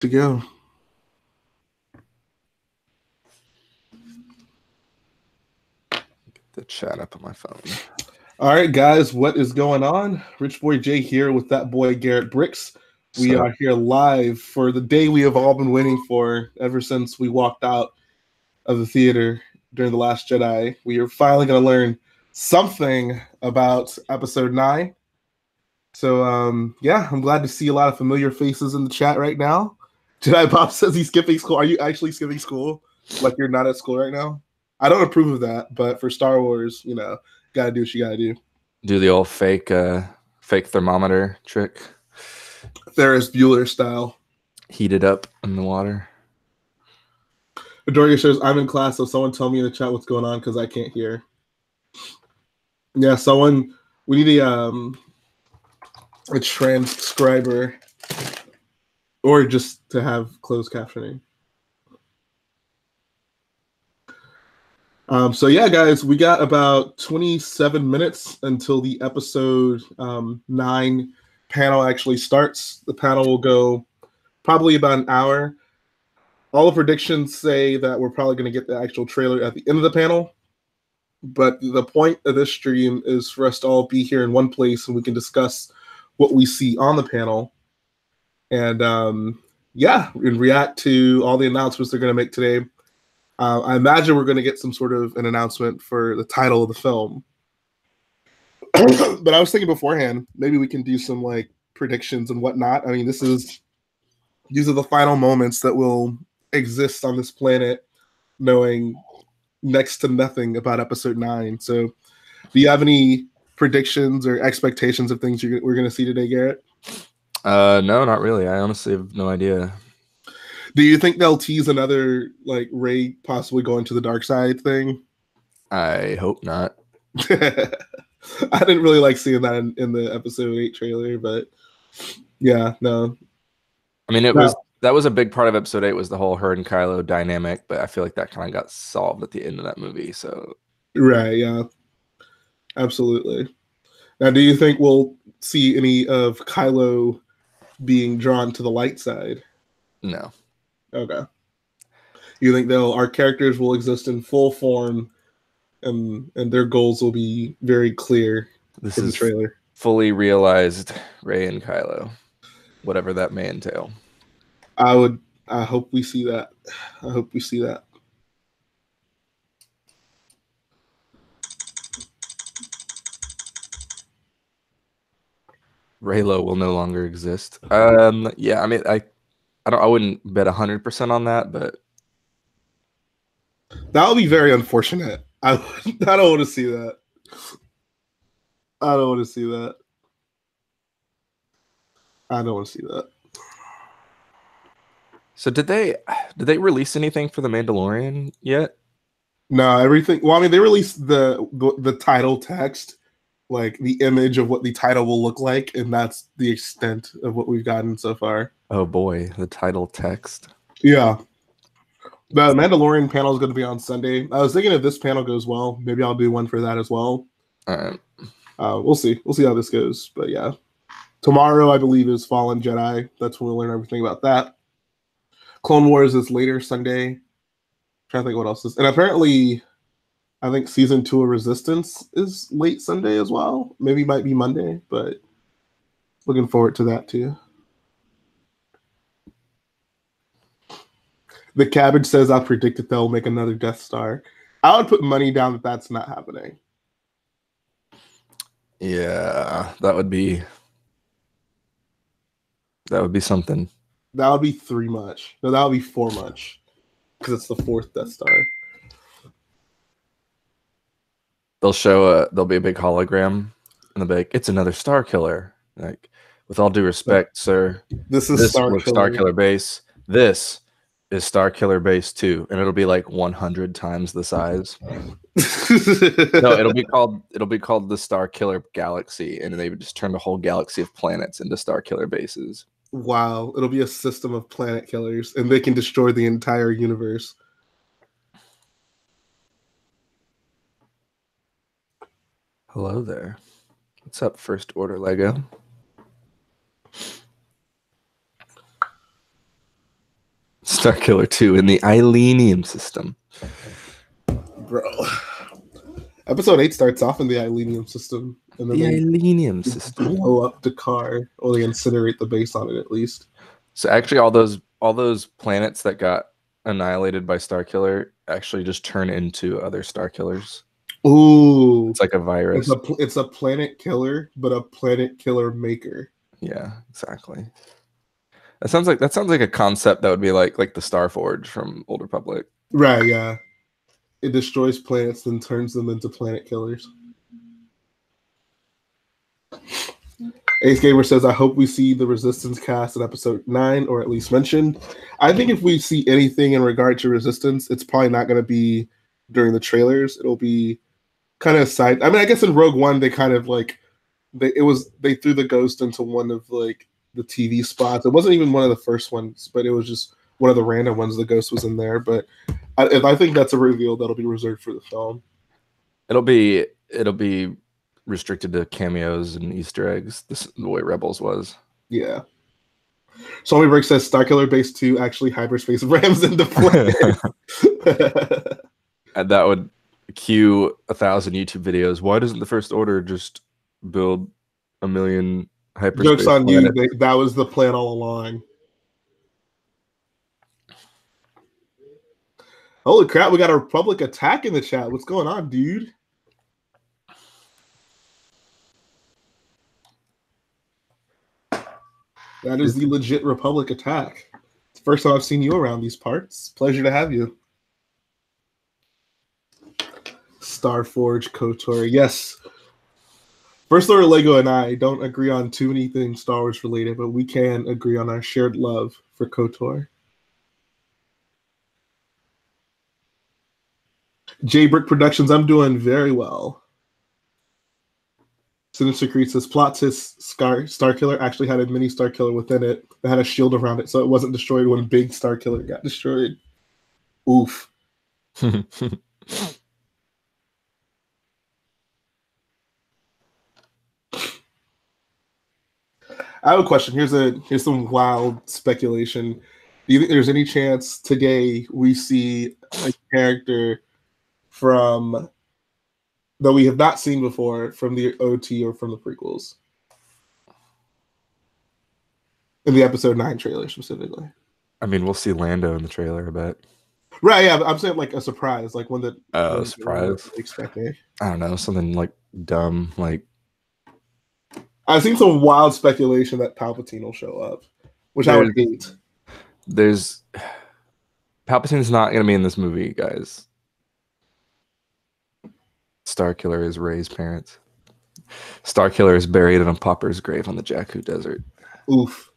To go. Get the chat up on my phone. All right, guys, what is going on? Rich Boy Jay here with that boy Garrett Bricks. We are here live for the day we have all been waiting for ever since we walked out of the theater during The Last Jedi. We are finally going to learn something about Episode 9. So, yeah, I'm glad to see a lot of familiar faces in the chat right now. Jedi Bob says he's skipping school. Are you actually skipping school? Like you're not at school right now? I don't approve of that, but for Star Wars, gotta do what you gotta do. Do the old fake thermometer trick. Ferris Bueller style. Heat it up in the water. Adoria says, I'm in class, so someone tell me in the chat what's going on because I can't hear. Yeah, we need a transcriber or just to have closed captioning. So yeah, guys, we got about 27 minutes until the episode 9 panel actually starts. The panel will go probably about an hour. All the predictions say that we're probably going to get the actual trailer at the end of the panel. But the point of this stream is for us to all be here in one place and we can discuss what we see on the panel. And and react to all the announcements they're going to make today. I imagine we're going to get some sort of an announcement for the title of the film. But I was thinking beforehand, maybe we can do some like predictions and whatnot. I mean, these are the final moments that will exist on this planet, knowing next to nothing about Episode 9. So, do you have any predictions or expectations of things we're going to see today, Garrett? No, not really. I honestly have no idea. Do you think they'll tease another like Rey possibly going to the dark side thing? I hope not. I didn't really like seeing that in the Episode 8 trailer, but yeah, no. I mean, that was a big part of Episode 8 was the whole her and Kylo dynamic, but I feel like that kind of got solved at the end of that movie. So right, yeah, absolutely. Now, do you think we'll see any of Kylo being drawn to the light side? No. Okay. You think our characters will exist in full form, and their goals will be very clear? This is the trailer. Fully realized Rey and Kylo, whatever that may entail. I hope we see that. I hope we see that. Reylo will no longer exist. Yeah, I mean, I wouldn't bet 100% on that, but that would be very unfortunate. I don't want to see that. I don't want to see that. I don't want to see that. So did they release anything for The Mandalorian yet? No, everything. Well, I mean, they released the title text, like the image of what the title will look like, and that's the extent of what we've gotten so far. Oh boy, the title text. Yeah. The Mandalorian panel is going to be on Sunday. I was thinking if this panel goes well, maybe I'll do one for that as well. All right. We'll see. We'll see how this goes. But yeah. Tomorrow, I believe, is Fallen Jedi. That's when we'll learn everything about that. Clone Wars is later Sunday. I'm trying to think what else is. And apparently, I think Season 2 of Resistance is late Sunday as well. Maybe it might be Monday, but looking forward to that too. The Cabbage says, I predict that they'll make another Death Star. I would put money down that that's not happening. Yeah, that would be something. That would be 3 much. No, that would be 4 much. Because it's the 4th Death Star. There'll be a big hologram, and they'll be like, it's another Star Killer. Like, with all due respect, sir, this Star Killer Base. This is Star Killer Base 2, and it'll be like 100 times the size. No, it'll be called the Star Killer Galaxy, and they would just turn the whole galaxy of planets into Star Killer bases. Wow, it'll be a system of planet killers, and they can destroy the entire universe. Hello there. What's up, First Order Lego? Starkiller 2 in the Ilenium system. Bro. Episode 8 starts off in the Ilenium system. And then The Ilenium system. Blow up the car, or they incinerate the base on it at least. So actually, all those planets that got annihilated by Starkiller actually just turn into other Starkillers. Ooh, it's like a virus. It's a planet killer, but a planet killer maker. Yeah, exactly. That sounds like a concept that would be like the Starforge from Old Republic. Right. Yeah. It destroys planets, then turns them into planet killers. Ace Gamer says, I hope we see the Resistance cast in episode 9, or at least mentioned. I think if we see anything in regard to Resistance, it's probably not going to be during the trailers. It'll be kind of side. I mean, I guess in Rogue One, they kind of like, they threw the ghost into one of like the TV spots. It wasn't even one of the first ones, but it was just one of the random ones. The ghost was in there. But I think that's a reveal that'll be reserved for the film. It'll be restricted to cameos and Easter eggs, the way Rebels was. Yeah. Swami Brick says Starkiller Base 2 actually hyperspace rams into play. And that would cue 1,000 YouTube videos. Why doesn't the First Order just build 1 million hyperspace Joke's on planets? you. That was the plan all along. Holy crap, we got a Republic attack in the chat. What's going on, dude? That is the legit Republic attack. It's the first time I've seen you around these parts. Pleasure to have you. Starforge, KOTOR. Yes. First Order Lego and I don't agree on too many things Star Wars related, but we can agree on our shared love for KOTOR. J Brick Productions, I'm doing very well. Sinister Creed says, plot twist, Starkiller actually had a mini Starkiller within it that had a shield around it, so it wasn't destroyed when Big Starkiller got destroyed. Oof. I have a question. Here's some wild speculation. Do you think there's any chance today we see a character from that we have not seen before from the OT or from the prequels? In the episode 9 trailer specifically. I mean, we'll see Lando in the trailer, I bet. Right, yeah, I'm saying like a surprise, like one that surprise. Expecting. I don't know, something like dumb, like I've seen some wild speculation that Palpatine will show up, which I would hate. Palpatine's not going to be in this movie, guys. Starkiller is Rey's parents. Starkiller is buried in a pauper's grave on the Jakku Desert. Oof.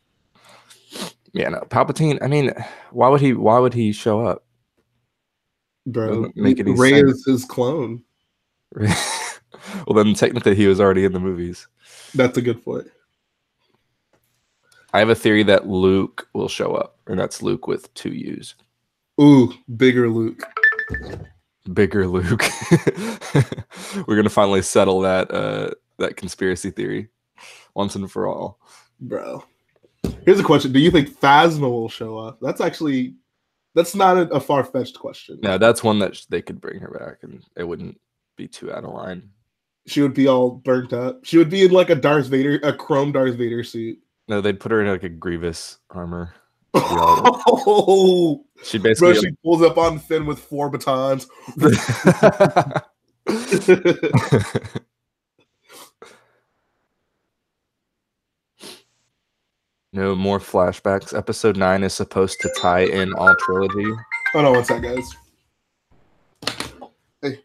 Yeah, no. Palpatine, I mean, why would he show up? Bro, Rey is his clone. Well, then technically he was already in the movies. That's a good point. I have a theory that Luke will show up, and that's Luke with 2 U's. Ooh, bigger Luke. Bigger Luke. We're gonna finally settle that conspiracy theory once and for all. Bro. Here's a question. Do you think Phasma will show up? That's not a far-fetched question. No, that's one that they could bring her back, and it wouldn't be too out of line. She would be all burnt up. She would be in like a chrome Darth Vader suit. No, they'd put her in like a Grievous armor. Oh, she basically she pulls up on Finn with 4 batons. No more flashbacks. Episode 9 is supposed to tie in all trilogy. Hold on one sec, guys. Hey.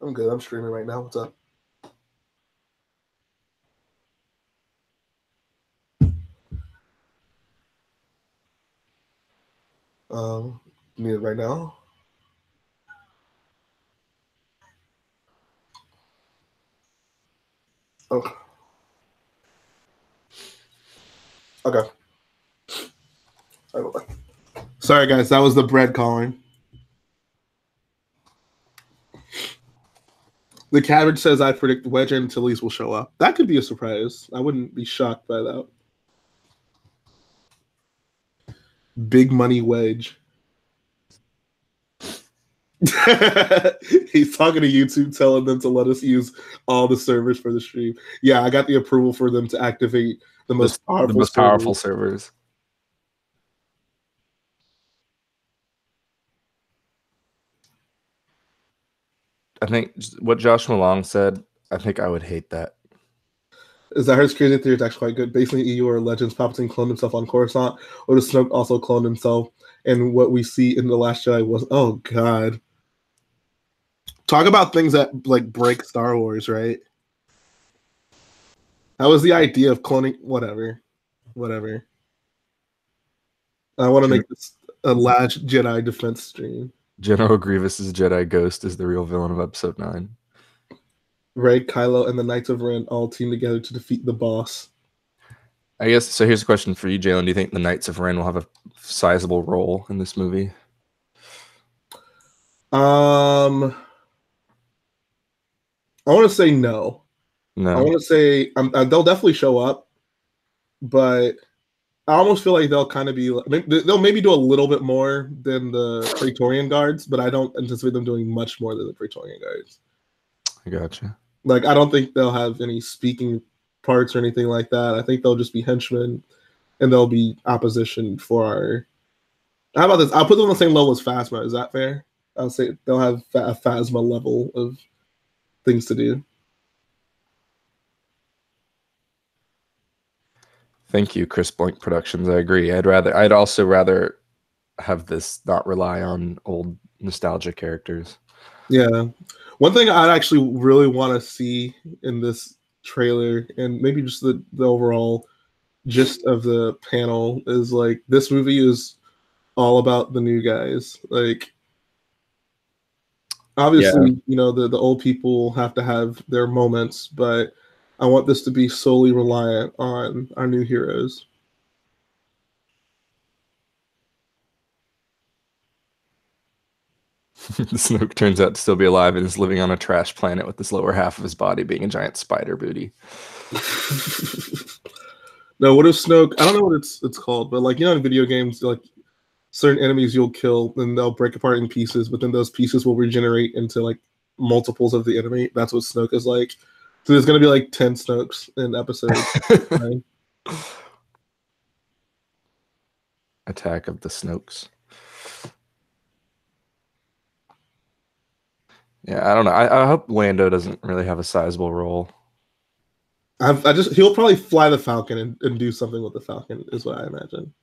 I'm good. I'm streaming right now. What's up? Need it right now? Oh. Okay. Sorry, guys. That was the bread calling. The cabbage says, I predict Wedge and Antilles will show up. That could be a surprise. I wouldn't be shocked by that. Big money wedge. He's talking to YouTube, telling them to let us use all the servers for the stream. Yeah, I got the approval for them to activate the most powerful servers. I think what Josh Malong said, I think I would hate that. Is that his crazy theory? It's actually quite good. Basically, EU or Legends, Palpatine cloned himself on Coruscant, or does Snoke also clone himself? And what we see in The Last Jedi was, oh god. Talk about things that like break Star Wars, right? That was the idea of cloning. Whatever. I want to make this a Last Jedi defense stream. General Grievous's Jedi Ghost is the real villain of Episode 9. Rey, Kylo, and the Knights of Ren all team together to defeat the boss. I guess, so here's a question for you, Jalen. Do you think the Knights of Ren will have a sizable role in this movie? I want to say no. No. I want to say they'll definitely show up, but I almost feel like they'll kind of be they'll maybe do a little bit more than the Praetorian Guards, but I don't anticipate them doing much more than the Praetorian Guards. I gotcha. Like, I don't think they'll have any speaking parts or anything like that. I think they'll just be henchmen, and they'll be opposition for our. How about this? I'll put them on the same level as Phasma. Is that fair? I'll say they'll have a Phasma level of things to do. Thank you, Chris Blank Productions. I agree. I'd also rather have this not rely on old nostalgia characters. Yeah. One thing I'd actually really want to see in this trailer, and maybe just the overall gist of the panel, is like, this movie is all about the new guys. Like, obviously, you know, the old people have to have their moments, but I want this to be solely reliant on our new heroes. Snoke turns out to still be alive and is living on a trash planet with this lower half of his body being a giant spider booty. No, what if Snoke? I don't know what it's called, but like, you know, in video games, like certain enemies you'll kill and they'll break apart in pieces, but then those pieces will regenerate into like multiples of the enemy. That's what Snoke is like. So there's gonna be like 10 Snokes in episodes. Right? Attack of the Snokes. Yeah, I don't know. I hope Lando doesn't really have a sizable role. He'll probably fly the Falcon and do something with the Falcon, is what I imagine.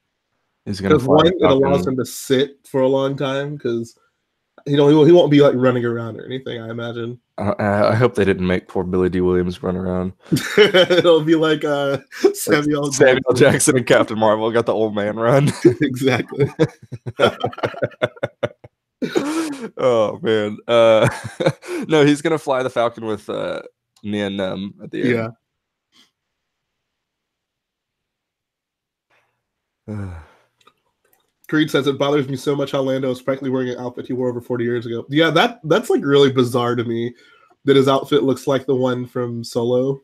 He's gonna fly. It allows him to sit for a long time because he won't be like running around or anything, I imagine. I hope they didn't make poor Billy Dee Williams run around. It'll be like Samuel Jackson and Captain Marvel got the old man run. Exactly. Oh man. No, he's gonna fly the Falcon with Nien Nunb at the end. Yeah. Creed says it bothers me so much how Lando is practically wearing an outfit he wore over 40 years ago. Yeah, that's like really bizarre to me that his outfit looks like the one from Solo.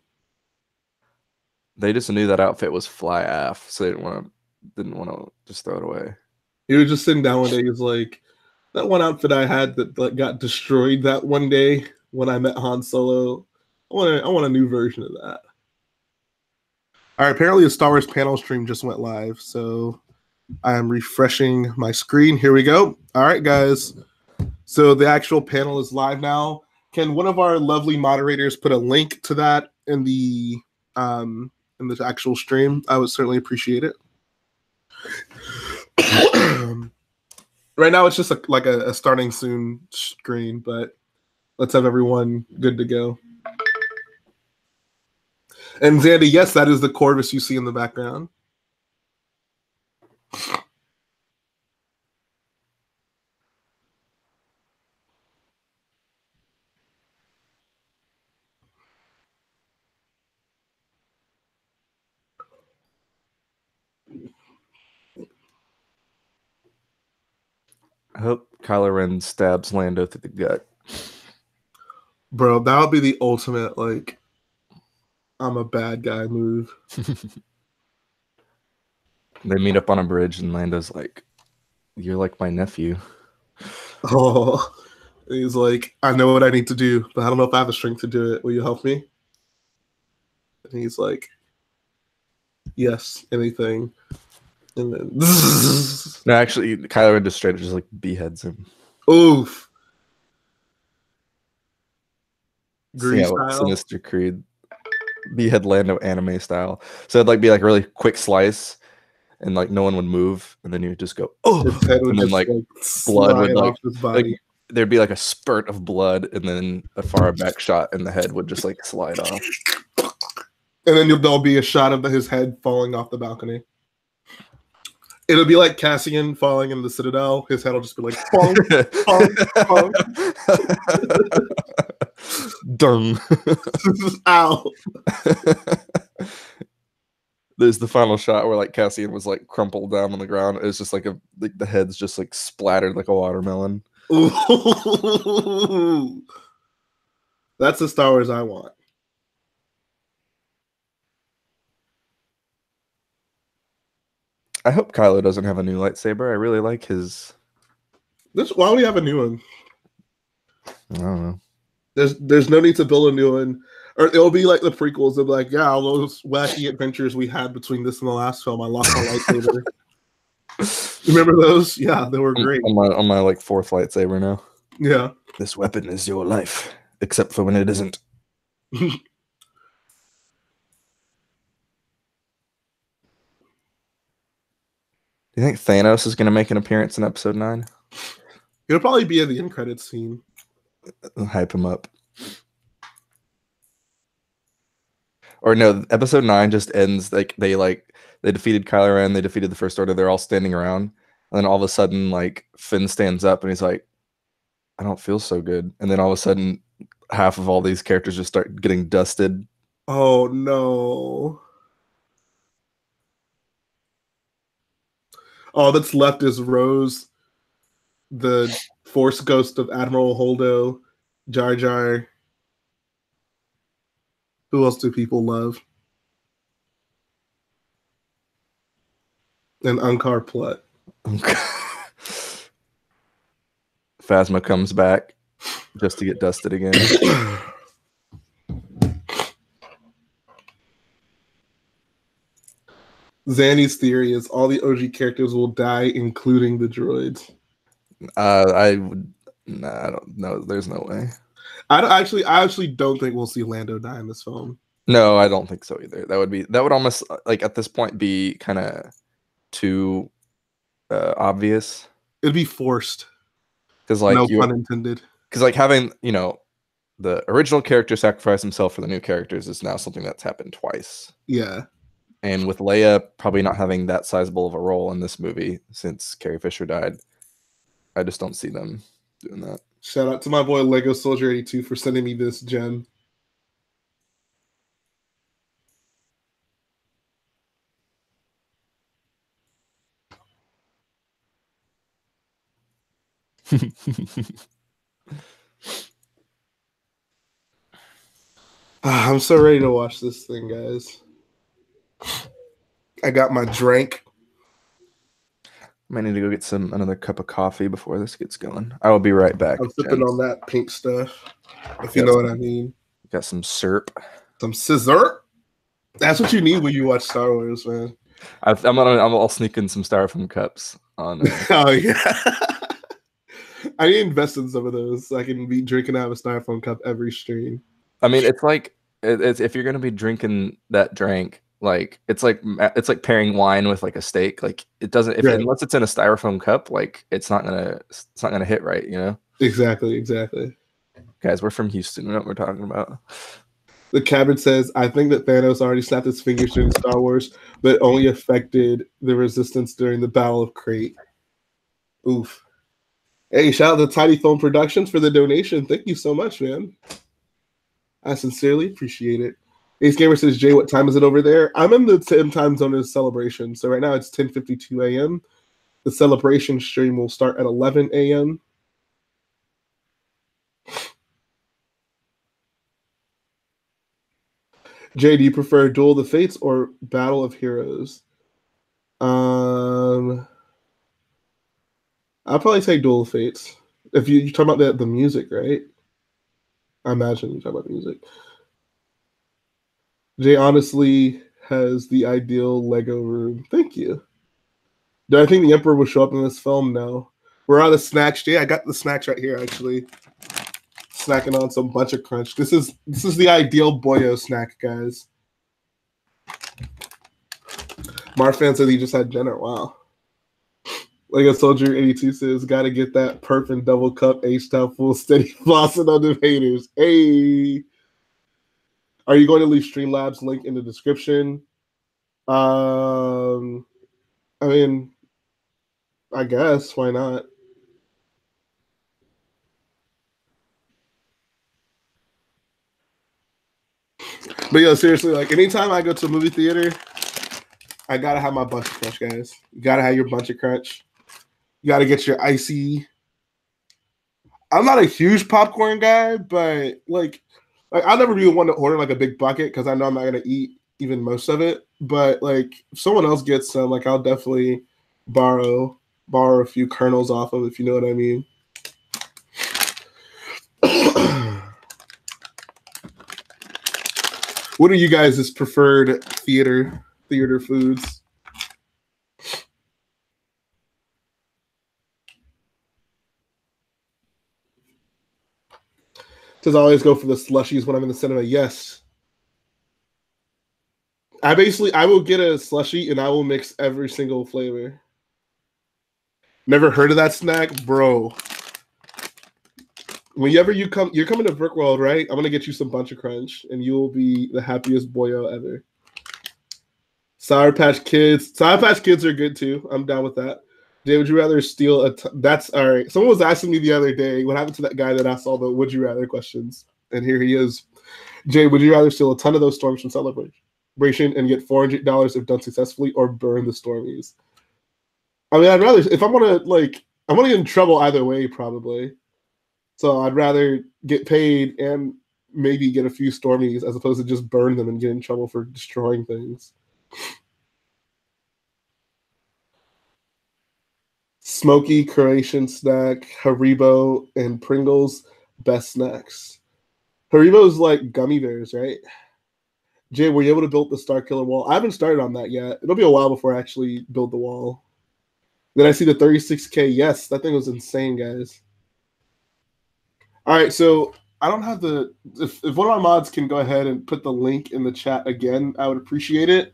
They just knew that outfit was fly af, so they didn't want to just throw it away. He was just sitting down one day. He's like, that one outfit I had that like got destroyed that one day when I met Han Solo. I want a new version of that. All right, apparently the Star Wars panel stream just went live, so I am refreshing my screen. Here we go. All right, guys. So the actual panel is live now. Can one of our lovely moderators put a link to that in the actual stream? I would certainly appreciate it. Right now, it's just like a starting soon screen, but let's have everyone good to go. And Zandy, yes, that is the Corvus you see in the background. I hope Kylo Ren stabs Lando through the gut. Bro, that would be the ultimate, like, I'm a bad guy move. They meet up on a bridge, and Lando's like, "You're like my nephew." Oh, he's like, I know what I need to do, but I don't know if I have the strength to do it. Will you help me? And he's like, yes, anything. And then, No, actually, Kylo Ren just straight up just like beheads him. oof. See how Sinister Creed behead Lando anime style. So it'd like be like a really quick slice, and like no one would move, and then you would just go, oh, and then like blood would like there'd be like a spurt of blood, and then a far back shot, and the head would just like slide off. And then there'll be a shot of his head falling off the balcony. It'll be like Cassian falling in the Citadel. His head will just be like, bonk, bonk, bonk. Dung. Ow. There's the final shot where like Cassian was like crumpled down on the ground. It's just like the head's just like splattered like a watermelon. Ooh. That's the Star Wars I want. I hope Kylo doesn't have a new lightsaber. I really like his. Why would he have a new one? I don't know. There's no need to build a new one. Or it'll be like the prequels. They'll be like, yeah, all those wacky adventures we had between this and the last film. I lost my lightsaber. Remember those? Yeah, they were great. On my like fourth lightsaber now. Yeah. This weapon is your life, except for when it isn't. Do you think Thanos is going to make an appearance in Episode 9? It'll probably be in the end credits scene. Hype him up. Or no, Episode 9 just ends like they defeated Kylo Ren, they defeated the First Order, they're all standing around, and then all of a sudden like Finn stands up and he's like, I don't feel so good. And then all of a sudden half of all these characters just start getting dusted. Oh no. All that's left is Rose, the Force ghost of Admiral Holdo, Jar Jar. Who else do people love? And Unkar Plutt. Phasma comes back just to get dusted again. Zanny's theory is all the OG characters will die, including the droids. I don't know. There's no way. I actually don't think we'll see Lando die in this film. No, I don't think so either. That would almost like at this point be kind of too obvious. It'd be forced. Because like no pun intended. Because like having the original character sacrifice himself for the new characters is now something that's happened twice. Yeah. And with Leia probably not having that sizable of a role in this movie since Carrie Fisher died, I just don't see them doing that. Shout out to my boy Lego Soldier 82 for sending me this gem. I'm so ready to watch this thing, guys. I got my drink. Might need to go get another cup of coffee before this gets going. I will be right back. I'm sipping on that pink stuff, if you know what I mean. Got some syrup. Some scissor. That's what you need when you watch Star Wars, man. I'll sneak in some styrofoam cups on. Oh yeah. I need to invest in some of those so I can be drinking out of a styrofoam cup every stream. I mean, it's like if you're gonna be drinking that drink, like it's like pairing wine with like a steak. Like it doesn't unless it's in a styrofoam cup, like it's not gonna hit right, you know? Exactly. Guys, we're from Houston. We know what we're talking about. The cabinet says, I think that Thanos already snapped his fingers during Star Wars, but only affected the resistance during the Battle of Crate. Oof. Hey, shout out to Tiny Phone Productions for the donation. Thank you so much, man. I sincerely appreciate it. Ace Gamer says, Jay, what time is it over there? I'm in the same time zone as celebration. So right now it's 10:52 a.m. The celebration stream will start at 11 a.m. Jay, do you prefer Duel of the Fates or Battle of Heroes? I'll probably say Duel of Fates. If you're talking about the music, right? I imagine you're talking about the music. Jay honestly has the ideal Lego room. Thank you. Do I think the Emperor will show up in this film? No. We're on the snacks, Jay. I got the snacks right here, actually. Snacking on some bunch of crunch. This is the ideal boyo snack, guys. Marfan said he just had dinner. Wow. Lego Soldier 82 says, gotta get that perp and double cup H-Town full steady flossing on the haters. Hey. Are you going to leave Streamlabs link in the description? I mean, I guess. Why not? But yo, seriously, like anytime I go to a movie theater, I gotta have my bunch of crunch, guys. You gotta have your bunch of crunch. You gotta get your icy. I'm not a huge popcorn guy, but like I'll never be the one to order like a big bucket because I know I'm not gonna eat even most of it. But like if someone else gets some, like I'll definitely borrow a few kernels off of, if you know what I mean. What are you guys' preferred theater foods? Does always go for the slushies when I'm in the cinema? Yes. I will get a slushie and I will mix every single flavor. Never heard of that snack, bro. Whenever you're coming to Brick World, right? I'm gonna get you some Bunch of Crunch, and you will be the happiest boyo ever. Sour Patch Kids. Sour Patch Kids are good too. I'm down with that. Jay, would you rather steal a? That's all right. Someone was asking me the other day what happened to that guy that asked all the "Would you rather" questions, and here he is. Jay, would you rather steal a ton of those storms from Celebration and get $400 if done successfully, or burn the stormies? I mean, I'd rather if I'm gonna get in trouble either way, probably. So I'd rather get paid and maybe get a few stormies as opposed to just burn them and get in trouble for destroying things. Smoky Croatian snack, Haribo, and Pringles, best snacks. Haribo's like gummy bears, right? Jay, were you able to build the Star Killer wall? I haven't started on that yet. It'll be a while before I actually build the wall. Then I see the 36K. Yes, that thing was insane, guys. All right, so I don't have the. If one of my mods can go ahead and put the link in the chat again, I would appreciate it.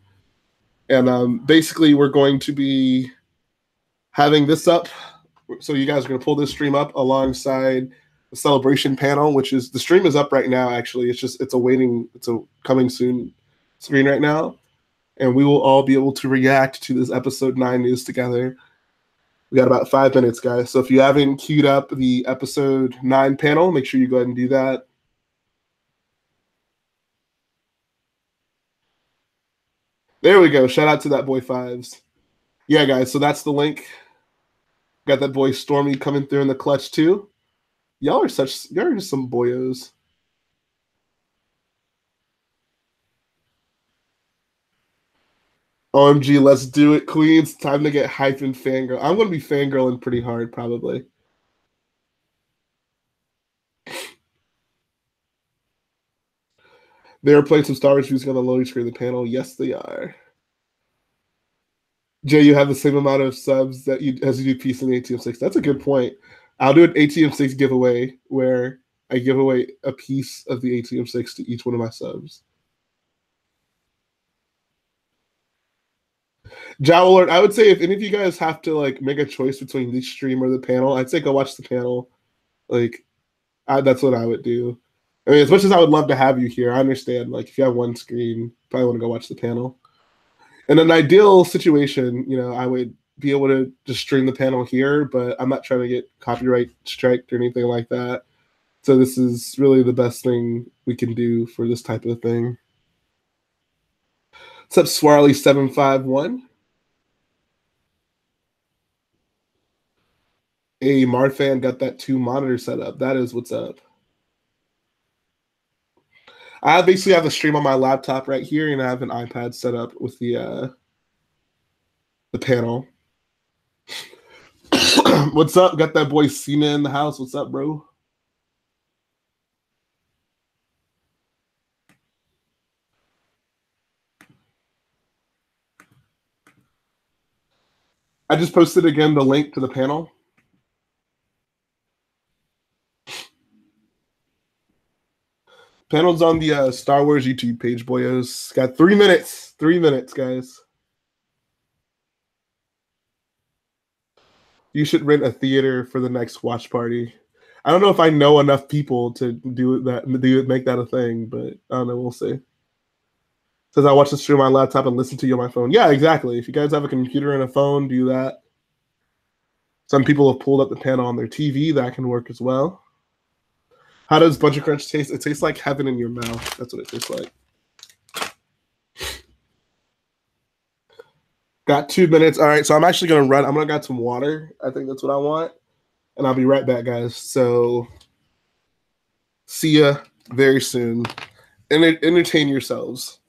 And basically, we're going to be having this up. So you guys are going to pull this stream up alongside the celebration panel, which is the stream is up right now. Actually, it's a coming soon screen right now, and we will all be able to react to this episode 9 news together. We got about 5 minutes, guys. So if you haven't queued up the episode 9 panel, make sure you go ahead and do that. There we go. Shout out to that boy Fives. Yeah, guys. So that's the link. Got that boy Stormy coming through in the clutch too. Y'all are just some boyos. OMG, let's do it, Queens. Time to get hype and fangirl. I'm going to be fangirling pretty hard, probably. They are playing some Star Wars music on the loading screen of the panel. Yes, they are. Jay, you have the same amount of subs as you do Peace in the ATM6. That's a good point. I'll do an ATM6 giveaway where I give away a piece of the ATM6 to each one of my subs. Jowl Alert, I would say if any of you guys have to make a choice between the stream or the panel, I'd say go watch the panel. That's what I would do. I mean, as much as I would love to have you here, I understand. If you have one screen, probably want to go watch the panel. In an ideal situation, I would be able to just stream the panel here, but I'm not trying to get copyright striked or anything like that. So this is really the best thing we can do for this type of thing. What's up, Swarly751? Hey, Marfan got that 2 monitor set up. That is what's up. I basically have a stream on my laptop right here, and I have an iPad set up with the the panel. What's up? Got that boy Cena in the house. What's up, bro? I just posted again the link to the panel. Panel's on the Star Wars YouTube page, boyos. Got 3 minutes. 3 minutes, guys. You should rent a theater for the next watch party. I don't know if I know enough people to make that a thing, but I don't know. We'll see. Says I watch the stream on my laptop and listen to you on my phone. Yeah, exactly. If you guys have a computer and a phone, do that. Some people have pulled up the panel on their TV. That can work as well. How does Bunch of Crunch taste? It tastes like heaven in your mouth. That's what it tastes like. Got 2 minutes. All right, so I'm actually going to run. I'm going to get some water. I think that's what I want. And I'll be right back, guys. So see ya very soon. Entertain yourselves.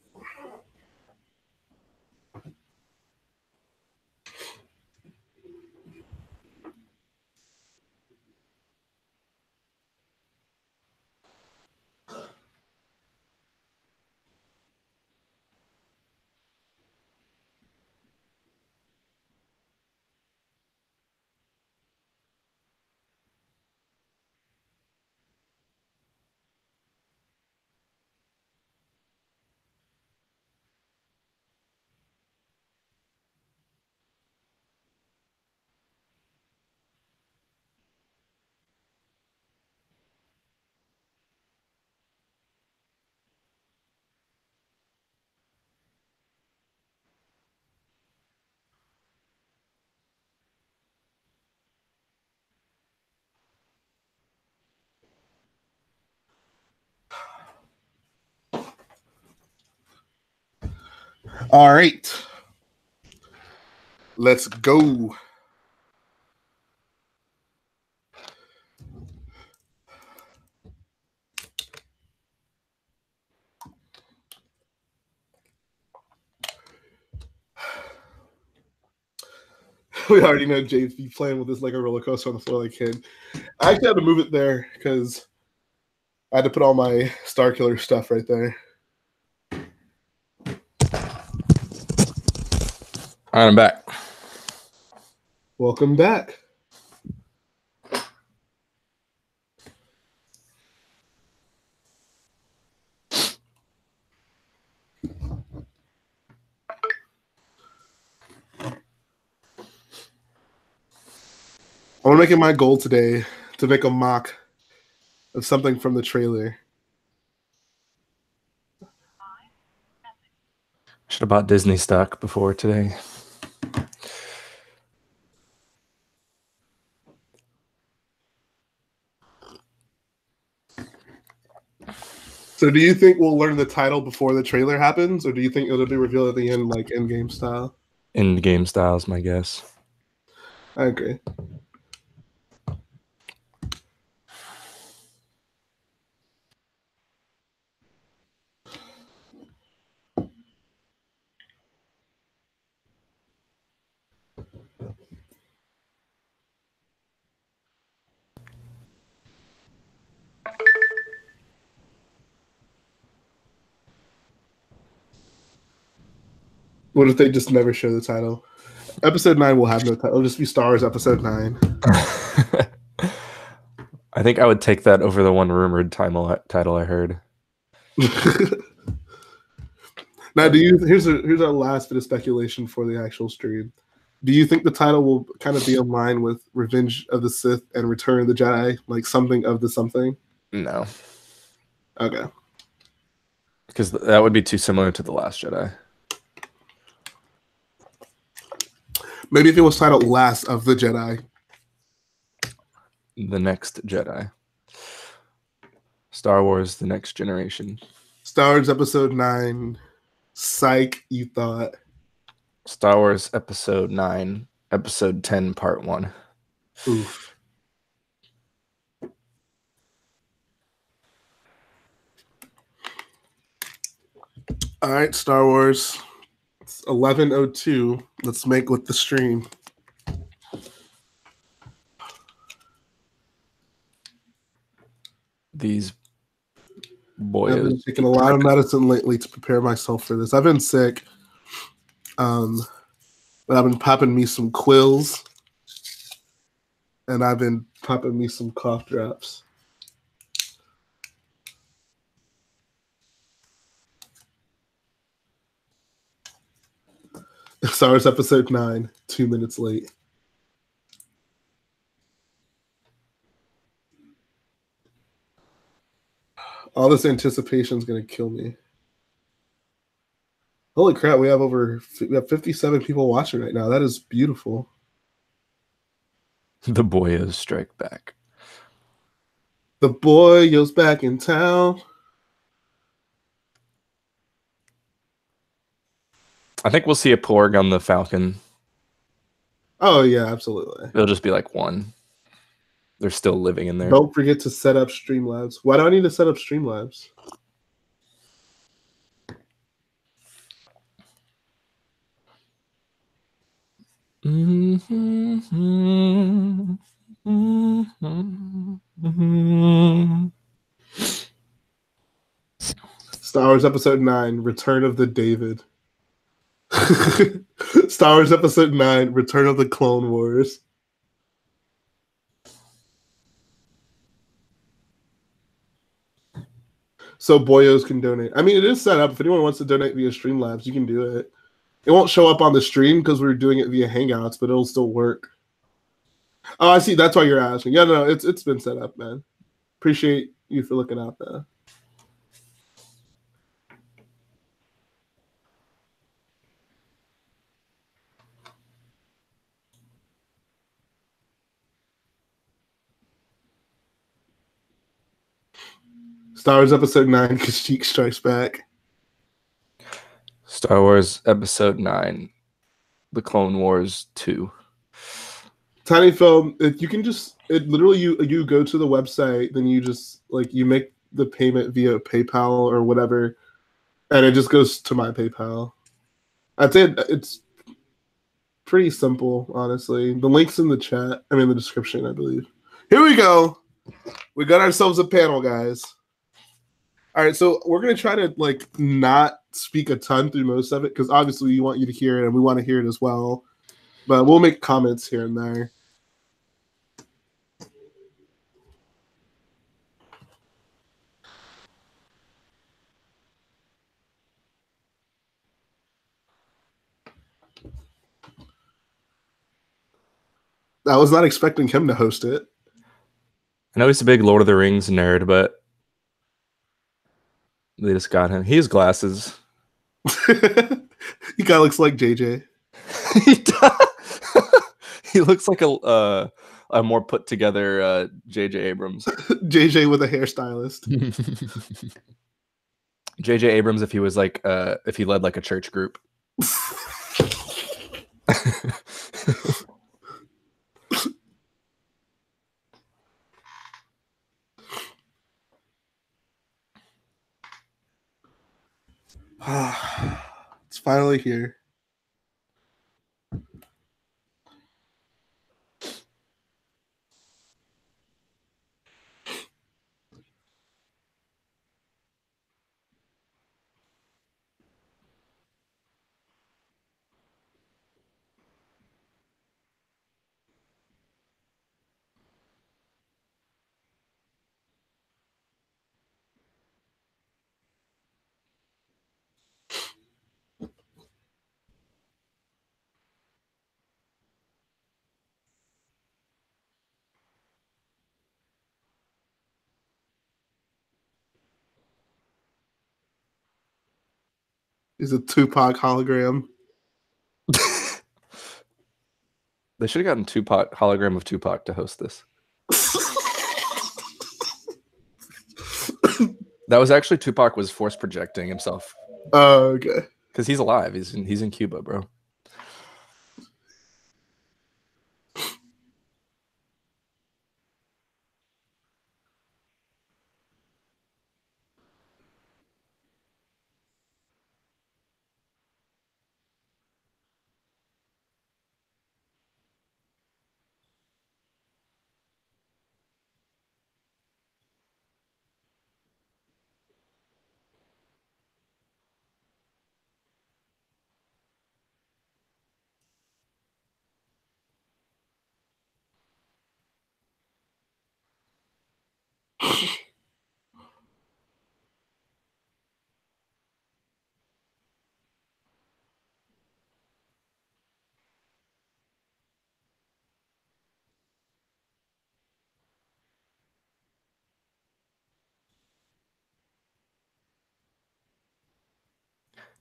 All right. Let's go. We already know James be playing with this like a roller coaster on the floor like kid. I actually had to move it there because I had to put all my Star Killer stuff right there. All right, I'm back. Welcome back. I want to make it my goal today to make a mock of something from the trailer. Should have bought Disney stock before today. So do you think we'll learn the title before the trailer happens, or do you think it'll be revealed at the end like in-game style? In-game style is my guess. I agree. What if they just never show the title? Episode 9 will have no title. It'll just be Star Wars Episode 9. I think I would take that over the one rumored title I heard. Now, here's our last bit of speculation for the actual stream. Do you think the title will kind of be in line with Revenge of the Sith and Return of the Jedi, like something of the something? No. Okay. Because that would be too similar to The Last Jedi. Maybe if it was titled Last of the Jedi. The Next Jedi. Star Wars, The Next Generation. Star Wars Episode 9. Psych, you thought. Star Wars Episode 9, Episode 10, Part 1. Oof. All right, Star Wars. 11:02. Let's make with the stream. These boys. I've been taking a lot of medicine lately to prepare myself for this. I've been sick. But I've been popping me some quills. And I've been popping me some cough drops. Star Wars Episode 9, 2 minutes late. All this anticipation is going to kill me. Holy crap, we have 57 people watching right now. That is beautiful. The boyos strike back. The boyos back in town. I think we'll see a Porg on the Falcon. Oh, yeah, absolutely. It'll just be like one. They're still living in there. Don't forget to set up Streamlabs. Why do I need to set up Streamlabs? Star Wars Episode 9, Return of the David. Star Wars Episode 9, Return of the Clone Wars. So boyos can donate. I mean, it is set up. If anyone wants to donate via Streamlabs, you can do it. It won't show up on the stream because we're doing it via Hangouts, but it'll still work. Oh, I see. That's why you're asking. Yeah, no, it's been set up, man. Appreciate you for looking out there. Star Wars Episode 9, Kashyyyk Strikes Back. Star Wars Episode 9, The Clone Wars 2. Tiny Film, you can just, it literally, you go to the website, then you just, like, you make the payment via PayPal or whatever, and it just goes to my PayPal. I'd say it's pretty simple, honestly. The link's in the chat, the description, I believe. Here we go. We got ourselves a panel, guys. All right, so we're going to try to, like, not speak a ton through most of it, because obviously we want you to hear it, and we want to hear it as well. But we'll make comments here and there. I was not expecting him to host it. I know he's a big Lord of the Rings nerd, but they just got him. He has glasses. He kind of looks like JJ. He does. He looks like a more put together J.J. Abrams. JJ with a hairstylist. J.J. Abrams, if he was like, if he led like a church group. It's finally here. He's a Tupac hologram. They should have gotten Tupac, hologram of Tupac, to host this. That was actually Tupac was force projecting himself. Oh, okay. Because he's alive. He's in Cuba, bro.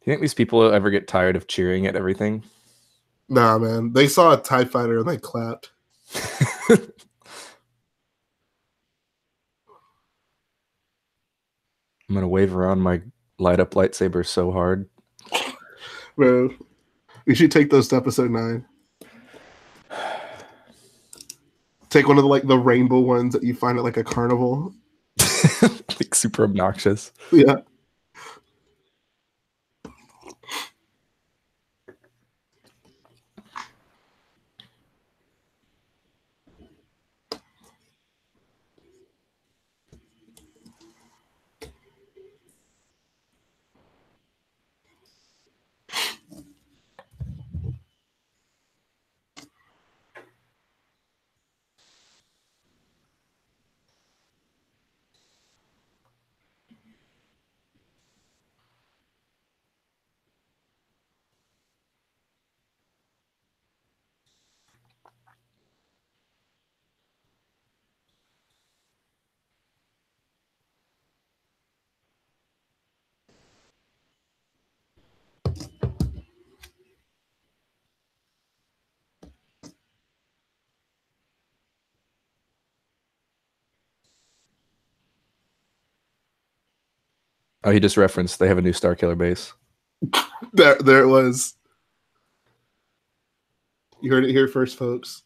Do you think these people ever get tired of cheering at everything? Nah, man. They saw a TIE fighter and they clapped. I'm gonna wave around my light up lightsaber so hard. Bro, we should take those to episode 9. Take one of the rainbow ones that you find at like a carnival. Like super obnoxious. Yeah. Oh, he just referenced they have a new Starkiller base. There it was. You heard it here first, folks.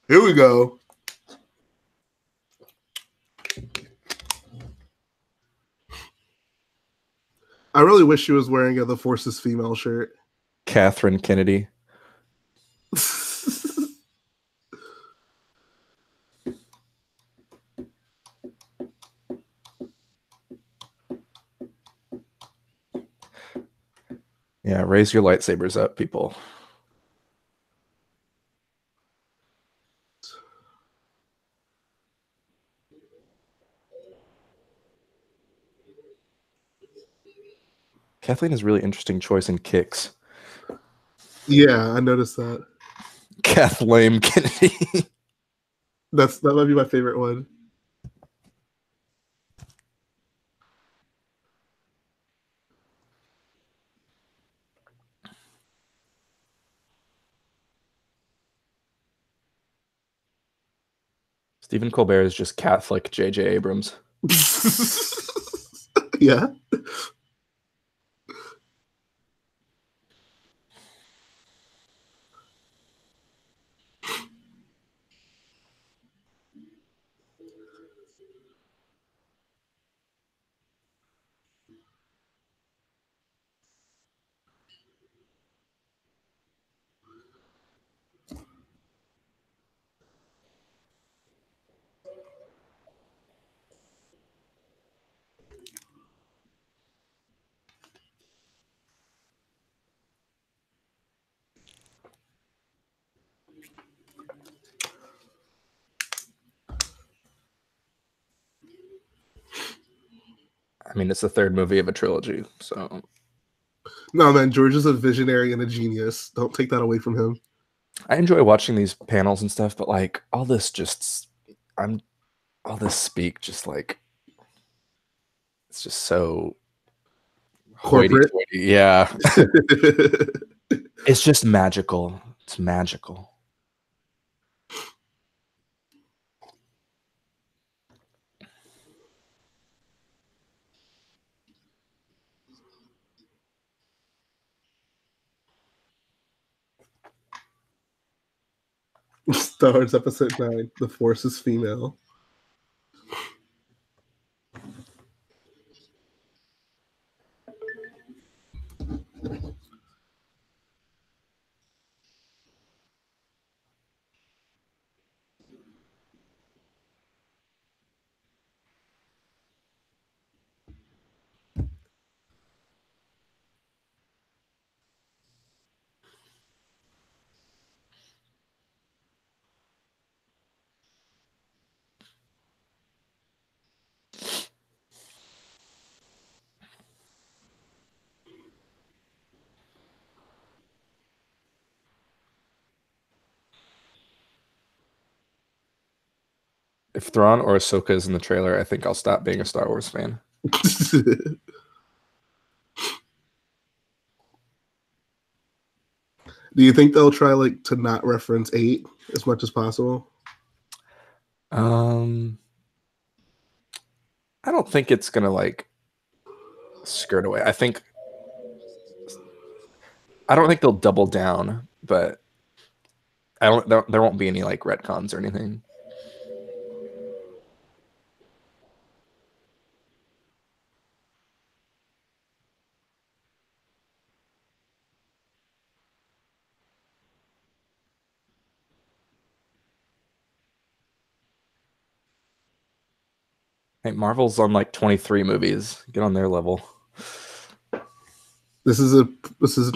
Here we go. I really wish she was wearing a The Force's female shirt. Catherine Kennedy. Yeah, raise your lightsabers up, people. Kathleen is a really interesting choice in kicks. Yeah, I noticed that. Kathleen Kennedy. That might be my favorite one. Stephen Colbert is just Catholic J.J. Abrams. Yeah. I mean, it's the third movie of a trilogy, so. No, man, George is a visionary and a genius. Don't take that away from him. I enjoy watching these panels and stuff, but like all this speak just like it's just so Corporate. hoity-toity. Yeah. It's just magical. It's magical. Star Wars Episode 9, The Force is female. If Thrawn or Ahsoka is in the trailer, I think I'll stop being a Star Wars fan. Do you think they'll try like to not reference 8 as much as possible? I don't think it's gonna like skirt away. I don't think they'll double down, but there won't be any like retcons or anything. Hey, Marvel's on like 23 movies. Get on their level. This is an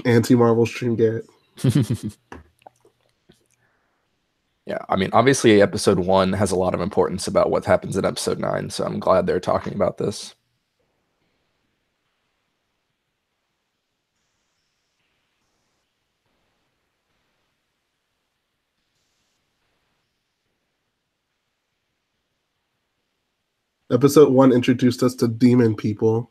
anti-Marvel stream, Garrett. Yeah, I mean, obviously episode 1 has a lot of importance about what happens in episode 9, so I'm glad they're talking about this. Episode 1 introduced us to demon people.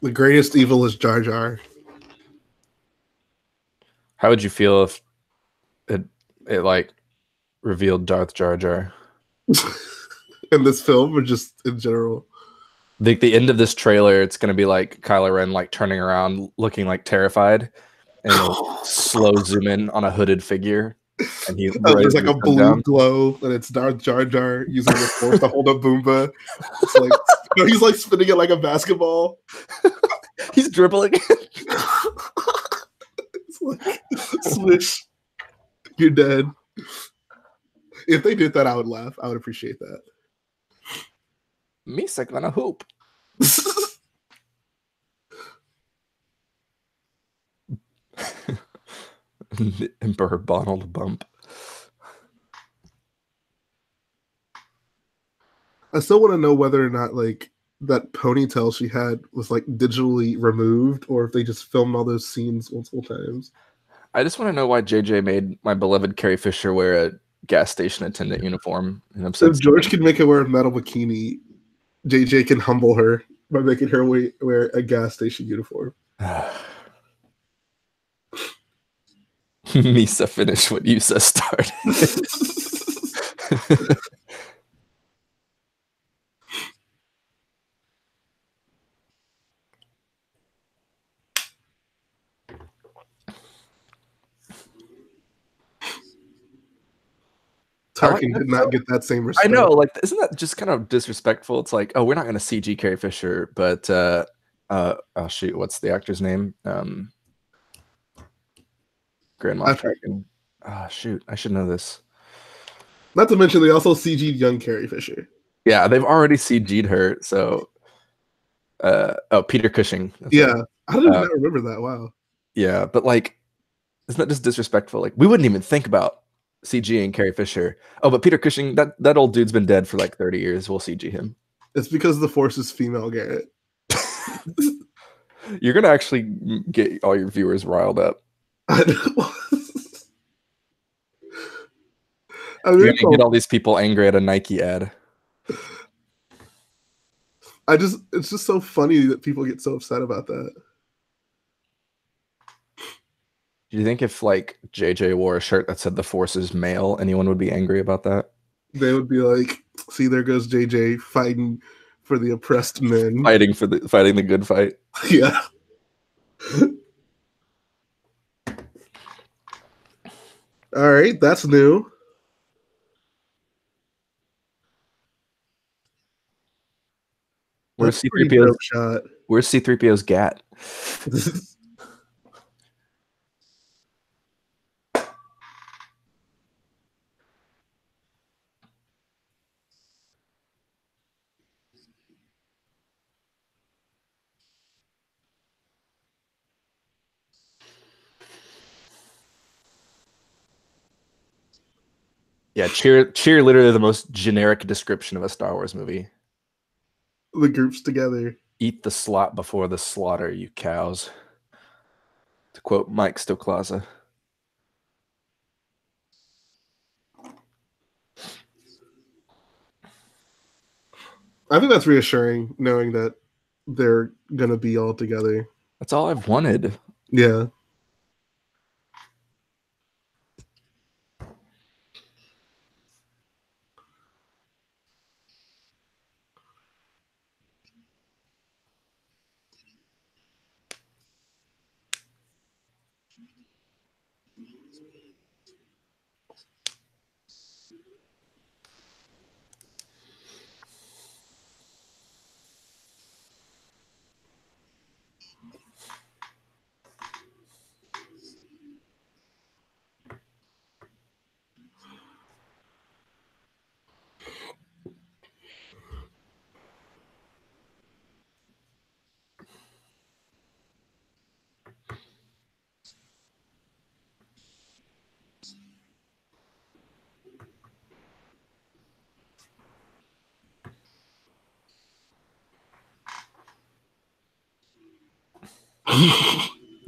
The greatest evil is Jar Jar. How would you feel if it like revealed Darth Jar Jar? In this film, or just in general? The end of this trailer, it's going to be like Kylo Ren like turning around, looking like terrified, and slow zoom in on a hooded figure, and there's like a blue glow, and it's Darth Jar Jar using the Force to hold up Boomba. It's like he's like spinning it like a basketball. He's dribbling. It's like swish. You're dead. If they did that, I would laugh. I would appreciate that. Misa gonna hoop. The Emperor Donald bump. I still want to know whether or not like that ponytail she had was like digitally removed, or if they just filmed all those scenes multiple times. I just want to know why JJ made my beloved Carrie Fisher wear a gas station attendant uniform. So if George can make her wear a metal bikini, JJ can humble her by making her wear a gas station uniform. Misa finished what Yusa started. Tarkin did not get that same respect. I know, like, isn't that just kind of disrespectful? It's like, oh, we're not going to CG Carrie Fisher, but oh shoot, what's the actor's name? Grand Moff Tarkin. Oh shoot, I should know this. Not to mention they also CG'd young Carrie Fisher. Yeah, they've already CG'd her. So, Peter Cushing. Yeah, I don't even remember that. Wow. Yeah, but like, isn't that just disrespectful? Like, we wouldn't even think about CGing Carrie Fisher. Oh, but Peter Cushing, that old dude's been dead for like 30 years. We'll CG him. It's because the Force is female, Garrett. You're gonna actually get all your viewers riled up. I mean, you're gonna get all these people angry at a Nike ad. It's just so funny that people get so upset about that. Do you think if like JJ wore a shirt that said the Force is male, anyone would be angry about that? They would be like, see, there goes JJ fighting for the oppressed men. Fighting the good fight. Yeah. All right, that's new. Where's That's a pretty dope shot. Where's C-3PO's gat? Yeah, cheer literally the most generic description of a Star Wars movie. The groups together. Eat the slot before the slaughter, you cows. To quote Mike Stoklaza. I think that's reassuring, knowing that they're gonna be all together. That's all I've wanted. Yeah.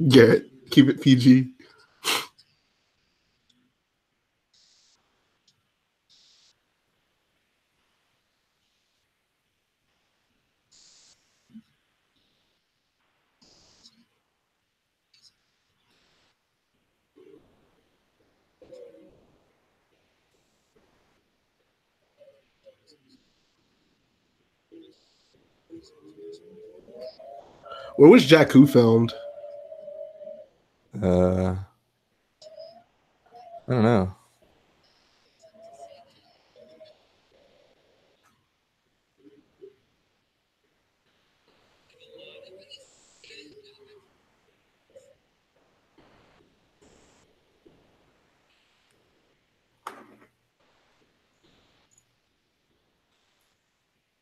Garrett, keep it PG. Where was Jakku filmed? I don't know.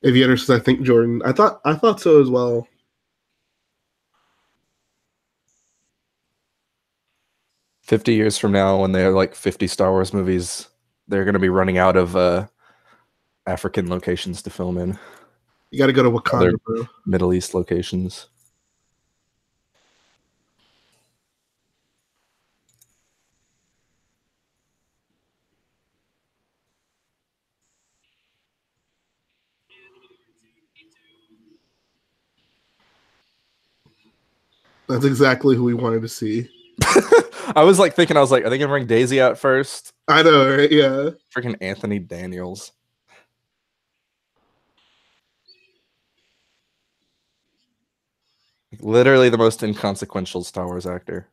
Aviator says, I think Jordan. I thought so as well. $50 from now, when they're like 50 Star Wars movies, they're going to be running out of African locations to film in. You got to go to Wakanda, bro. Middle East locations. That's exactly who we wanted to see. I was thinking, are they going to bring Daisy out first? I know, right? Yeah. Freaking Anthony Daniels. Literally the most inconsequential Star Wars actor.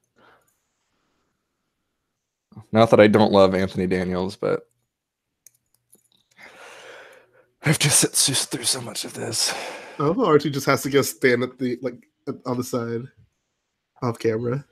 Not that I don't love Anthony Daniels, but I've just sit through so much of this. Oh, Archie just has to go stand at the on the side, off camera.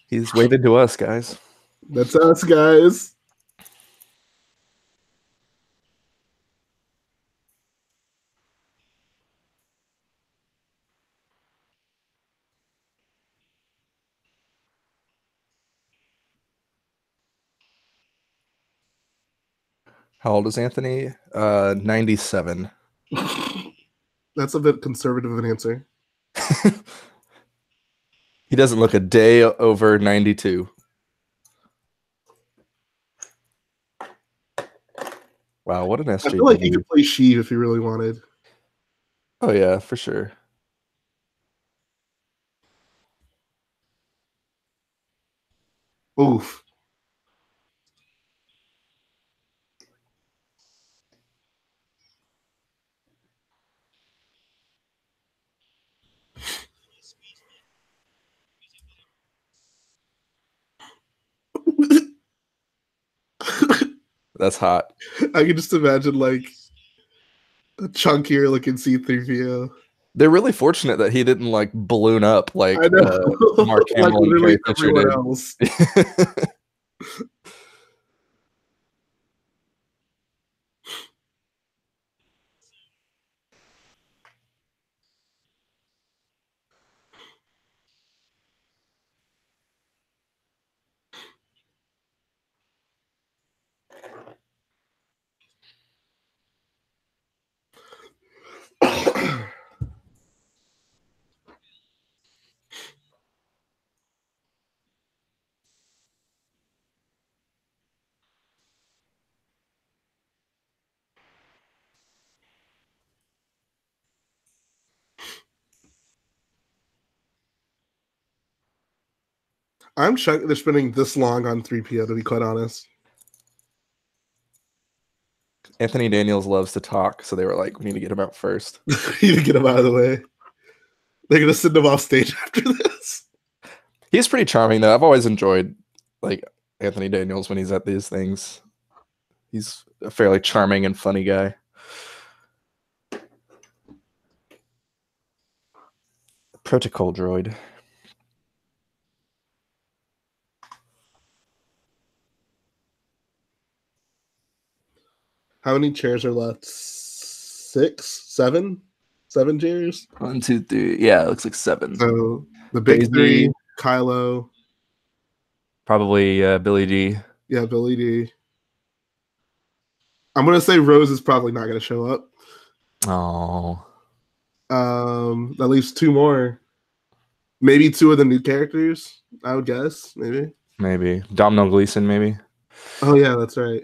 He's waving to us, guys. That's us, guys. How old is Anthony? 97. That's a bit conservative of an answer. He doesn't look a day over 92. Wow, what an SJW. I feel like he could play Sheev if he really wanted. Oh yeah, for sure. Oof. That's hot. I can just imagine like a chunkier looking C-3PO. They're really fortunate that he didn't like balloon up like I know. Mark Like Hamill and literally Carrie Fisher everyone did. else. I'm shocked they're spending this long on 3PO, to be quite honest. Anthony Daniels loves to talk, so they were like, we need to get him out first. You need to get him out of the way. They're gonna send him off stage after this. He's pretty charming though. I've always enjoyed like Anthony Daniels when he's at these things. He's a fairly charming and funny guy. Protocol droid. How many chairs are left? 6, 7? 7 chairs? 1, 2, 3. Yeah, it looks like 7. So the big Daisy. 3, Kylo. Probably Billy D. Yeah, Billy D. I'm gonna say Rose is probably not gonna show up. Oh. That leaves 2 more. Maybe 2 of the new characters, I would guess. Maybe. Domhnall Gleeson, maybe. Oh yeah, that's right.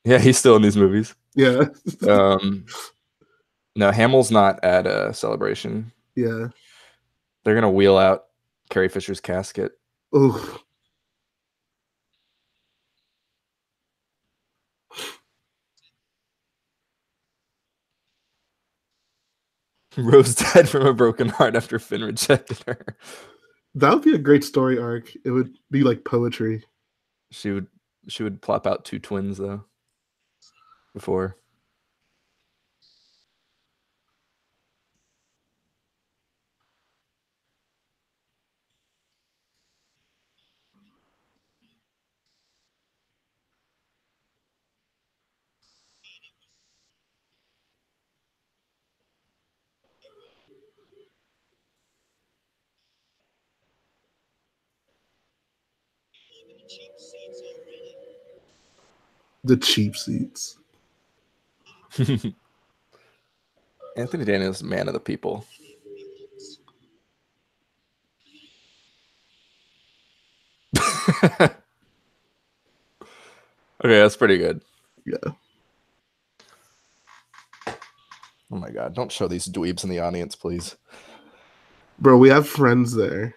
Yeah, he's still in these movies. Yeah. No, Hamill's not at a celebration. Yeah. They're gonna wheel out Carrie Fisher's casket. Ooh. Rose died from a broken heart after Finn rejected her. That would be a great story arc. It would be like poetry. She would plop out 2 twins though. Before. The cheap seats. Anthony Daniels, man of the people. Okay, that's pretty good. Yeah. Oh my god, don't show these dweebs in the audience, please. Bro, we have friends there.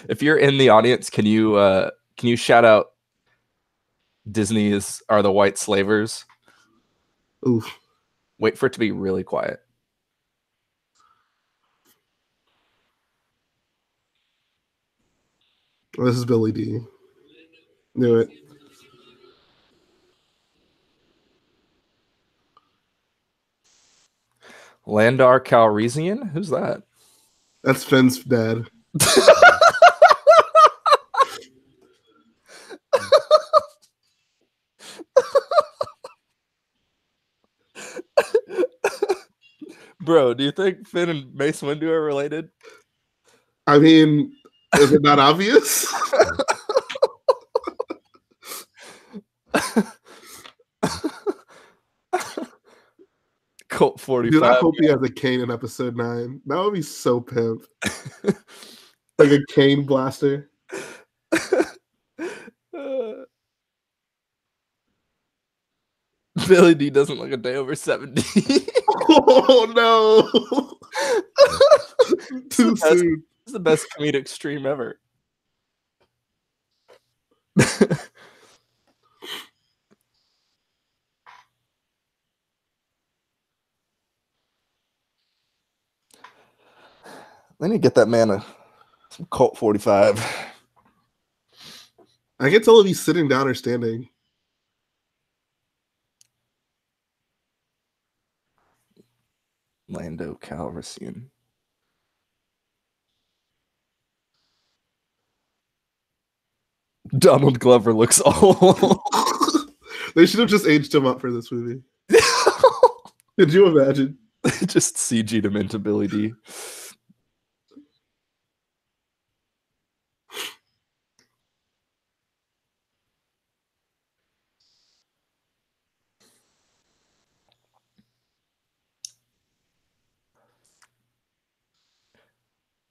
If you're in the audience, can you shout out Disney's Are the White Slavers? Oof. Wait for it to be really quiet. Oh, this is Billy D. Knew it. Landar Calrissian? Who's that? That's Finn's dad. Bro, do you think Finn and Mace Windu are related? I mean, is it not obvious? Colt Dude, 45. I hope he has a cane in episode 9. That would be so pimp. Like a cane blaster. Billy D doesn't look a day over 70. Oh no! Too soon. It's the best comedic stream ever. They need to get that man some Colt 45. I can't tell if he's sitting down or standing. Lando Calrissian. Donald Glover looks old. They should have just aged him up for this movie. Could you imagine? Just CG'd him into Billy D.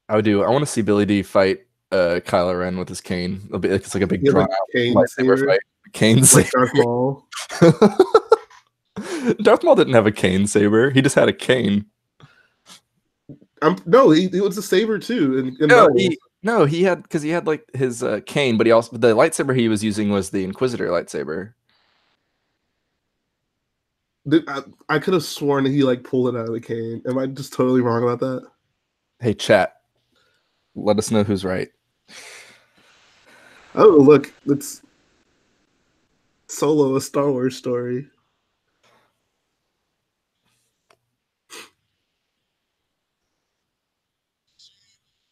I want to see Billy D fight Kylo Ren with his cane. It's like a big drawn out lightsaber fight. Cane saber. Like Darth Maul. Darth Maul didn't have a cane saber. He just had a cane. No, he was a saber too. He had like his cane, but the lightsaber he was using was the Inquisitor lightsaber. I could have sworn that he like pulled it out of the cane. Am I just totally wrong about that? Hey, chat. Let us know who's right. Oh, look, it's Solo, a Star Wars story.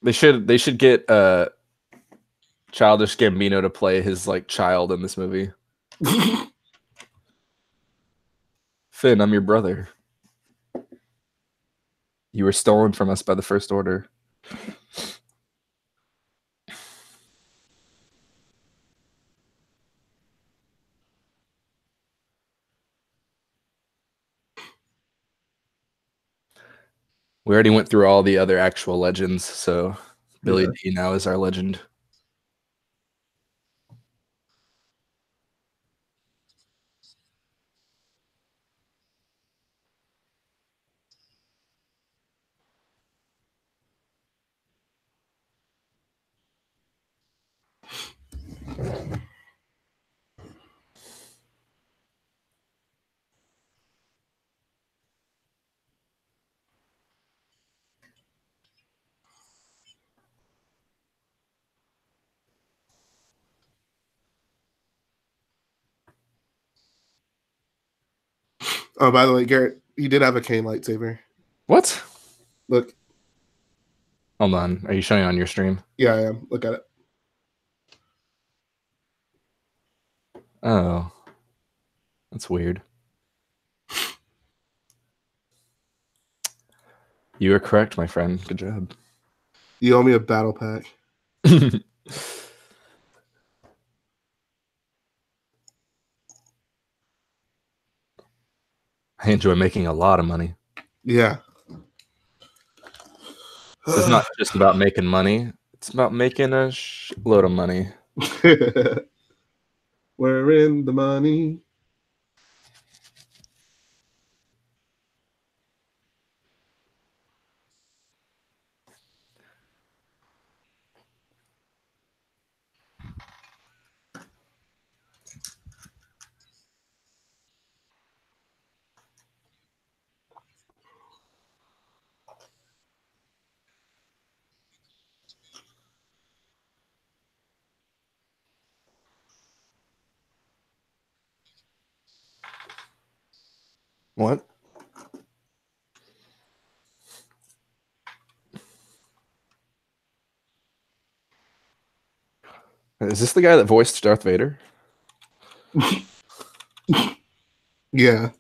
They should get Childish Gambino to play his like child in this movie. Finn, I'm your brother. You were stolen from us by the First Order. We already went through all the other actual legends, so Billy D now is our legend. Oh, by the way, Garrett, he did have a cane lightsaber. What? Look. Hold on. Are you showing it on your stream? Yeah, I am. Look at it. Oh. That's weird. You are correct, my friend. Good job. You owe me a battle pack. I enjoy making a lot of money. Yeah. It's not just about making money. It's about making a load of money. We're in the money. What? Is this the guy that voiced Darth Vader? Yeah.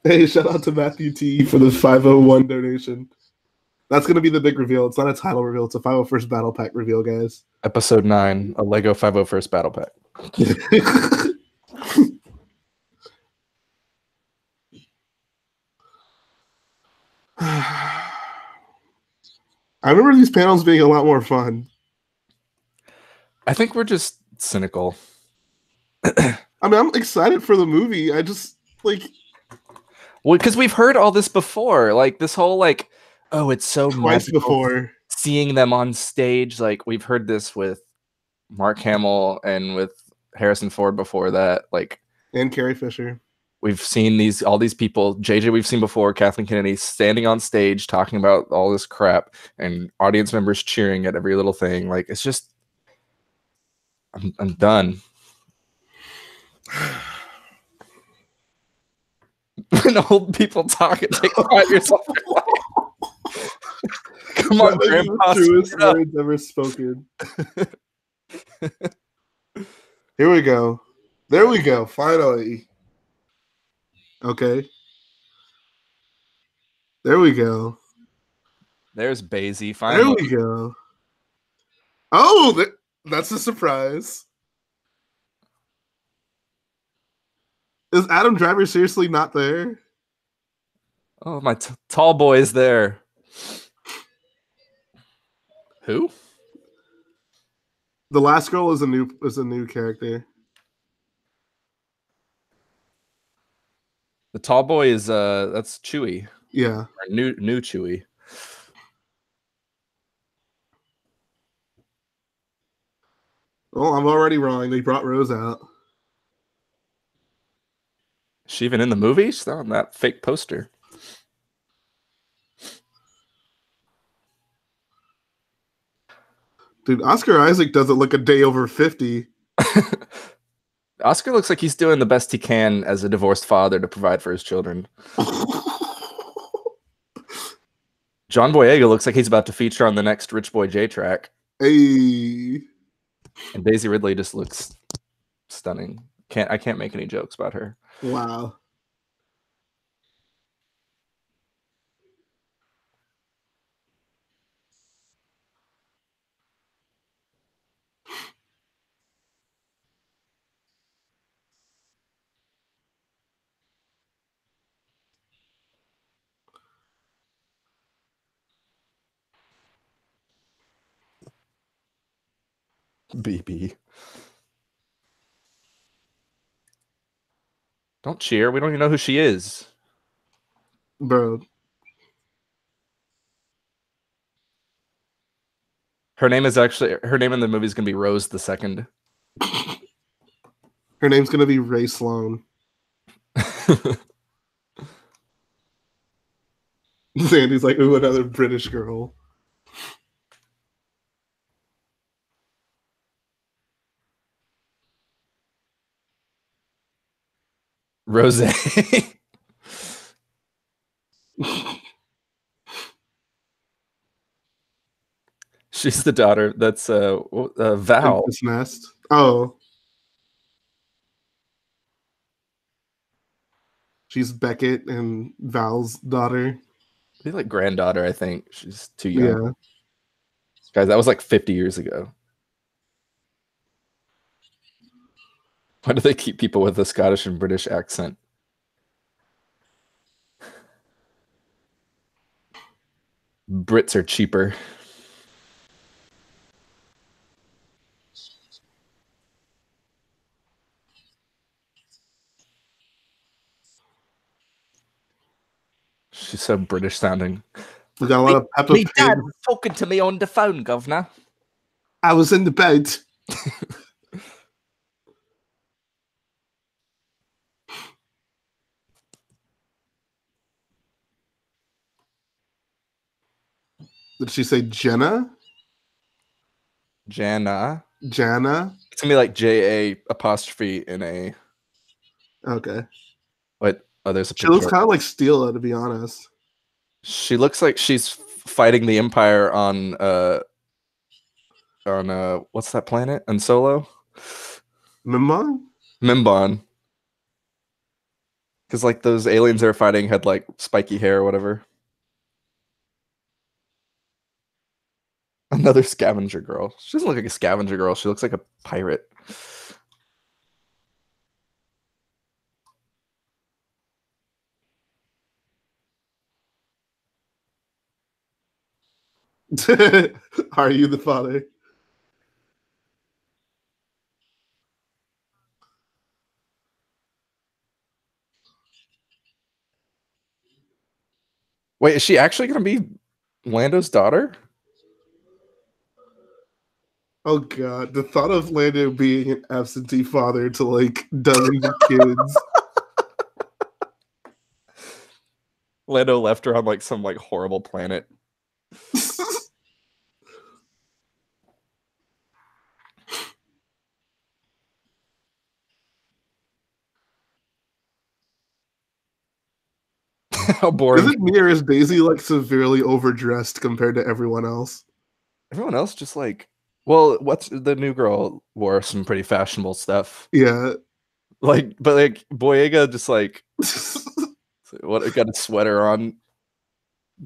Hey, shout out to Matthew T for the 501 donation. That's going to be the big reveal. It's not a title reveal. It's a 501st Battle Pack reveal, guys. Episode 9, a Lego 501st Battle Pack. I remember these panels being a lot more fun. I think we're just cynical. I mean, I'm excited for the movie. I just, like... Well, because we've heard all this before. Like, this whole, like, oh, it's so twice magical before. Seeing them on stage. Like, we've heard this with Mark Hamill and with Harrison Ford before that. Like, and Carrie Fisher. We've seen all these people, JJ we've seen before, Kathleen Kennedy, standing on stage talking about all this crap and audience members cheering at every little thing. Like, it's just, I'm done. When old people talk, it takes 5 years off your life. Come on, Grandpa. Truest words ever spoken. Here we go. There we go. Finally. Okay. There we go. There's Basie. Finally. There we go. Oh, that's a surprise. Is Adam Driver seriously not there? Oh, my tall boy is there. Who? The last girl is a new character. The tall boy is that's Chewie. Yeah. Or new Chewie. Oh, I'm already wrong. They brought Rose out. Is she even in the movie? She's not on that fake poster. Dude, Oscar Isaac doesn't look a day over 50. Oscar looks like he's doing the best he can as a divorced father to provide for his children. John Boyega looks like he's about to feature on the next Rich Boy J track. Hey. And Daisy Ridley just looks stunning. I can't make any jokes about her. Wow. BB. Don't cheer. We don't even know who she is. Bro. Her name in the movie is going to be Rose the Second. Her name's going to be Ray Sloan. Sandy's like, ooh, another British girl. Rose. She's the daughter. That's Val. This nest. Oh. She's Beckett and Val's daughter. She's like granddaughter, I think. She's too young. Yeah. Guys, that was like 50 years ago. Why do they keep people with a Scottish and British accent? Brits are cheaper. She's so British sounding. We got a lot of Peppa Me Pig. dad was talking to me on the phone, governor. I was in the bed. Did she say Jenna? Jana. Jana? It's gonna be like JA apostrophe in a. Okay. Wait, oh, there's a She looks picture. kind of like Steela, to be honest. She looks like she's fighting the Empire on what's that planet? On Solo? Mimon? Mimbon. Because like those aliens they were fighting had like spiky hair or whatever. Another scavenger girl. She doesn't look like a scavenger girl. She looks like a pirate. Are you the father? Wait, is she actually gonna be Lando's daughter? Oh god, the thought of Lando being an absentee father to like dozens of kids. Lando left her on like some like horrible planet. How boring. Isn't me or is Daisy like severely overdressed compared to everyone else? Everyone else just like, well, what's the new girl wore some pretty fashionable stuff. Yeah. Like, but like Boyega just like what got a sweater on.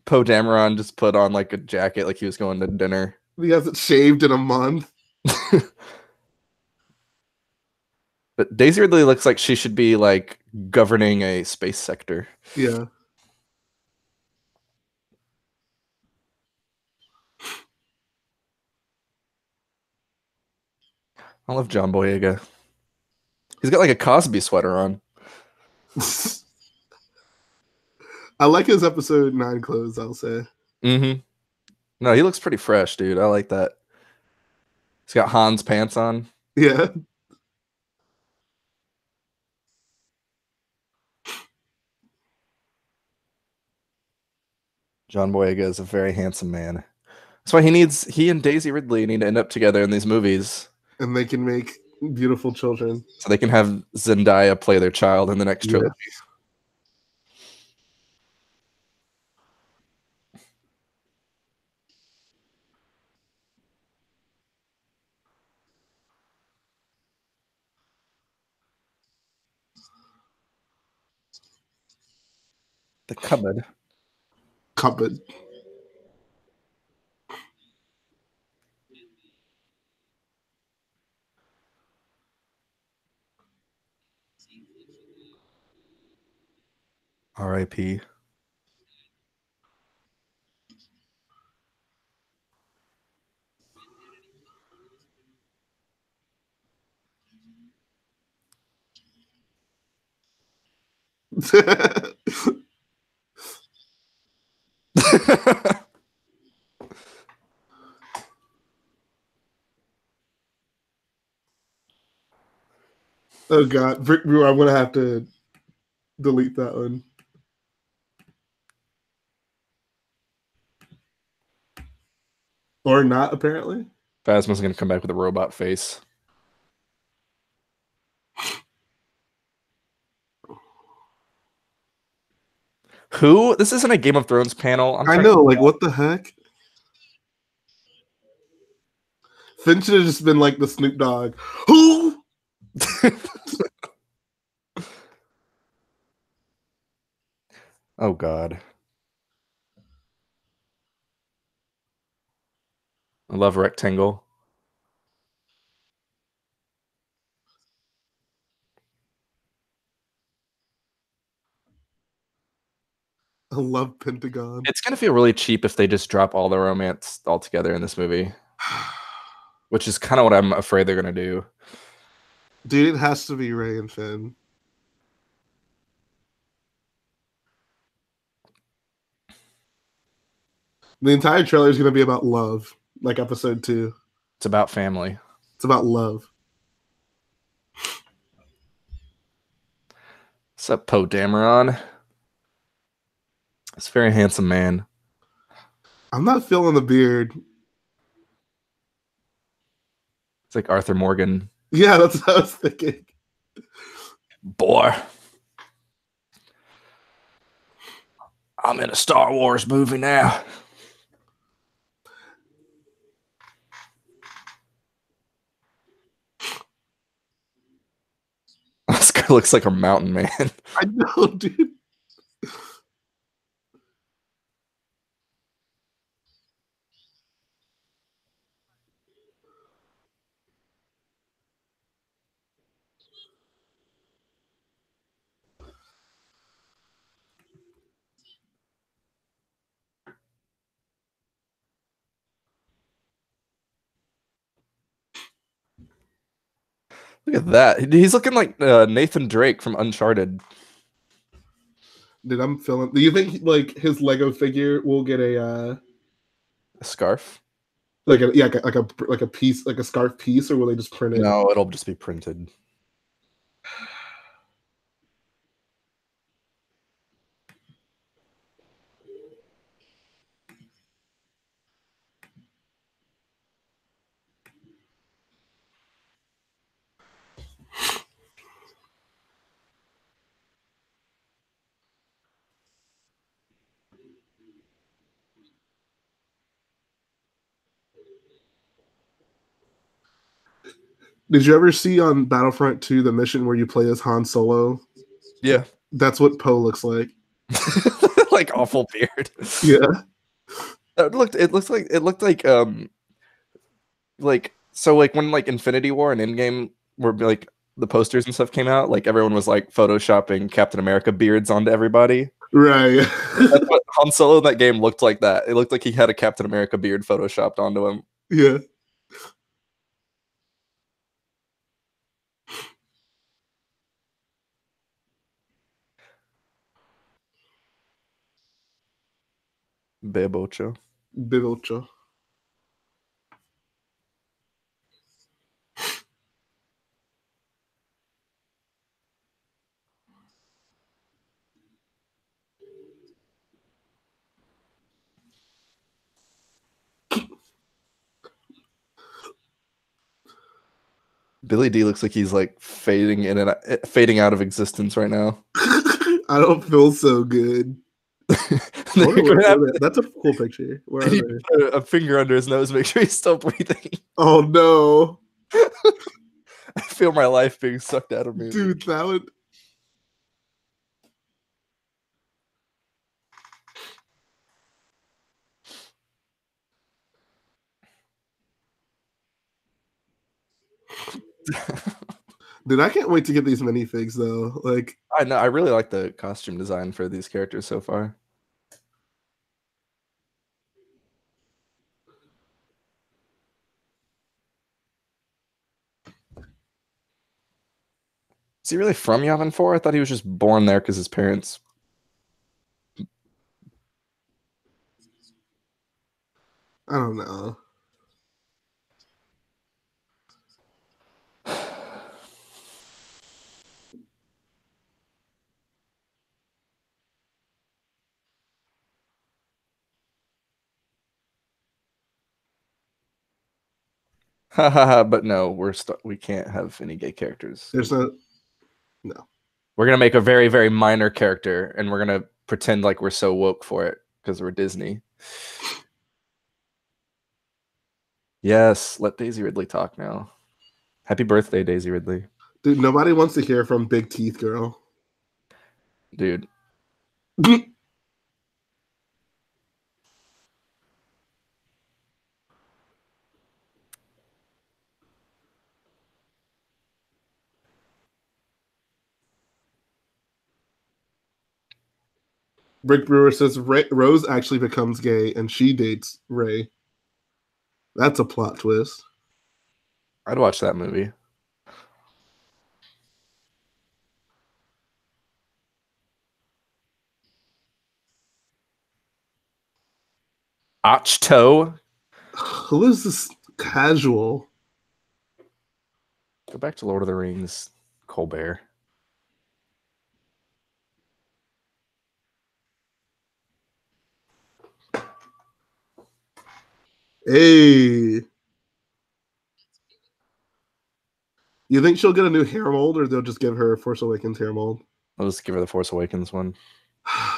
Poe Dameron just put on like a jacket like he was going to dinner. He hasn't shaved in a month. But Daisy Ridley looks like she should be like governing a space sector. Yeah. I love John Boyega. He's got like a Cosby sweater on. I like his episode 9 clothes, I'll say. Mm-hmm. No, he looks pretty fresh, dude. I like that. He's got Han's pants on. Yeah. John Boyega is a very handsome man. That's why he and Daisy Ridley need to end up together in these movies. And they can make beautiful children. So they can have Zendaya play their child in the next trilogy. The cupboard. Cupboard. R.I.P. Oh god, Brick Brewer, I'm gonna have to delete that one. Or not, apparently. Phasma's gonna come back with a robot face. Who? This isn't a Game of Thrones panel. I know, like, what the heck? Finn should have just been like the Snoop Dogg. Who? Oh god. I love Rectangle. I love Pentagon. It's gonna feel really cheap if they just drop all the romance altogether in this movie. Which is kind of what I'm afraid they're gonna do. Dude, it has to be Ray and Finn. The entire trailer is gonna be about love, like episode 2. It's about family. It's about love. What's up, Poe Dameron? It's a very handsome man. I'm not feeling the beard. It's like Arthur Morgan. Yeah, that's what I was thinking. Boy. I'm in a Star Wars movie now. looks like a mountain man. I know, dude. Look at that. He's looking like Nathan Drake from Uncharted. Dude, I'm feeling. Do you think like his Lego figure will get A scarf? like a like a piece, like a scarf piece, or will they just print it? No, it'll just be printed. Did you ever see on Battlefront 2 the mission where you play as Han Solo? Yeah. That's what Poe looks like. Like awful beard. Yeah. It looked like so like when like Infinity War and Endgame were like the posters and stuff came out, like everyone was like photoshopping Captain America beards onto everybody. Right. That's what Han Solo in that game looked like. That it looked like he had a Captain America beard photoshopped onto him. Yeah. Bebocho. Bivocho. Billy D looks like he's like fading in and fading out of existence right now. I don't feel so good. That's a cool picture. Where are they? Put a finger under his nose, make sure he's still breathing. Oh no. I feel my life being sucked out of me. Dude, that would. Dude, I can't wait to get these minifigs though. Like, I know, I really like the costume design for these characters so far. Is he really from Yavin 4? I thought he was just born there because his parents. I don't know. But no, we can't have any gay characters. There's no. We're gonna make a very, very minor character, and we're gonna pretend like we're so woke for it because we're Disney. Yes, let Daisy Ridley talk now. Happy birthday, Daisy Ridley. Dude, nobody wants to hear from Big Teeth Girl. Dude. Brick Brewer says Rose actually becomes gay and she dates Ray. That's a plot twist. I'd watch that movie. Achto. Who is this casual? Go back to Lord of the Rings, Colbert. Hey. You think she'll get a new hair mold or they'll just give her Force Awakens hair mold? I'll just give her the Force Awakens one. I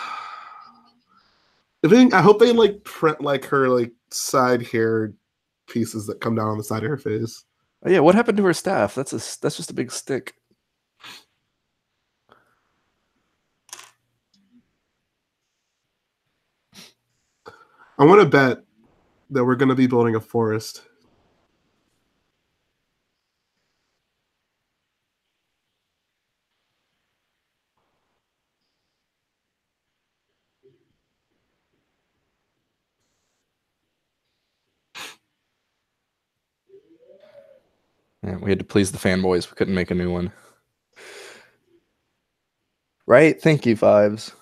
hope they like print like her like side hair pieces that come down on the side of her face. Oh yeah, what happened to her staff? That's just a big stick. I want to bet that we're going to be building a forest. Yeah, we had to please the fanboys. We couldn't make a new one. Right? Thank you, Fives.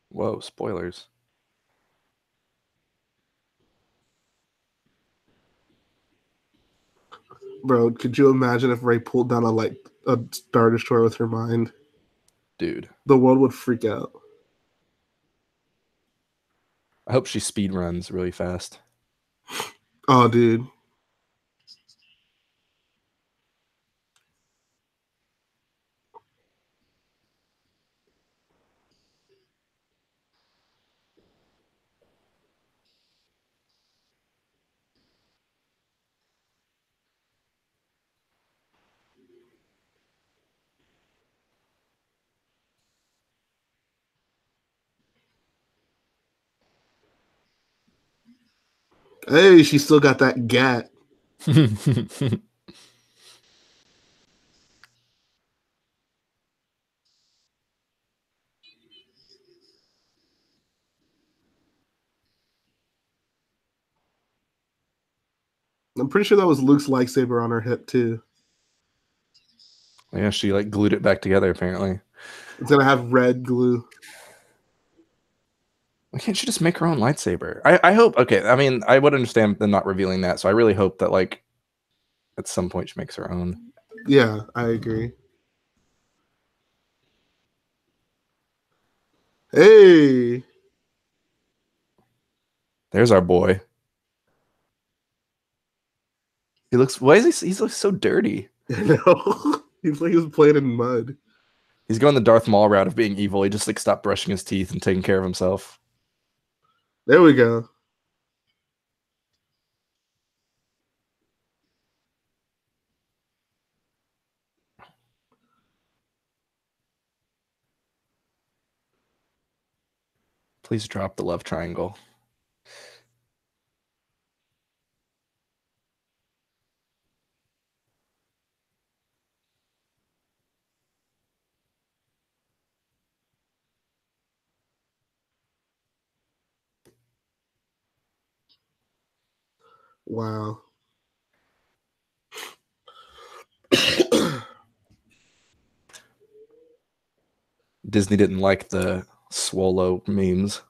Whoa, spoilers. Bro, could you imagine if Rey pulled down a Star Destroyer with her mind? Dude. The world would freak out. I hope she speed runs really fast. Oh, dude. Hey, she still got that gat. I'm pretty sure that was Luke's lightsaber on her hip, too. Yeah, she like glued it back together, apparently. It's going to have red glue. Why can't she just make her own lightsaber? I hope. Okay, I mean, I would understand them not revealing that, so I really hope that like at some point she makes her own. Yeah, I agree. Hey, There's our boy. He looks. Why is he looks so dirty? I know. He's like he was playing in mud. He's going the Darth Maul route of being evil. He just like stopped brushing his teeth and taking care of himself. There we go. Please drop the love triangle. Wow. Disney didn't like the Swallow memes.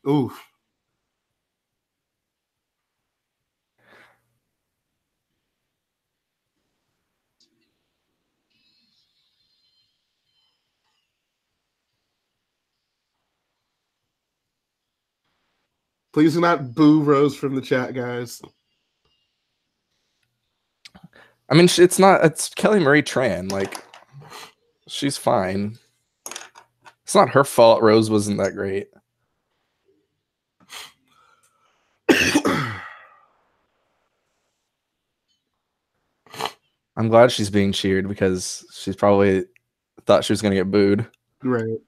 Ooh. Please do not boo Rose from the chat, guys. I mean, it's not. It's Kelly Marie Tran. Like, she's fine. It's not her fault. Rose wasn't that great. I'm glad she's being cheered because she's probably thought she was going to get booed. Right.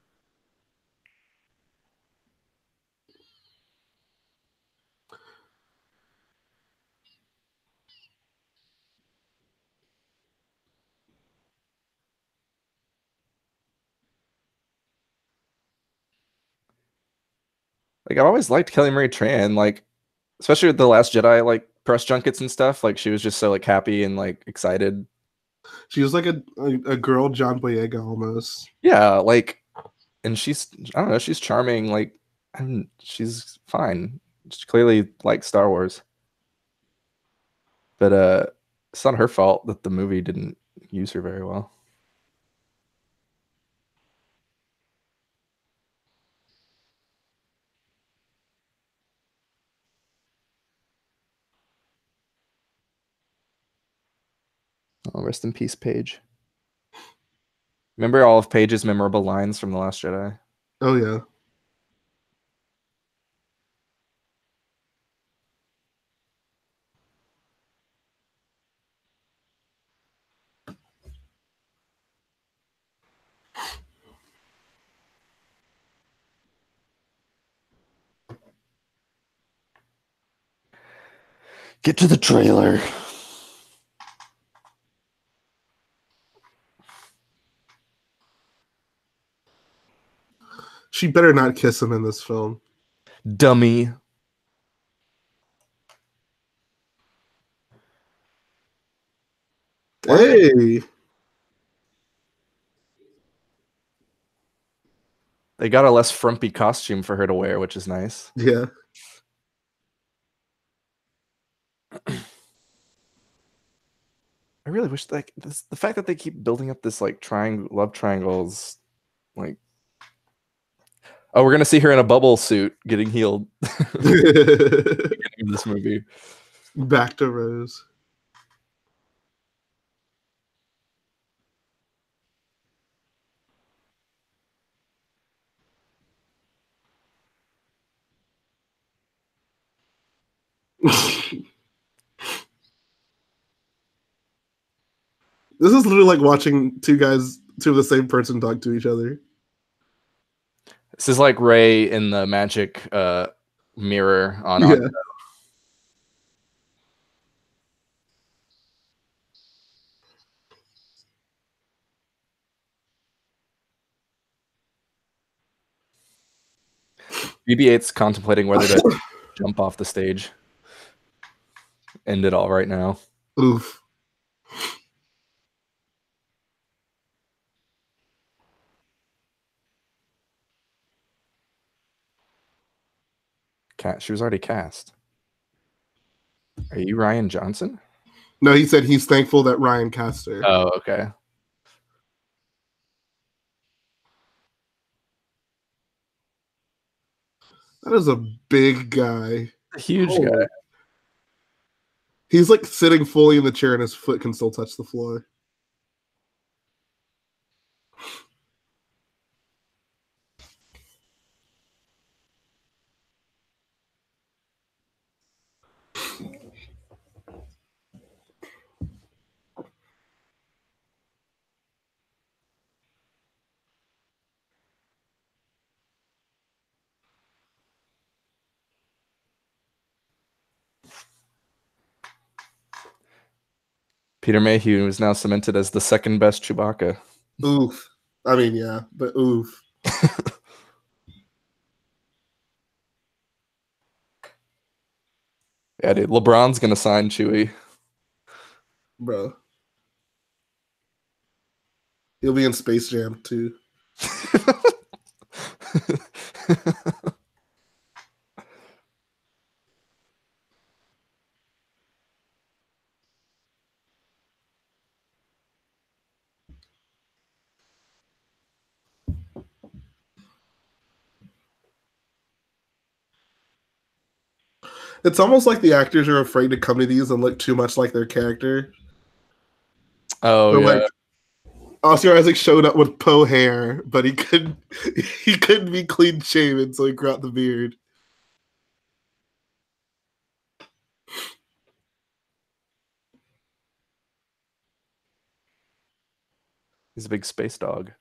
Like, I've always liked Kelly Marie Tran. Like, especially with the Last Jedi like press junkets and stuff. Like, she was just so like happy and like excited. She was like a girl John Boyega almost. Yeah, like, and she's, I don't know, she's charming. Like, and she's fine. She clearly likes Star Wars, but it's not her fault that the movie didn't use her very well. Oh, rest in peace, Paige. Remember all of Paige's memorable lines from The Last Jedi? Oh yeah. Get to the trailer. She better not kiss him in this film. Dummy. Hey. They got a less frumpy costume for her to wear, which is nice. Yeah. I really wish, like, the fact that they keep building up this like love triangles, like, oh, we're gonna see her in a bubble suit getting healed in this movie. Back to Rose. This is literally like watching two of the same person talk to each other. This is like Rey in the magic mirror on. Yeah. BB-8's contemplating whether to jump off the stage. End it all right now. Oof. She was already cast. Are you Ryan Johnson? No, he said he's thankful that Ryan cast her. Oh, okay. That is a big guy. A huge guy. He's like sitting fully in the chair and his foot can still touch the floor. Peter Mayhew is now cemented as the second best Chewbacca. Oof. I mean, yeah, but oof. Yeah, dude. LeBron's gonna sign Chewie. Bro. He'll be in Space Jam too. It's almost like the actors are afraid to come to these and look too much like their character. Oh, So, yeah. like, Oscar Isaac showed up with Poe hair, but he couldn't be clean shaven, so he grew out the beard. He's a big space dog.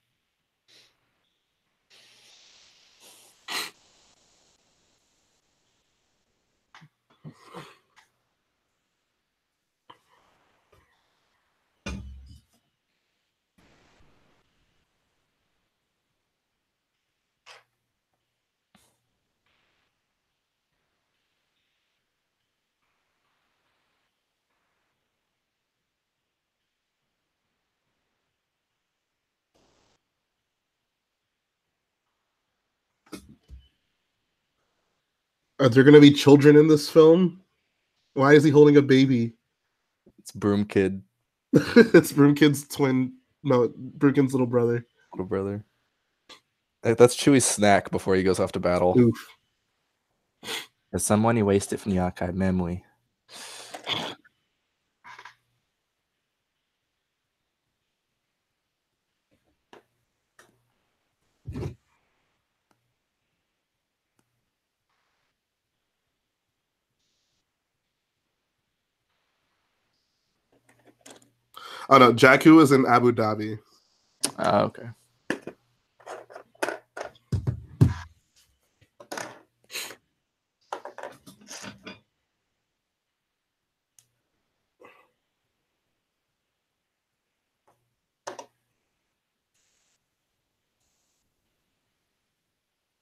Are there going to be children in this film? Why is he holding a baby? It's Broom Kid, It's Broomkid's twin. No, Broomkid's little brother. little brother. That's Chewie's snack before he goes off to battle. Oof. As someone erased it from the archive memory. Oh no, Jakku is in Abu Dhabi. Okay.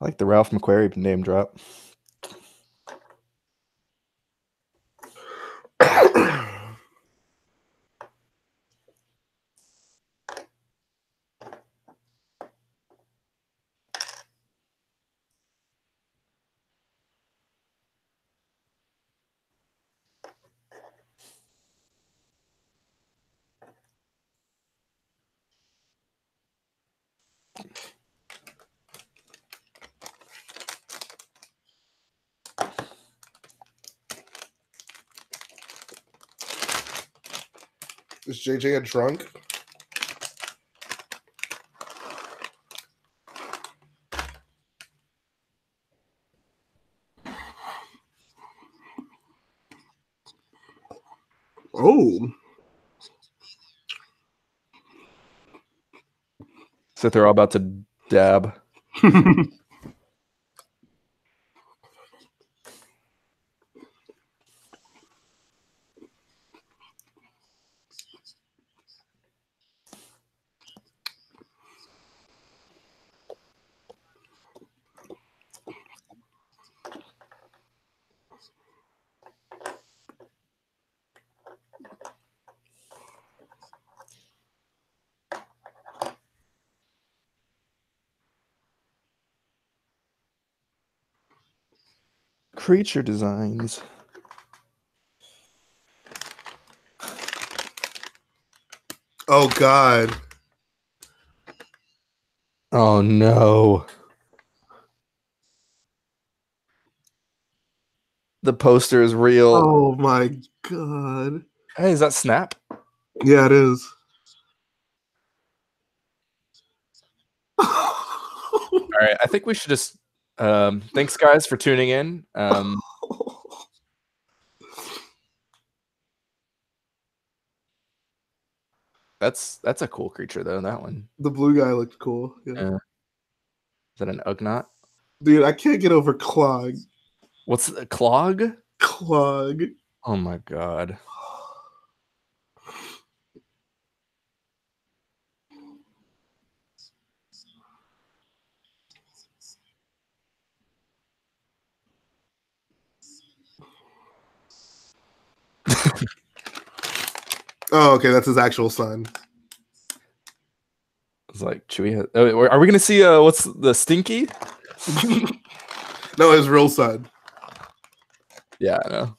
I like the Ralph McQuarrie name drop. Is JJ a drunk? Oh. So they're all about to dab. Creature designs. Oh God. Oh no. The poster is real. Oh my God. Hey, is that Snap? Yeah, it is. All right, I think we should just thanks guys for tuning in. That's a cool creature though, that one. The blue guy looked cool. Yeah. Is that an Ugnaught? Dude, I can't get over Clog. What's a Clog? Clog. Oh my God. Oh, okay, that's his actual son. It's like Chewie. Are we gonna see what's the Stinky? No, his real son. Yeah, I know.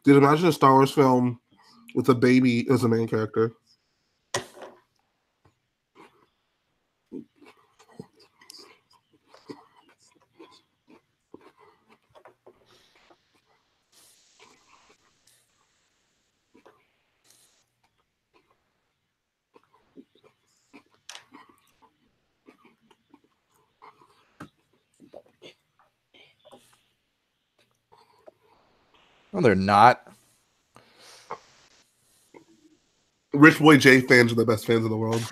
Dude, imagine a Star Wars film with a baby as a main character. No, they're not. Rich Boy J fans are the best fans in the world.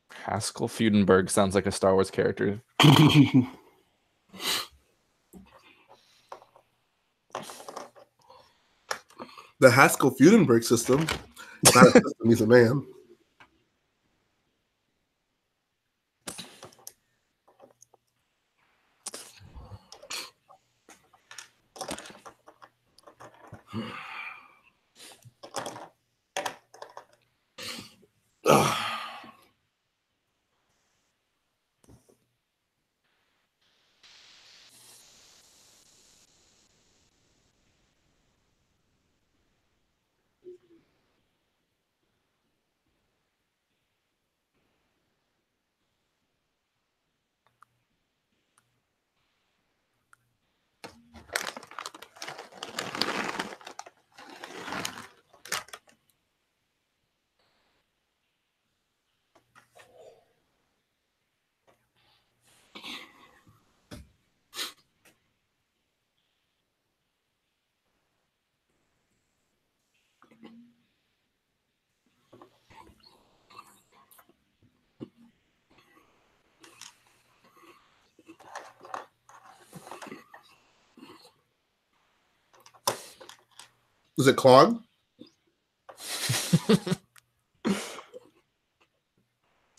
Haskell Fudenberg sounds like a Star Wars character. The Haskell Fudenberg system. Not a system, he's a man. Is it Clog?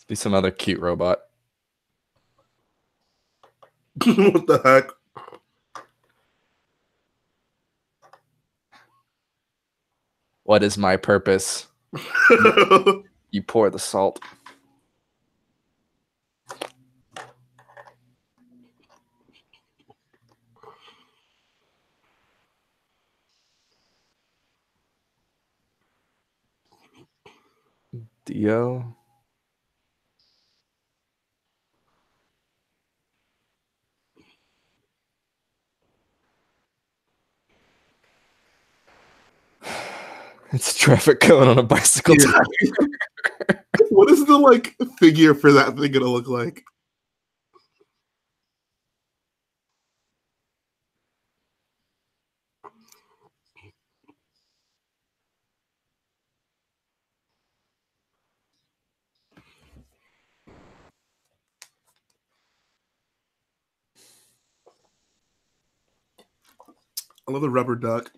Be some other cute robot. What the heck? What is my purpose? You pour the salt. Dio. It's traffic cone on a bicycle Yeah. tire. What is the like figure for that thing gonna look like? I love the rubber duck.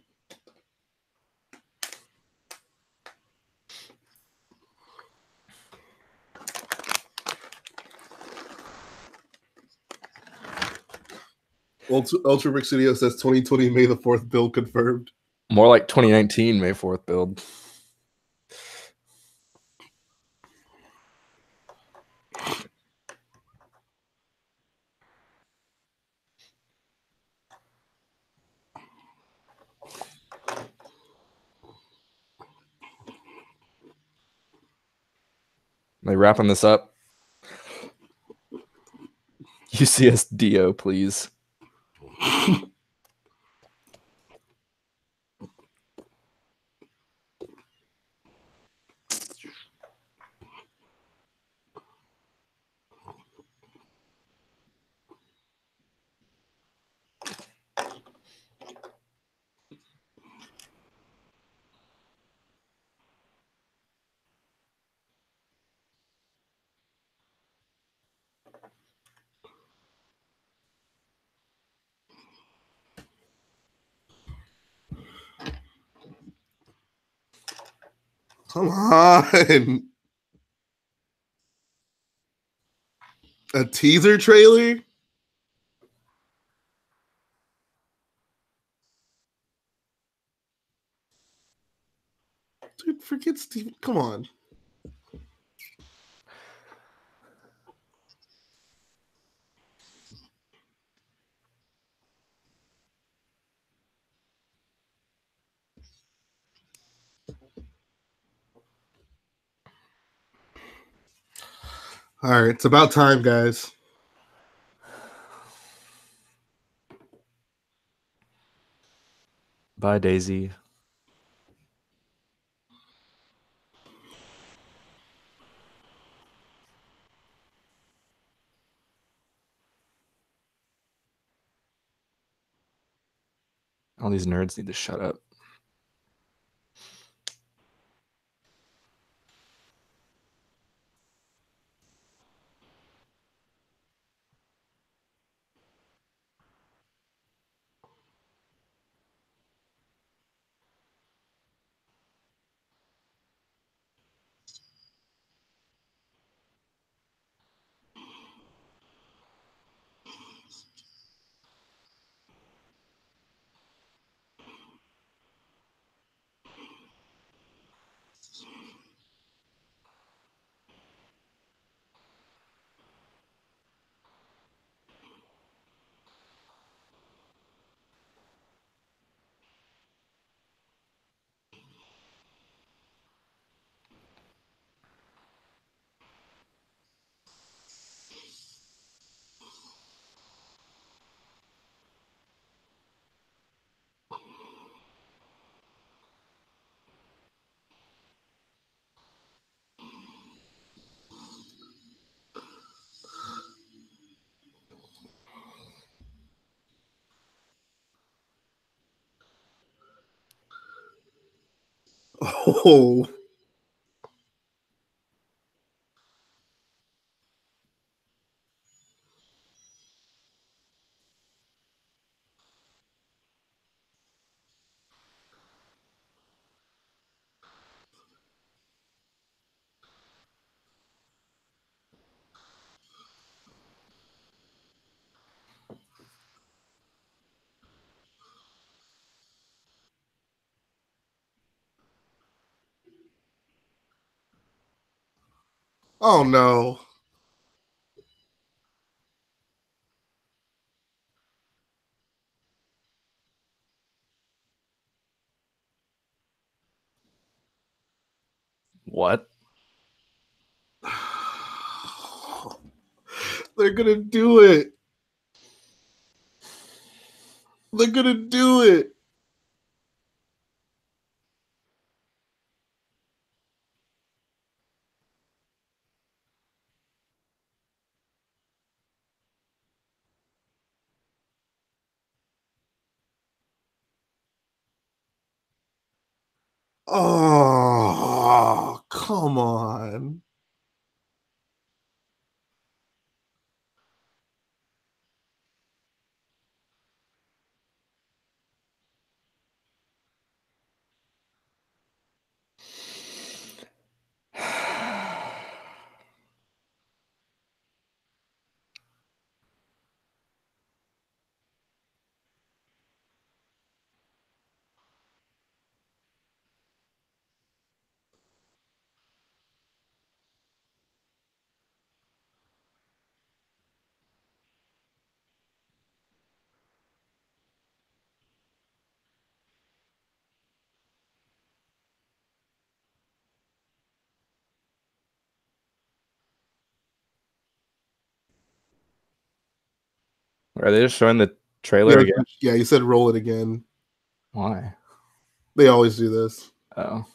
Ultra Brick Studio says 2020 May the 4th build confirmed. More like 2019 May 4th build. They wrapping this up. UCS Dio, please. Come on. A teaser trailer? Dude, forget Steve. Come on. All right, it's about time, guys. Bye, Daisy. All these nerds need to shut up. Oh, oh no. What? They're gonna do it. They're gonna do it. Oh, come on. Are they just showing the trailer Yeah, again? yeah, you said roll it again. Why? They always do this. Oh.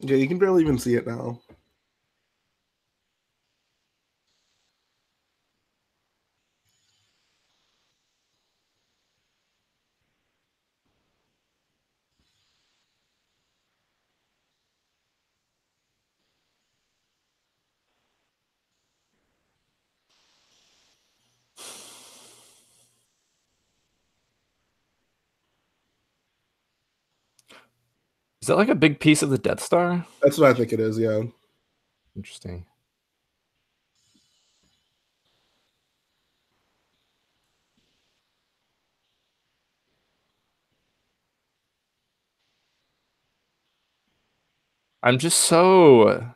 Yeah, you can barely even see it now. that like a big piece of the Death Star? That's what I think it is. Yeah. Interesting. I'm just so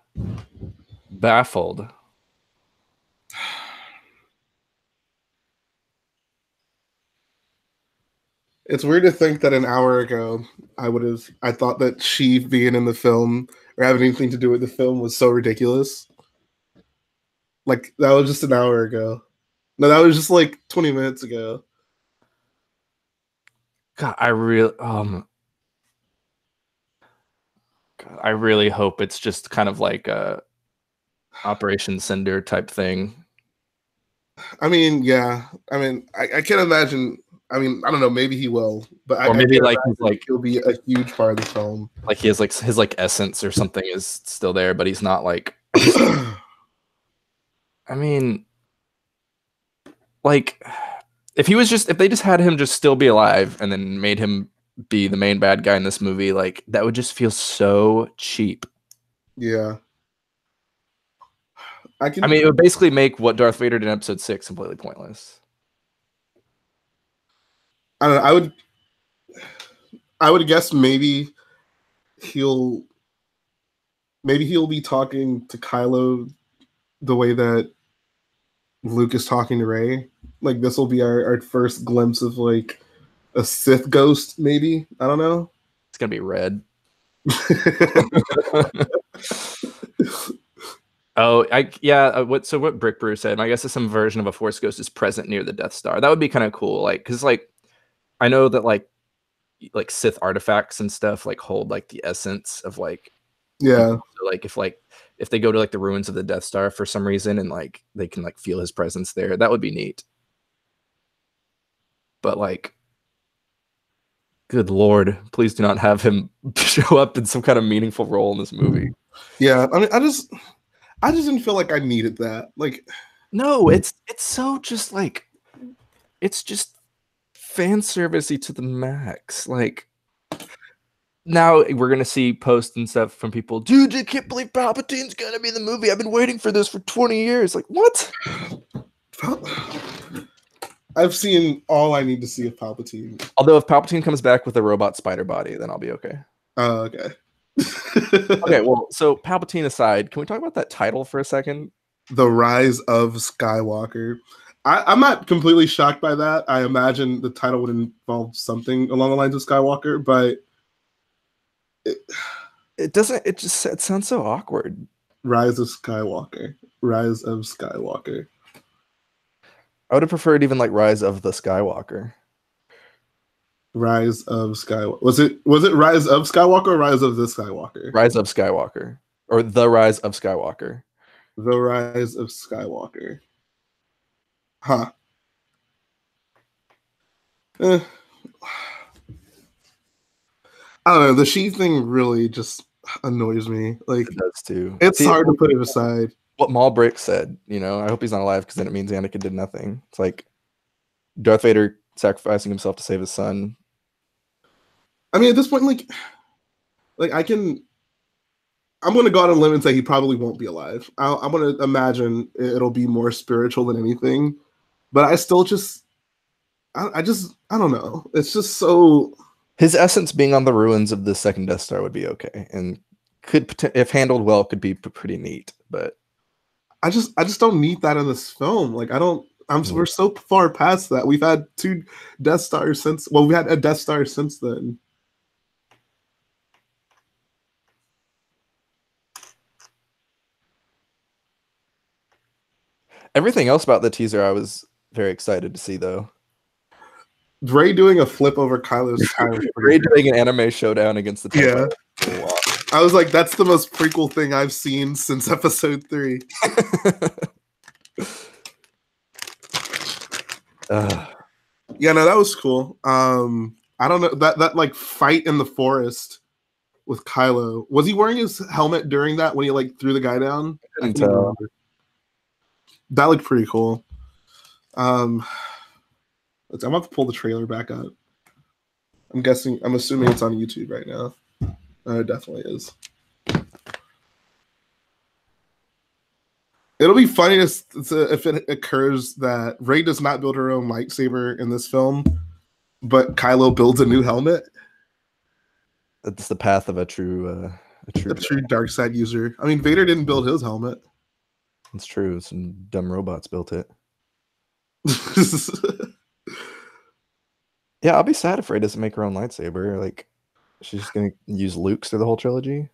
baffled. It's weird to think that an hour ago I thought that Sheev being in the film or having anything to do with the film was so ridiculous. Like that was just an hour ago. No, that was just like 20 minutes ago. God, I really hope it's just kind of like a Operation Cinder type thing. I mean, yeah. I mean, I can't imagine. I mean, I don't know. Maybe he will, but Or maybe like he's like he'll be a huge part of the film. Like he has like his like essence or something is still there, but he's not like. I mean, like if they just had him just still be alive and then made him be the main bad guy in this movie, like that would just feel so cheap. Yeah. I mean, it would basically make what Darth Vader did in Episode 6 completely pointless. I don't know. I would guess maybe he'll be talking to Kylo the way that Luke is talking to Rey. Like this will be our first glimpse of like a Sith ghost, maybe. I don't know. It's gonna be red. Oh, what Brick Brew said, I guess it's some version of a Force ghost is present near the Death Star. That would be kind of cool, like, because like I know that like Sith artifacts and stuff like hold like the essence of like so, like if they go to like the ruins of the Death Star for some reason and like they can like feel his presence there, that would be neat. But like, good Lord, please do not have him show up in some kind of meaningful role in this movie. Yeah, I mean, I just didn't feel like I needed that. Like, no, it's so just like it's just fan servicey to the max. Like now we're gonna see posts and stuff from people. Dude, I can't believe Palpatine's gonna be in the movie. I've been waiting for this for 20 years. Like what? I've seen all I need to see of Palpatine. Although if Palpatine comes back with a robot spider body, then I'll be okay. Oh, okay. Okay, well, so Palpatine aside, can we talk about that title for a second? The Rise of Skywalker. I'm not completely shocked by that. I imagine the title would involve something along the lines of Skywalker, but it doesn't. It sounds so awkward. Rise of Skywalker. Rise of Skywalker. I would have preferred even like Rise of the Skywalker. Rise of Skywalker. Was it Rise of Skywalker or Rise of the Skywalker? Rise of Skywalker. Or The Rise of Skywalker. The Rise of Skywalker. Huh. I don't know. The Sheev thing really just annoys me. Like it does too. It's hard to put it aside. What Malbrick said, I hope he's not alive because then it means Anakin did nothing. It's like Darth Vader sacrificing himself to save his son. I mean, at this point, like I'm going to go out on a limb and say he probably won't be alive. I'm going to imagine it'll be more spiritual than anything. But I still I don't know. It's just so... His essence being on the ruins of the second Death Star would be okay. And could, if handled well, could be pretty neat. But I just don't need that in this film. Like, we're so far past that. We've had 2 Death Stars since... Well, we had a Death Star since then. Everything else about the teaser I was very excited to see, though. Rey doing a flip over Kylo's tire. Rey doing an anime showdown against the TIE. Yeah. I was like, that's the most prequel thing I've seen since episode 3. Yeah, no, that was cool. I don't know, that like fight in the forest with Kylo. Was he wearing his helmet during that when he like threw the guy down? That looked pretty cool. I'm about to pull the trailer back up. I'm assuming it's on YouTube right now. It definitely is. It'll be funny if it occurs that Rey does not build her own lightsaber in this film, but Kylo builds a new helmet. That's the path of a true dark side user. I mean, Vader didn't build his helmet. It's true. Some dumb robots built it. Yeah, I'll be sad if Rey doesn't make her own lightsaber. Like, she's just gonna use Luke's through the whole trilogy.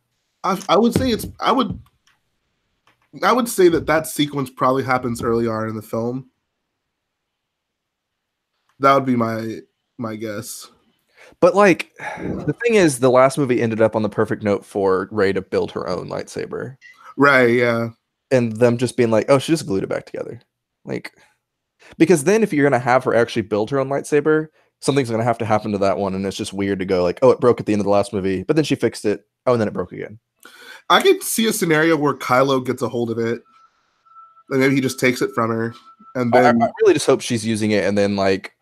I would say I would say that sequence probably happens early on in the film. That would be my guess. But like, the thing is, the last movie ended up on the perfect note for Rey to build her own lightsaber. Right, yeah. And them just being like, oh, she just glued it back together. Like, because then if you're going to have her actually build her own lightsaber, something's going to have to happen to that one. And it's just weird to go like, oh, it broke at the end of the last movie, but then she fixed it. Oh, and then it broke again. I could see a scenario where Kylo gets a hold of it. Like maybe he just takes it from her. And then I really just hope she's using it and then like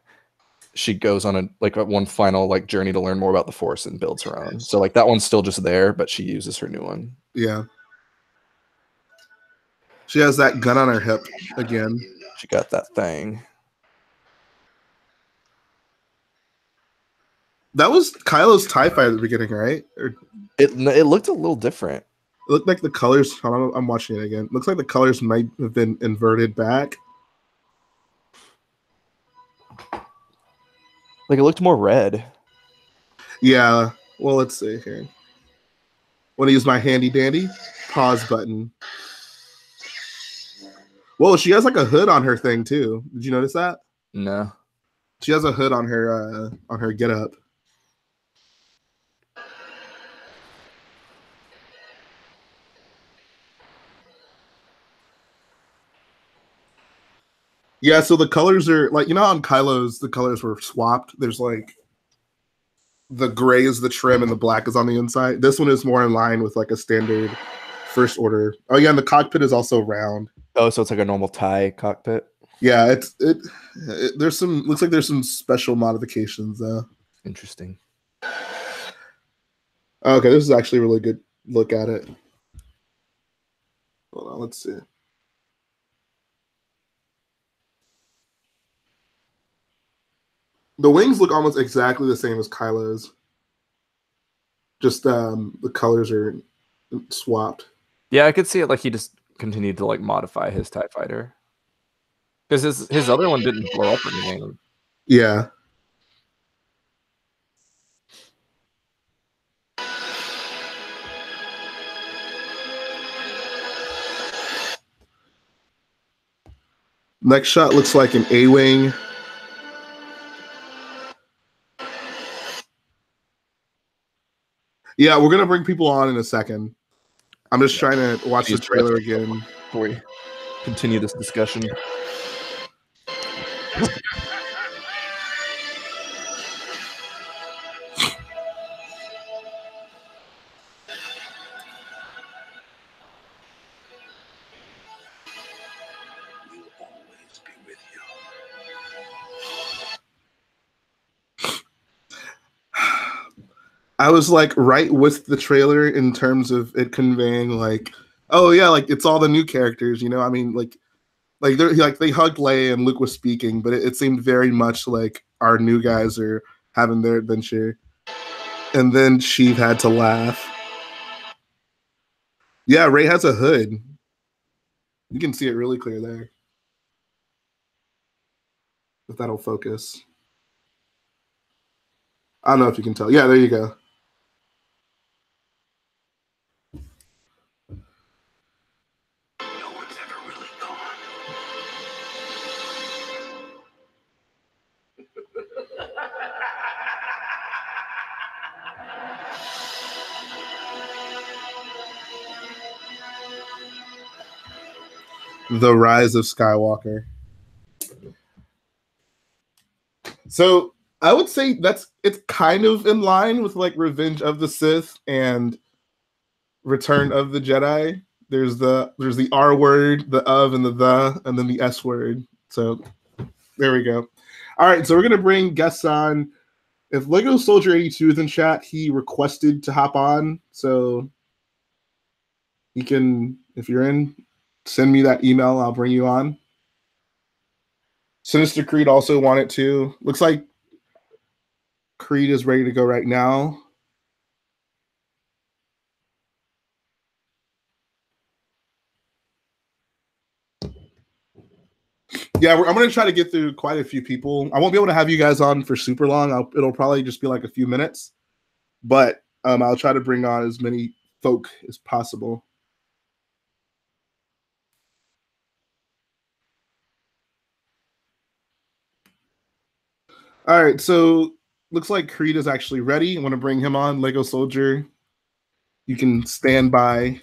she goes on a one final like journey to learn more about the Force and builds her own. So like that one's still just there, but she uses her new one. Yeah. She has that gun on her hip again. She got that thing. That was Kylo's TIE fighter at the beginning, right? It looked a little different. It looked like the colors. I'm watching it again. Looks like the colors might have been inverted back. Like it looked more red. Yeah. Well, let's see here. Want to use my handy dandy pause button. Whoa, she has like a hood on her thing too. Did you notice that? No. She has a hood on her getup. Yeah, so the colors are like, on Kylo's, the colors were swapped. There's like the gray is the trim and the black is on the inside. This one is more in line with like a standard First Order. Oh yeah, and the cockpit is also round. Oh, so it's like a normal TIE cockpit. Yeah, there's looks like there's some special modifications though. Interesting. Okay, this is actually a really good look at it. Hold on, let's see. The wings look almost exactly the same as Kylo's. Just the colors are swapped. Yeah, I could see it like he just continued to like modify his TIE fighter. Because his other one didn't blow up or anything. Yeah. Next shot looks like an A-wing. Yeah, we're going to bring people on in a second. I'm just trying to watch the trailer again. Before we continue this discussion. I was like right with the trailer in terms of it conveying like, oh yeah, like it's all the new characters, I mean, like they hugged Leia and Luke was speaking, but it seemed very much like our new guys are having their adventure. And then she had to laugh. Yeah, Rey has a hood. You can see it really clear there. If that'll focus. I don't know if you can tell. Yeah, there you go. The Rise of Skywalker. So I would say it's kind of in line with like Revenge of the Sith and Return of the Jedi. There's the R word, the of, and the, and then the S word. So there we go. All right, so we're gonna bring guests on. If Lego Soldier 82 is in chat, he requested to hop on, so he can, if you're in, send me that email. I'll bring you on. Sinister Creed also wanted to. Looks like Creed is ready to go right now. Yeah, I'm going to try to get through quite a few people. I won't be able to have you guys on for super long. It'll probably just be like a few minutes. But I'll try to bring on as many folk as possible. All right, so looks like Creed is actually ready. I want to bring him on. Lego Soldier, you can stand by.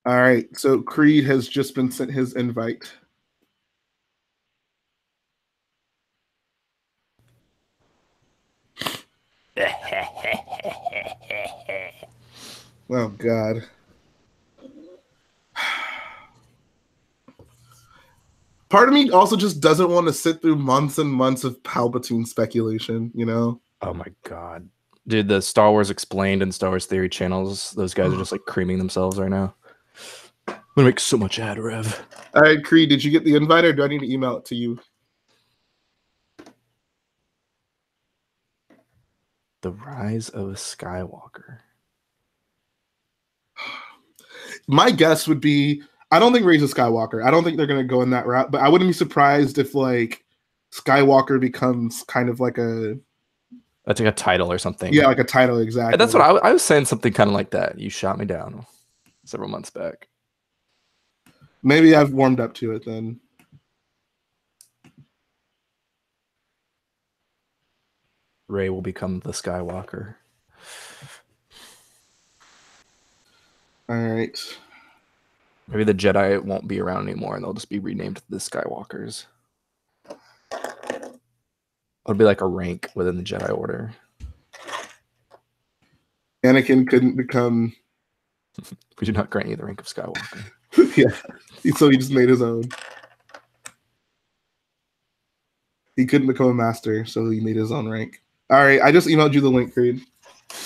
All right, so Creed has just been sent his invite. Oh, God. Part of me also just doesn't want to sit through months and months of Palpatine speculation, you know? Oh my God. Dude, the Star Wars Explained and Star Wars Theory channels, those guys are just like creaming themselves right now. I'm gonna make so much ad rev. All right, Creed, did you get the invite or do I need to email it to you? The Rise of a Skywalker. My guess would be, I don't think Rise of Skywalker. I don't think they're going to go in that route, but I wouldn't be surprised if like Skywalker becomes kind of like a... That's like a title or something. Yeah, like a title, exactly. And that's what I was saying, something kind of like that. You shot me down several months back. Maybe I've warmed up to it then. Rey will become the Skywalker. All right. Maybe the Jedi won't be around anymore and they'll just be renamed the Skywalkers. It'll be like a rank within the Jedi Order. Anakin couldn't become... We do not grant you the rank of Skywalker. Yeah. So he just made his own. He couldn't become a master, so he made his own rank. All right, I just emailed you the link, Creed.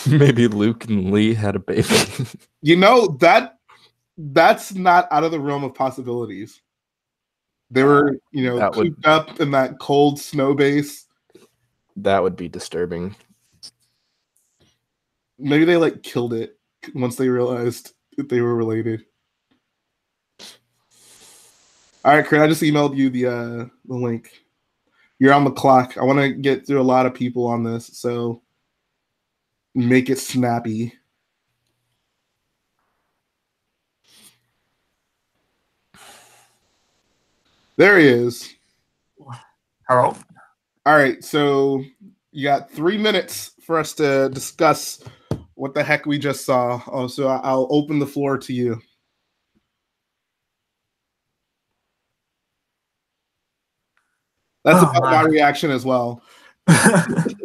Maybe Luke and Lee had a baby. You know, that's not out of the realm of possibilities. They were, cooped up in that cold snow base. That would be disturbing. Maybe they like killed it once they realized that they were related. All right, Creed, I just emailed you the link. You're on the clock. I want to get through a lot of people on this, so make it snappy. There he is. Hello. All right, so you got 3 minutes for us to discuss what the heck we just saw. Oh, so I'll open the floor to you. That's about my reaction as well. But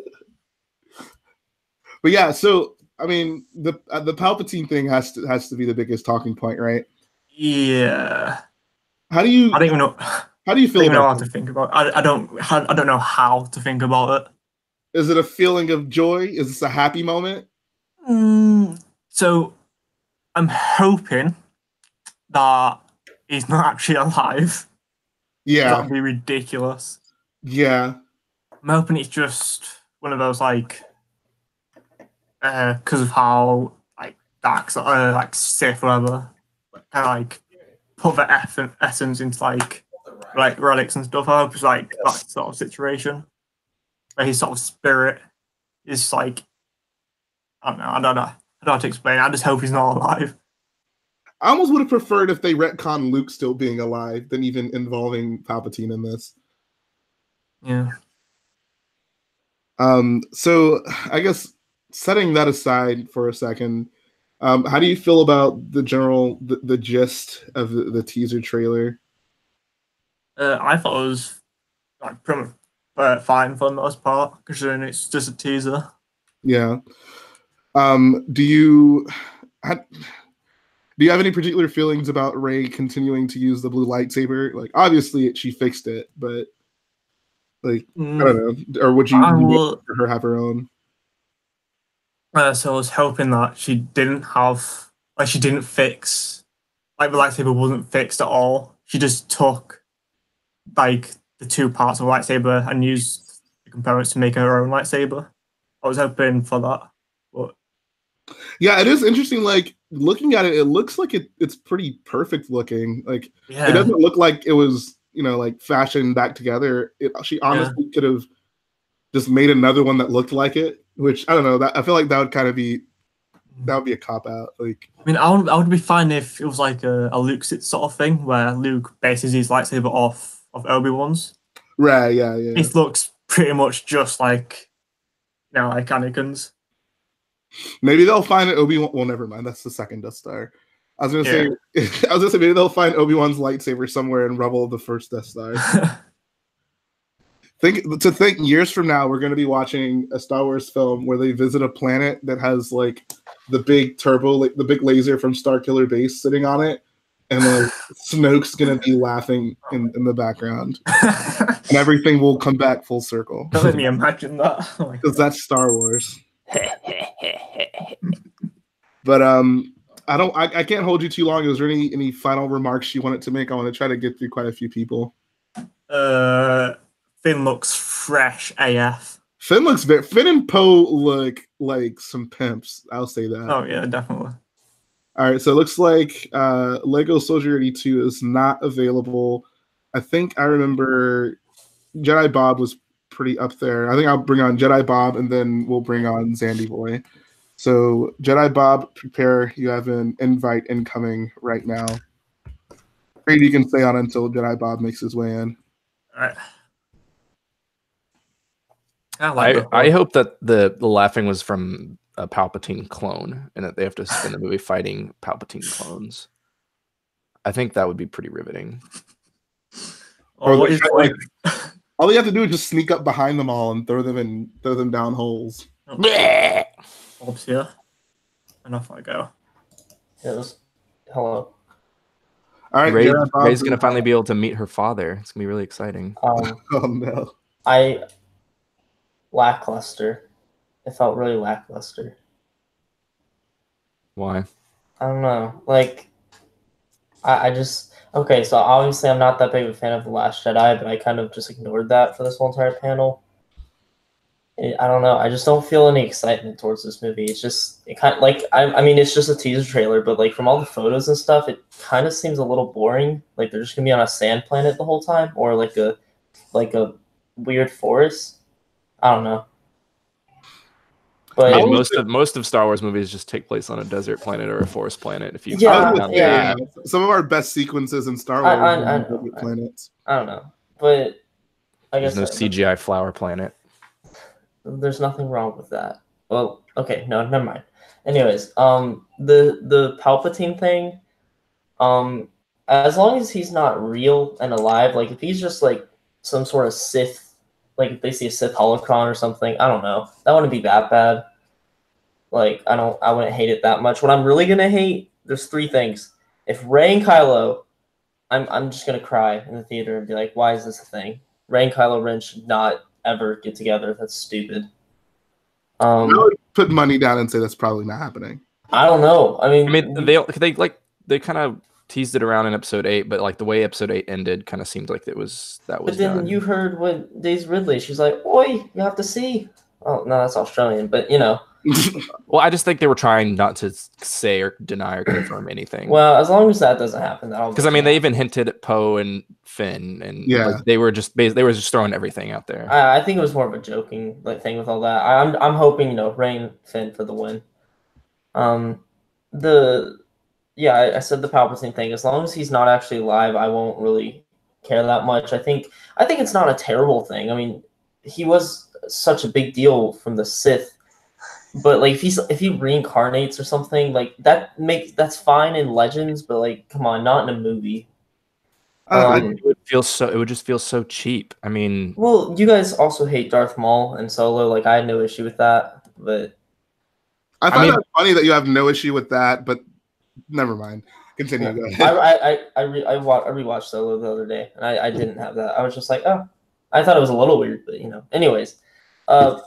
yeah, so I mean, the Palpatine thing has to be the biggest talking point, right? Yeah. How do you? I don't even know. How do you feel? I don't even know how to think about it. I don't know how to think about it. Is it a feeling of joy? Is this a happy moment? So, I'm hoping that he's not actually alive. Yeah, that'd be ridiculous. Yeah, I'm hoping it's just one of those like, because of how like dark, like Sith whatever, kind of like put the essence into like relics and stuff. I hope it's like that sort of situation where his sort of spirit is like, I don't know how to explain. I just hope he's not alive. I almost would have preferred if they retconned Luke still being alive than even involving Palpatine in this. Yeah. So I guess setting that aside for a second, how do you feel about the general the gist of the teaser trailer? I thought it was like pretty fine for the most part, considering it's just a teaser. Yeah. Do you have any particular feelings about Rey continuing to use the blue lightsaber? Like, obviously, she fixed it, but Like I don't know, or would you let her have her own? So I was hoping that she didn't fix, like the lightsaber wasn't fixed at all. She just took like the two parts of the lightsaber and used the components to make her own lightsaber. I was hoping for that, but yeah, it is interesting. Like looking at it, it looks like it's pretty perfect looking. Like it doesn't look like it was like fashioned back together. She honestly could have just made another one that looked like it. Which I don't know. That I feel like that would kind of be a cop out. Like I mean, I would be fine if it was like a Luke sort of thing where Luke bases his lightsaber off of Obi-Wan's. Right. Yeah. It looks pretty much just like like Anakin's. Maybe they'll find Obi-Wan. Well, never mind. That's the second Death Star. I was gonna say maybe they'll find Obi-Wan's lightsaber somewhere in rubble of the first Death Star. Think years from now we're going to be watching a Star Wars film where they visit a planet that has like the big the big laser from Starkiller Base sitting on it, and like Snoke's going to be laughing in the background, and everything will come back full circle. Don't let me imagine that, because that's Star Wars. But I can't hold you too long. Is there any final remarks you wanted to make? I want to try to get through quite a few people. Finn looks fresh AF. Finn and Poe look like some pimps. I'll say that. Oh yeah, definitely. All right, so it looks like Lego Soldier 82 is not available. I think I remember Jedi Bob was pretty up there. I think I'll bring on Jedi Bob and then we'll bring on Zandy Boy. So Jedi Bob, prepare. You have an invite incoming right now. Maybe you can stay on until Jedi Bob makes his way in. All right. I hope that the laughing was from a Palpatine clone and that they have to spend the movie fighting Palpatine clones. I think that would be pretty riveting. Or all you have to do is just sneak up behind them all and throw them down holes. Oops, yeah. And off I go. Hello. All right, Rey's gonna finally be able to meet her father. It's gonna be really exciting. Oh no. Lackluster. It felt really lackluster. Why? I don't know. Like, I just okay. So obviously, I'm not that big of a fan of The Last Jedi, but I kind of just ignored that for this whole entire panel. I don't know. I just don't feel any excitement towards this movie. It's just I mean, it's just a teaser trailer, but like from all the photos and stuff, it kind of seems a little boring. Like they're just gonna be on a sand planet the whole time, or like a weird forest. I don't know. But I mean, most of Star Wars movies just take place on a desert planet or a forest planet. If you some of our best sequences in Star Wars are on planets. I don't know, but I guess there's no CGI flower planet. There's nothing wrong with that. Well, okay, no, never mind. Anyways, the Palpatine thing, as long as he's not real and alive, like if he's just like some sort of Sith. Like if they see a Sith holocron or something, I don't know. That wouldn't be that bad. Like I wouldn't hate it that much. What I'm really gonna hate, there's three things. If Rey and Kylo, I'm just gonna cry in the theater and be like, why is this a thing? Rey and Kylo Ren should not ever get together. That's stupid. I would put money down and say that's probably not happening. I don't know. I mean they kind of teased it around in episode 8, but like the way episode 8 ended kind of seemed like that was But then done. You heard what Daisy Ridley, she's like, oi, you have to see. Oh no, that's Australian, but you know. Well, I just think they were trying not to say or deny or confirm anything. Well, as long as that doesn't happen, because I mean they even hinted at Poe and Finn, and like, they were just throwing everything out there. I think it was more of a joking thing with all that. I'm hoping Rey and Finn for the win. I said the Palpatine thing. As long as he's not actually alive, I won't really care that much. I think it's not a terrible thing. I mean, he was such a big deal from the Sith, but like if he reincarnates or something, like that's fine in Legends, but like come on, not in a movie. It would just feel so cheap. I mean, well, you guys also hate Darth Maul and Solo. Like I had no issue with that, but I find it funny that you have no issue with that, but. Never mind. Continue. I rewatched Solo the other day, and I didn't have that. I was just like, oh, I thought it was a little weird, but Anyways, I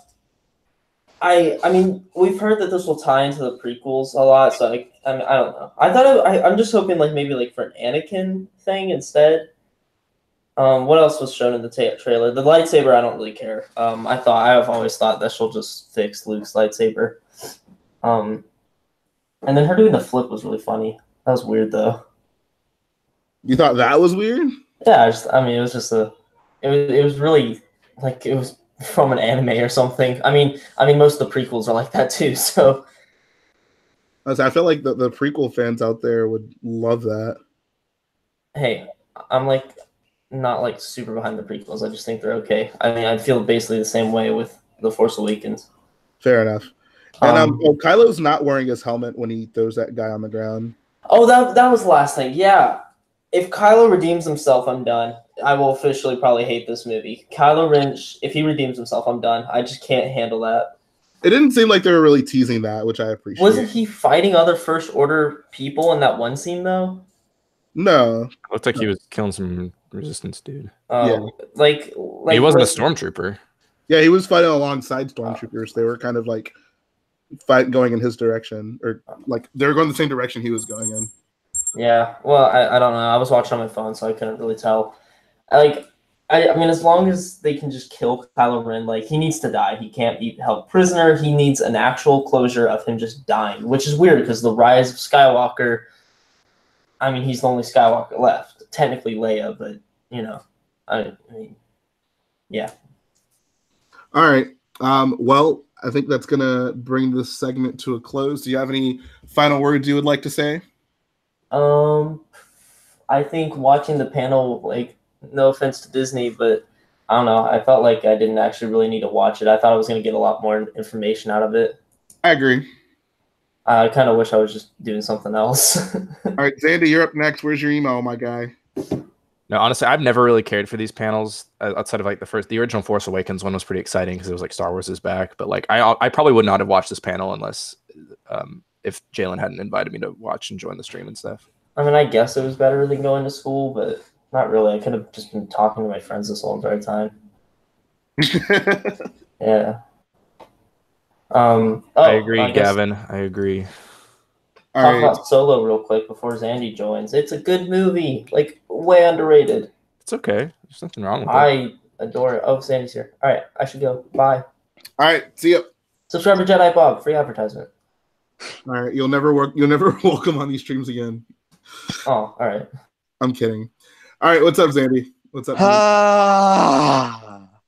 mean, we've heard that this will tie into the prequels a lot, so I mean, I don't know. I'm just hoping like maybe like for an Anakin thing instead. What else was shown in the trailer? The lightsaber, I don't really care. I've always thought that she'll just fix Luke's lightsaber. And then her doing the flip was really funny. That was weird though. You thought that was weird? Yeah, it was just it was really like it was from an anime or something. I mean, most of the prequels are like that too. So I feel like the prequel fans out there would love that. Hey, I'm like not like super behind the prequels. I just think they're okay. I mean, I feel basically the same way with The Force Awakens. Fair enough. And Kylo's not wearing his helmet when he throws that guy on the ground. Oh, that was the last thing. Yeah. If Kylo redeems himself, I'm done. I will officially probably hate this movie. Kylo Ren, if he redeems himself, I'm done. I just can't handle that. It didn't seem like they were really teasing that, which I appreciate. Wasn't he fighting other First Order people in that one scene, though? No. Looked like he was killing some Resistance dude. Yeah. Like he wasn't a stormtrooper. Yeah, he was fighting alongside stormtroopers. They were kind of like going in his direction, or like they were going the same direction he was going in. Yeah, well, I don't know. I was watching on my phone, so I couldn't really tell. I mean, as long as they can just kill Kylo Ren, like, he needs to die. He can't be held prisoner. He needs an actual closure of him just dying, which is weird because the Rise of Skywalker, I mean, he's the only Skywalker left. Technically Leia, but, I mean, yeah. All right. Well, I think that's going to bring this segment to a close. Do you have any final words you would like to say? I think watching the panel, like, no offense to Disney, but I don't know. I felt like I didn't actually really need to watch it. I thought I was going to get a lot more information out of it. I agree. I kind of wish I was just doing something else. All right, Xander, you're up next. Where's your email, my guy? No, honestly, I've never really cared for these panels outside of like the original Force Awakens one was pretty exciting because it was like Star Wars is back. But like I probably would not have watched this panel unless if Jalen hadn't invited me to watch and join the stream and stuff. I mean, I guess it was better than going to school, but not really. I could have just been talking to my friends this whole entire time. Yeah. I agree, Gavin. I agree. Talk about Solo real quick before Zandy joins. It's a good movie, like way underrated. It's okay. There's nothing wrong with it. I adore it. Oh, Zandy's here. All right, I should go. Bye. All right, see ya. Subscribe to Jedi Bob. Free advertisement. All right, you'll never welcome on these streams again. Oh, all right. I'm kidding. All right, what's up, Zandy? What's up?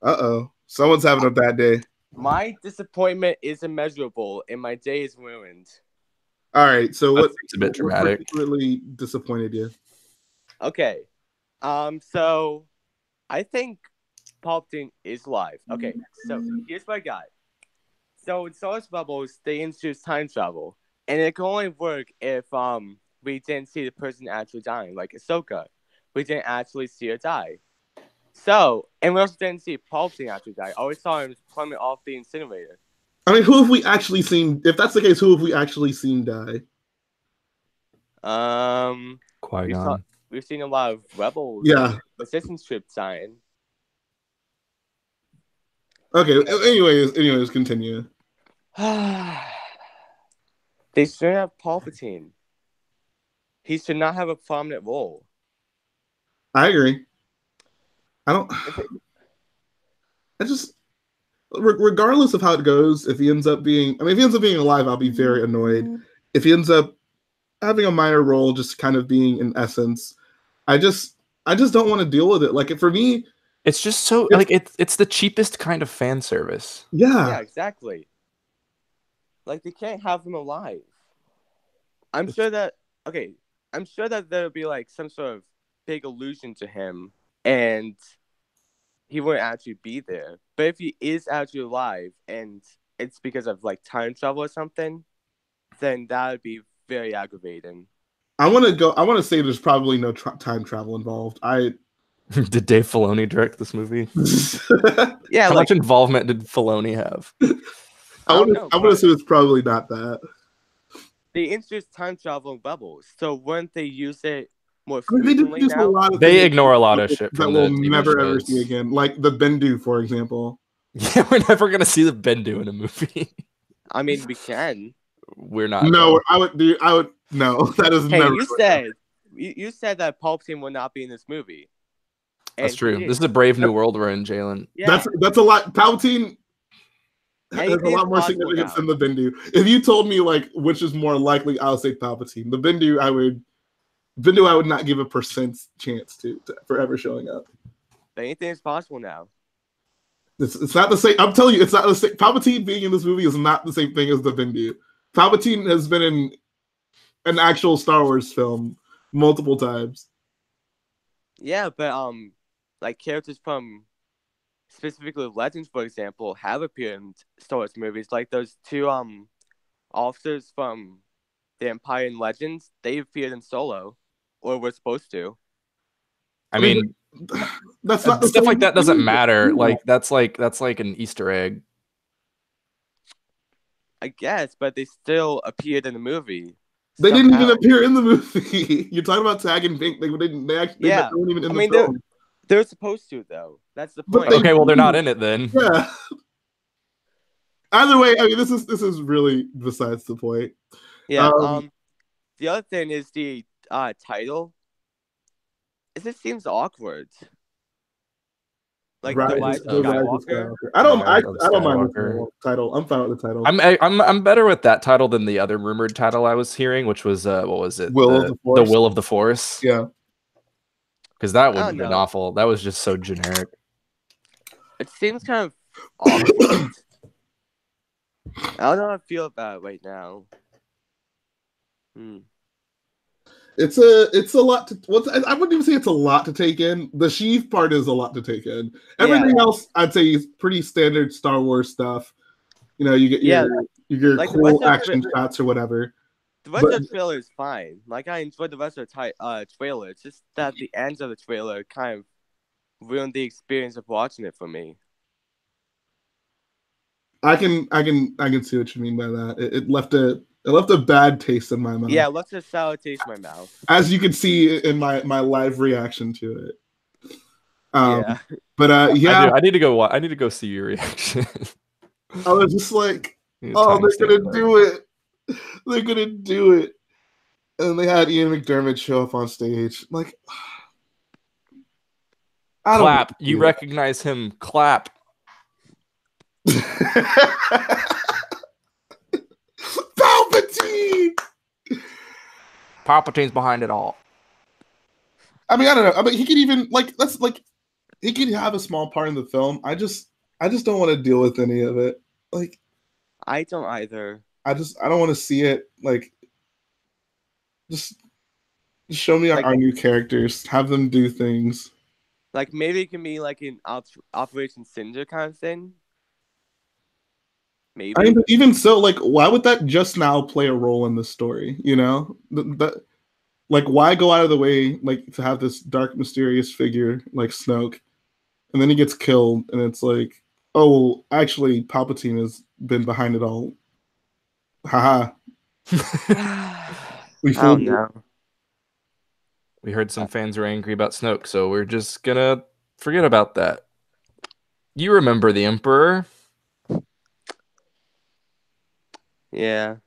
Uh-oh. Someone's having a bad day. My disappointment is immeasurable, and my day is ruined. All right, so It's a bit dramatic. What really disappointed you? Okay. So I think Palpatine is alive. Okay, so here's what I got. So in Star Wars Rebels, they introduced time travel, and it can only work if we didn't see the person actually dying, like Ahsoka. We didn't actually see her die. So, and we also didn't see Palpatine actually die. All we saw him plummet off the incinerator. I mean, who have we actually seen? If that's the case, who have we actually seen die? Qui-Gon. We've seen a lot of Rebels. Yeah. Resistance troops dying. Okay. Anyways, continue. They should have Palpatine. He should not have a prominent role. I agree. Regardless of how it goes, if he ends up being alive, I'll be very annoyed. If he ends up having a minor role, just kind of being in essence, I just don't want to deal with it. Like, for me, it's just so like it's the cheapest kind of fan service. Yeah, exactly. Like, they can't have him alive. I'm sure that there'll be like some sort of big allusion to him, and he wouldn't actually be there. But if he is actually alive and it's because of like time travel or something, then that would be very aggravating. I want to say there's probably no time travel involved. Did Dave Filoni direct this movie? Yeah. How much involvement did Filoni have? I want to assume it's probably not that. They introduced time travel in Rebels, so wouldn't they use it more I mean, they frequently do a now. lot of They things ignore a lot of shit that from we'll the TV never ever shows. see again, like the Bendu, for example. Yeah, we're never gonna see the Bendu in a movie. I mean, we can. We're not. No, I would no. That is Hey, never. you said that Palpatine will not be in this movie. That's And true. he This is. is a brave new world we're in, Jalen. Yeah. That's a lot. Palpatine has a Anything is lot more possible significance now. than the Bendu. If you told me like which is more likely, I'll say Palpatine. The Bendu, I would not give a percent chance to for ever showing up. Anything is possible now. It's not the same. I'm telling you, it's not the same. Palpatine being in this movie is not the same thing as the Bendu. Palpatine has been in an actual Star Wars film multiple times. Yeah, but like characters from specifically Legends, for example, have appeared in Star Wars movies. Like those two officers from the Empire and Legends, they appeared in Solo, or were supposed to. I mean, that's not the stuff same like that doesn't thing. matter. Like that's like an Easter egg. I guess, but they still appeared in the movie. They didn't even somehow. appear in the movie. You're talking about Tag and Pink. They didn't. They actually. Yeah. They weren't even in I the mean, film. they're supposed to, though. That's the But point. they- Okay, well they're not in it then. Yeah. Either way, I mean, this is really besides the point. Yeah. Um, The other thing is the title. It just seems awkward. Like the Rise of Skywalker. I don't. I Rise of don't mind Skywalker. the title. I'm fine with the title. I'm better with that title than the other rumored title I was hearing, which was what was it? Will of the Force. The Will of the Force. Yeah. Because that would I have don't been know. awful. That was just so generic. It seems kind of awkward. I don't know how I feel about it right now. It's a lot to. I wouldn't even say it's a lot to take in. The Sheev part is a lot to take in. Everything else, I'd say, is pretty standard Star Wars stuff. You know, you get your Like the cool rest of action the- shots or whatever. The rest But- of the trailer is fine. Like I enjoyed the rest of the trailer. It's just that the ends of the trailer kind of ruined the experience of watching it for me. I can see what you mean by that. It left a bad taste in my mouth. Yeah, let's just sour taste in my mouth. As you can see in my live reaction to it. Yeah. But yeah, I need to go. I need to go see your reaction. I was just like, Need to oh, they're timestamp gonna that. do it. They're gonna do it. And they had Ian McDermott show up on stage. Like, I don't Clap. You recognize him. Clap. Palpatine. Palpatine's behind it all. I mean, I don't know. I mean, he could even he could have a small part in the film. I just don't want to deal with any of it. Like, I don't either. I don't want to see it. Like, just show me Like- our new characters. Have them do things. Like maybe it can be like an Operation Cinder kind of thing. Maybe. I mean, but even so, like, why would that just now play a role in the story? You know, like, why go out of the way like to have this dark, mysterious figure like Snoke, and then he gets killed, and it's like, oh, well, actually, Palpatine has been behind it all. Haha. We I fooled don't you. know. We heard some fans were angry about Snoke, so we're just gonna forget about that. You remember the Emperor? Yeah.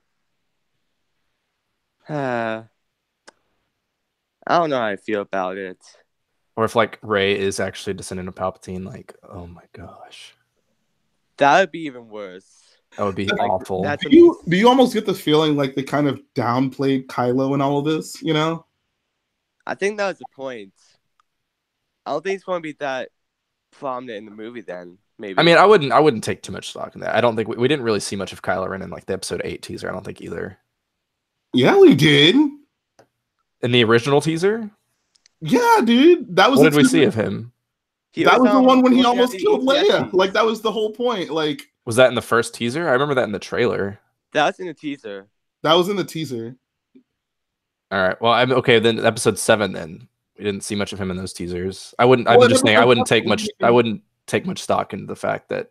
I don't know how I feel about it. Or if like Rey is actually a descendant of Palpatine, like, oh my gosh. That would be even worse. That would be Like, awful. That's Do you almost get the feeling like they kind of downplayed Kylo in all of this? You know? I think that was the point. I don't think it's going to be that prominent in the movie. Then maybe. I mean, I wouldn't take too much stock in that. I don't think we didn't really see much of Kylo Ren in like the episode 8 teaser. I don't think either. Yeah, we did. In the original teaser? Yeah, dude. That was What the did we see teaser. of him? That was the one when he looking at almost the killed ETS Leia. feeds. Like, that was the whole point. Like, Was that in the first teaser? I remember that in the trailer. That's in the teaser. that was in the teaser. All right. Well, I'm okay. Then episode 7. Then we didn't see much of him in those teasers. I wouldn't. Well, I'm just saying. I wouldn't episode take much. I wouldn't take much stock into the fact that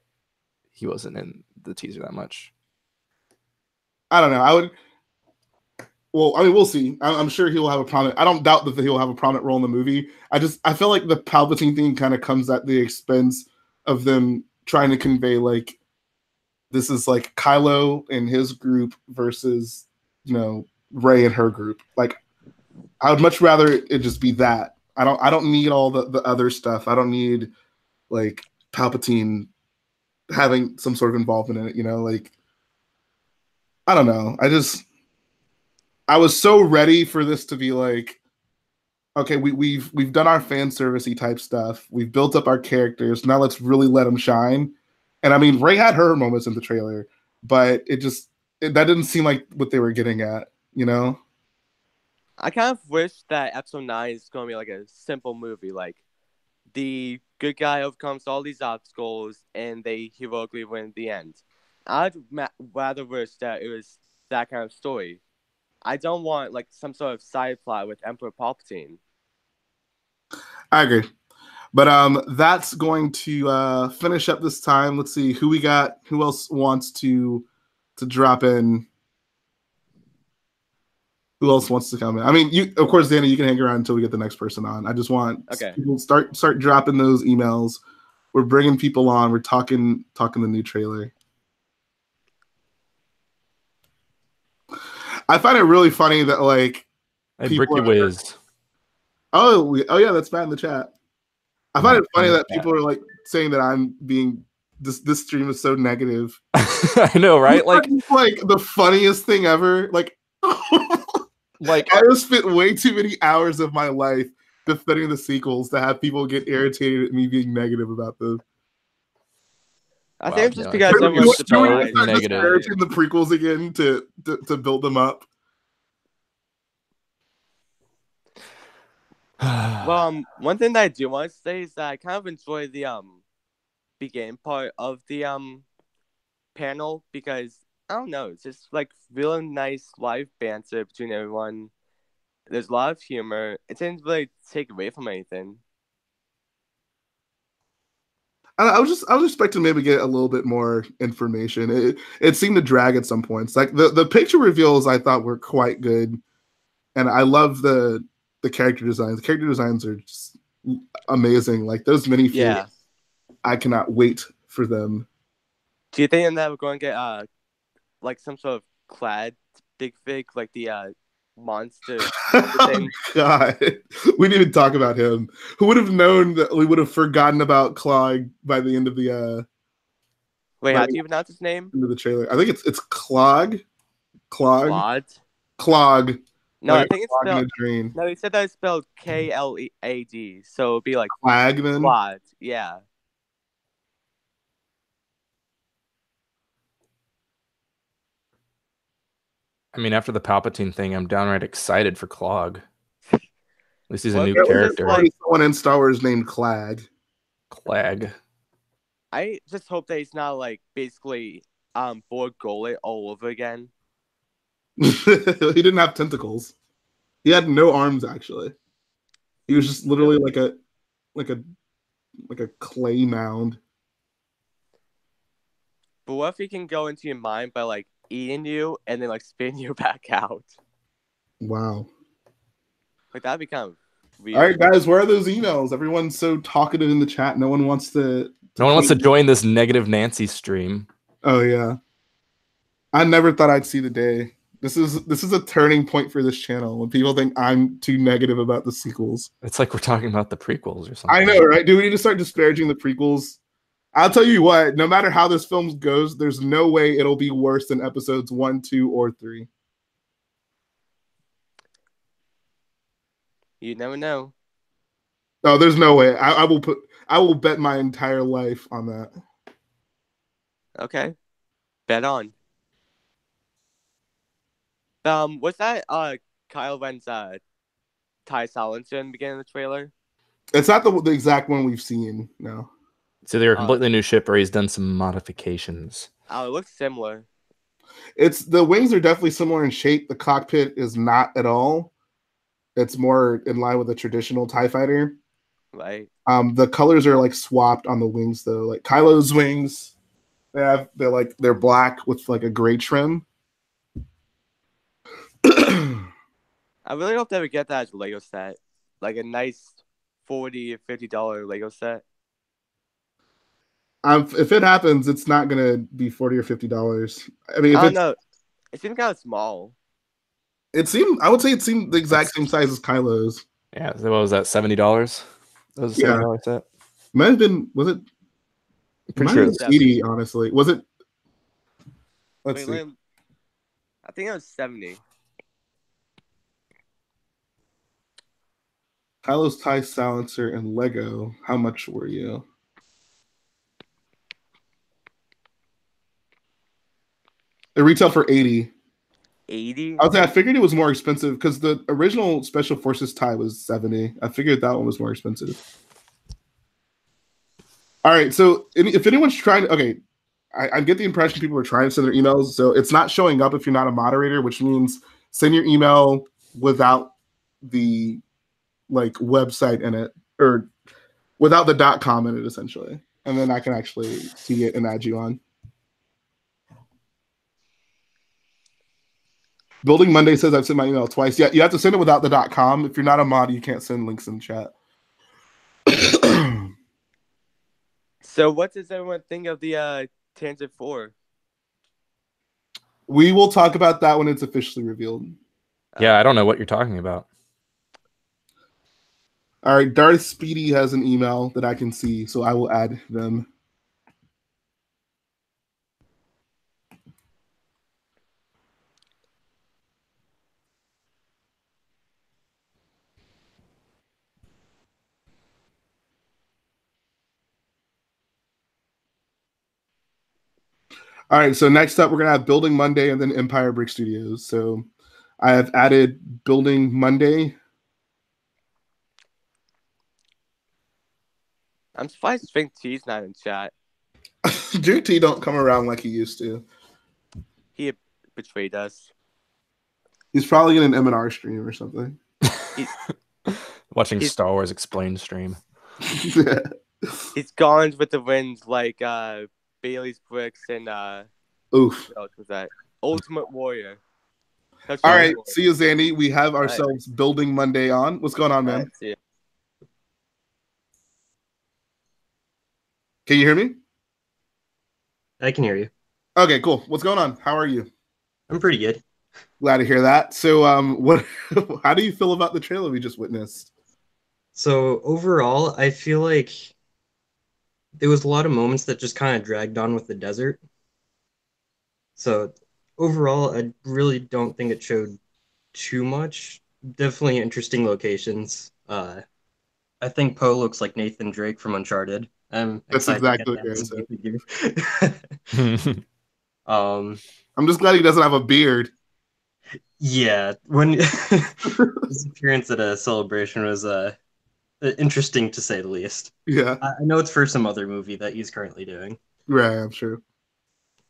he wasn't in the teaser that much. I don't know. I would. well, I mean, we'll see. I'm sure he'll have a prominent. I don't doubt that he'll have a prominent role in the movie. I feel like the Palpatine thing kind of comes at the expense of them trying to convey like this is like Kylo and his group versus Rey and her group. Like, I would much rather it just be that. I don't need all the other stuff. I don't need like Palpatine having some sort of involvement in it. Like, I don't know. I was so ready for this to be like, okay, we've done our fan servicey type stuff. We've built up our characters. Now let's really let them shine. And I mean, Rey had her moments in the trailer, but that didn't seem like what they were getting at, I kind of wish that episode 9 is going to be like a simple movie. Like, the good guy overcomes all these obstacles and they heroically win at the end. I'd rather wish that it was that kind of story. I don't want like some sort of side plot with Emperor Palpatine. I agree. But that's going to finish up this time. Let's see who we got. Who else wants to drop in? Who else wants to come in? I mean, of course, Danny, you can hang around until we get the next person on. I just want people start dropping those emails. We're bringing people on. We're talking the new trailer. I find it really funny that like Bricky Wiz. Oh yeah, that's Matt in the chat. I find it funny that people are like saying that I'm being this stream is so negative. I know, right? Like the funniest thing ever. Like I have spent way too many hours of my life defending the sequels to have people get irritated at me being negative about them. I think it's just because everyone's surprised. Disparaging the prequels again to build them up. Well, one thing that I do want to say is that I kind of enjoy the beginning part of the panel because I don't know, it's just like real nice live banter between everyone. There's a lot of humor. It didn't really take away from anything. I was expecting maybe get a little bit more information. It seemed to drag at some points. Like the picture reveals I thought were quite good, and I love the character designs. The character designs are just amazing. Like those minifigs, I cannot wait for them. Do you think that we're going to get like some sort of clad big fig like the monster thing? God, we didn't even talk about him. Who would have known that we would have forgotten about Clog by the end of the Wait, how do you pronounce his name? Into the trailer. I think it's Clog. Clog. No, like I think it's spelled. No, he said that it's spelled Klad, so it'd be like Clag then. Clod, yeah. I mean, after the Palpatine thing, I'm downright excited for Clog. At least he's a new character. There's someone in Star Wars named Clag. I just hope that he's not like basically Borg Gullet all over again. He didn't have tentacles. He had no arms actually. He was just literally like a clay mound. But what if he can go into your mind by like eating you and then like spitting you back out? Wow. Like that'd be kind of weird. All right, guys, where are those emails? Everyone's so talkative in the chat. No one wants to join this negative Nancy stream. Oh yeah. I never thought I'd see the day. This is a turning point for this channel when people think I'm too negative about the sequels. It's like we're talking about the prequels or something. I know, right? Do we need to start disparaging the prequels? I'll tell you what, no matter how this film goes, there's no way it'll be worse than episodes 1, 2, or 3. You never know. No, there's no way. I will bet my entire life on that. Okay. Bet on. Was that Kylo Ren's TIE silencer in the beginning of the trailer? It's not the exact one we've seen, no. So they're a completely new ship, or he's done some modifications. Oh, it looks similar. The wings are definitely similar in shape. The cockpit is not at all. It's more in line with a traditional TIE fighter. Right. The colors are like swapped on the wings though. Like Kylo's wings, they're black with like a gray trim. I really hope they would get that as a Lego set, like a nice $40 or $50 Lego set. If it happens, it's not gonna be $40 or $50. I mean, I if don't it's know. It seems kind of small. I would say it seemed the exact same size as Kylo's. Yeah, so what was that? $70? That was a Yeah. $70 set. Might have been. Was it? Pretty Might sure have it's been 80, honestly. Was it? Let's Wait, see. I think it was 70. Kylo's tie silencer and Lego. How much were you? It retailed for 80. 80? I figured it was more expensive because the original Special Forces tie was 70. I figured that one was more expensive. All right, so if anyone's trying to, okay, I get the impression people are trying to send their emails, so it's not showing up if you're not a moderator, which means send your email without the website in it, or without the .com in it, essentially, and then I can actually see it and add you on. Building Monday says I've sent my email twice. Yeah, you have to send it without the .com. If you're not a mod, you can't send links in chat. So what does everyone think of the Tangent 4? We will talk about that when it's officially revealed. Yeah, I don't know what you're talking about. All right, Darth Speedy has an email that I can see, so I will add them. All right, so next up, we're going to have Building Monday and then Empire Brick Studios. So I have added Building Monday. I'm surprised Drink T's not in chat. Drink T don't come around like he used to. He betrayed us. He's probably in an M&R stream or something. Watching Star Wars Explained stream. He's gone with the wind like Bailey's Bricks and oof. What else was that? Ultimate Warrior. All right, see you, Zandy. We have ourselves Building Monday on. What's going on, man? Right, see you. Can you hear me? I can hear you. Okay, cool. What's going on? How are you? I'm pretty good. Glad to hear that. So, how do you feel about the trailer we just witnessed? So overall, I feel like there was a lot of moments that just kind of dragged on with the desert. So overall, I really don't think it showed too much. Definitely interesting locations. I think Poe looks like Nathan Drake from Uncharted. I'm That's excited exactly to get what that figure. I'm just glad he doesn't have a beard. Yeah, when his appearance at a celebration was interesting to say the least. Yeah, I know it's for some other movie that he's currently doing. right. I'm sure.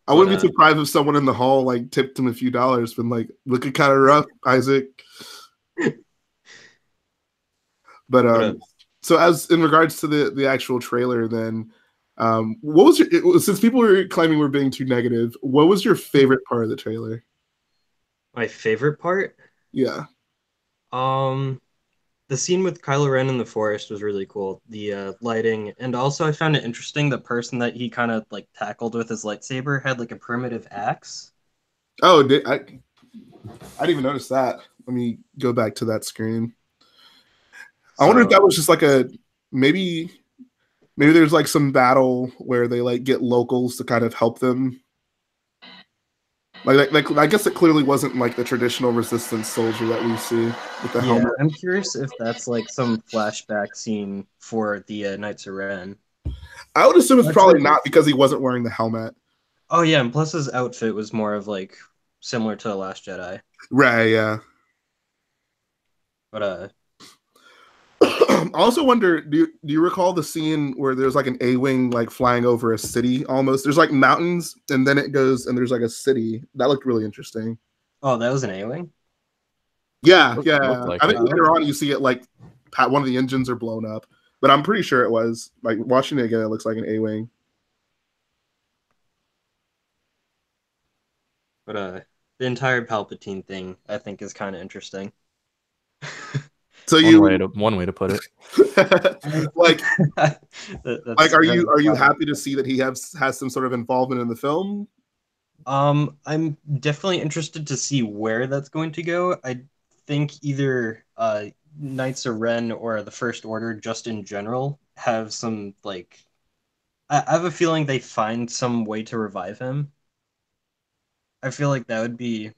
I wouldn't be surprised if someone in the hall tipped him a few dollars, been looking kind of rough, Isaac. But so as in regards to the actual trailer, then what was your, since people were claiming we're being too negative, what was your favorite part of the trailer? My favorite part? Yeah. The scene with Kylo Ren in the forest was really cool. The lighting, and also I found it interesting the person that he kind of tackled with his lightsaber had a primitive axe. Oh, I didn't even notice that. Let me go back to that screen. I wonder if that was just maybe there's some battle where they get locals to kind of help them. I guess it clearly wasn't the traditional resistance soldier that we see with the helmet. I'm curious if that's some flashback scene for the Knights of Ren. I would assume it's probably not because he wasn't wearing the helmet. Oh yeah, and plus his outfit was more of similar to The Last Jedi. Right, yeah. But I also wonder, do you recall the scene where there's an A-wing flying over a city almost? There's mountains and then it goes and there's a city. That looked really interesting. Oh, that was an A-wing? Yeah. I think later on you see it one of the engines are blown up. But I'm pretty sure it was. Watching it again, it looks like an A-wing. But the entire Palpatine thing I think is kind of interesting. So one way to put it. like That's are very you flattering. happy to see that he has some sort of involvement in the film? I'm definitely interested to see where that's going to go. I think either Knights of Ren or the First Order, just in general, have some like. I have a feeling they find some way to revive him. I feel like that would be,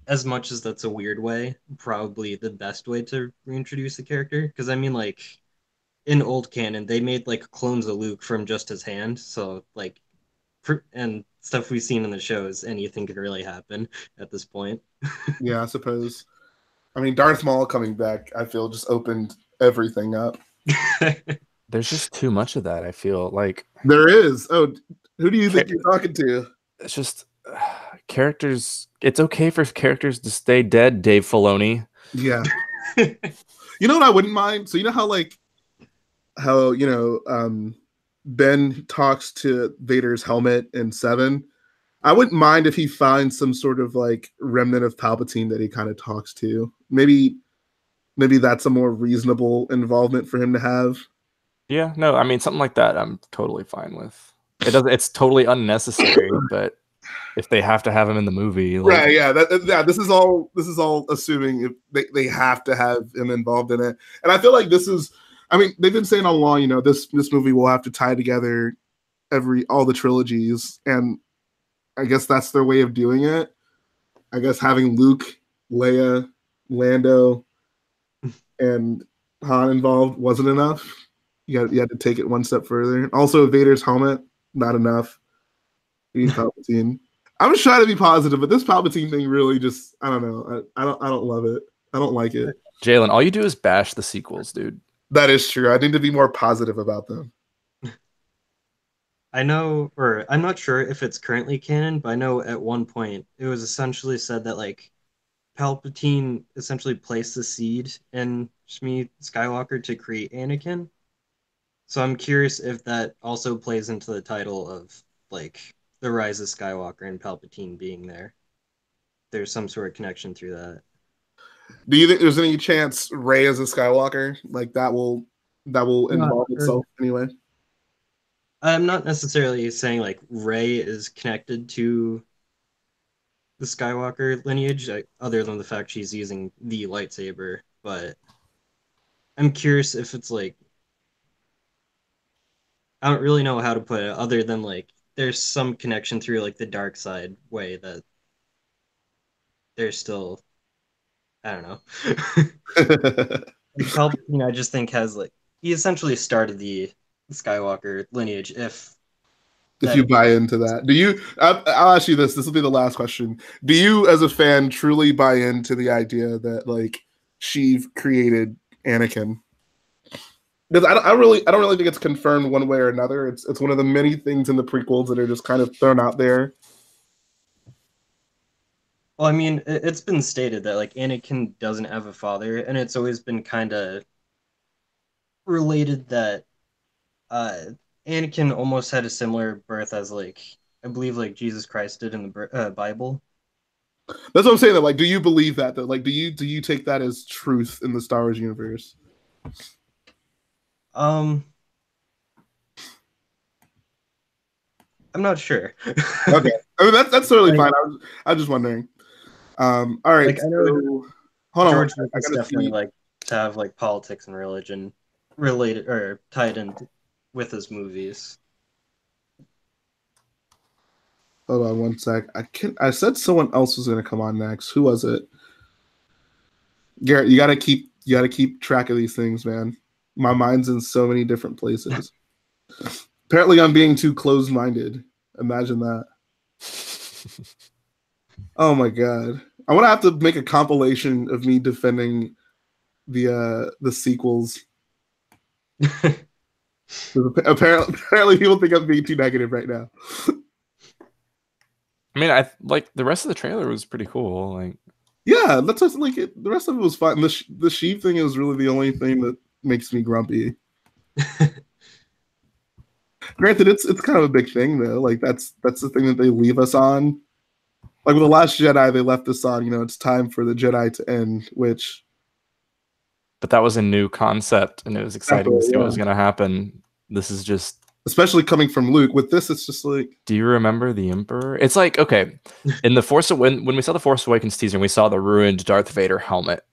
as much as that's a weird way, probably the best way to reintroduce the character. Because I mean, like in old canon, they made like clones of Luke from just his hand, so like, and stuff we've seen in the shows, anything could really happen at this point. Yeah, I suppose. I mean, Darth Maul coming back, I feel, just opened everything up. There's just too much of that. I feel like There is. Oh, who do you think you're talking to? it's just characters. It's okay for characters to stay dead, Dave Filoni. Yeah. You know what I wouldn't mind? So you know how Ben talks to Vader's helmet in 7? I wouldn't mind if he finds some sort of like remnant of Palpatine that he kind of talks to. Maybe that's a more reasonable involvement for him to have. Yeah, no, I mean something like that I'm totally fine with. It's totally unnecessary, but if they have to have him in the movie, like, Right, yeah, this is all assuming if they have to have him involved in it. And I feel like I mean, they've been saying all along, this movie will have to tie together all the trilogies, and I guess that's their way of doing it. I guess having Luke, Leia, Lando, and Han involved wasn't enough. You had to take it one step further. Also, Vader's helmet, not enough. You need Palpatine. I'm just trying to be positive, but this Palpatine thing really just, I don't know. I don't love it. I don't like it. Jalen, all you do is bash the sequels, dude. That is true. I need to be more positive about them. I know, or I'm not sure if it's currently canon, but I know at one point it was essentially said that like Palpatine essentially placed the seed in Shmi Skywalker to create Anakin. So I'm curious if that also plays into the title of like the Rise of Skywalker and Palpatine being there. There's some sort of connection through that. Do you think there's any chance Rey as a Skywalker, like that will involve itself anyway? I'm not necessarily saying like Rey is connected to the Skywalker lineage, other than the fact she's using the lightsaber, but I'm curious if it's like, I don't really know how to put it other than like there's some connection through like the dark side way that there's still, I don't know. Palpatine, I just think has like, he essentially started the Skywalker lineage. If you buy into that, do you? I'll ask you this. This will be the last question. Do you, as a fan, truly buy into the idea that like Sheev created Anakin? Because I don't really think it's confirmed one way or another. It's one of the many things in the prequels that are just kind of thrown out there. Well, I mean, it's been stated that like Anakin doesn't have a father, and it's always been kind of related that Anakin almost had a similar birth as like, I believe like Jesus Christ did in the Bible. That's what I'm saying. That like, do you believe that? Though, like, do you take that as truth in the Star Wars universe? I'm not sure. Okay, I mean that's totally fine. I was just wondering. All right, like, I know hold on. George Lucas definitely like to have like politics and religion related or tied in with his movies. Hold on one sec. I said someone else was going to come on next. Who was it? Garrett, you gotta keep track of these things, man. My mind's in so many different places. Apparently, I'm being too closed-minded. Imagine that. Oh my god! I want to have to make a compilation of me defending the sequels. Apparently, people think I'm being too negative right now. I mean, I like the rest of the trailer was pretty cool. Like, yeah, that's just like it. The rest of it was fine. The Sheev thing is really the only thing that makes me grumpy. Granted, it's kind of a big thing though. Like that's the thing that they leave us on. Like with The Last Jedi, they left us on, it's time for the Jedi to end, which But that was a new concept, and it was exciting to see what was Yeah. going to happen. This is just, Especially coming from Luke. With this, it's just like, do you remember the Emperor? It's like, okay, in the Force when we saw the Force Awakens teaser, and we saw the ruined Darth Vader helmet.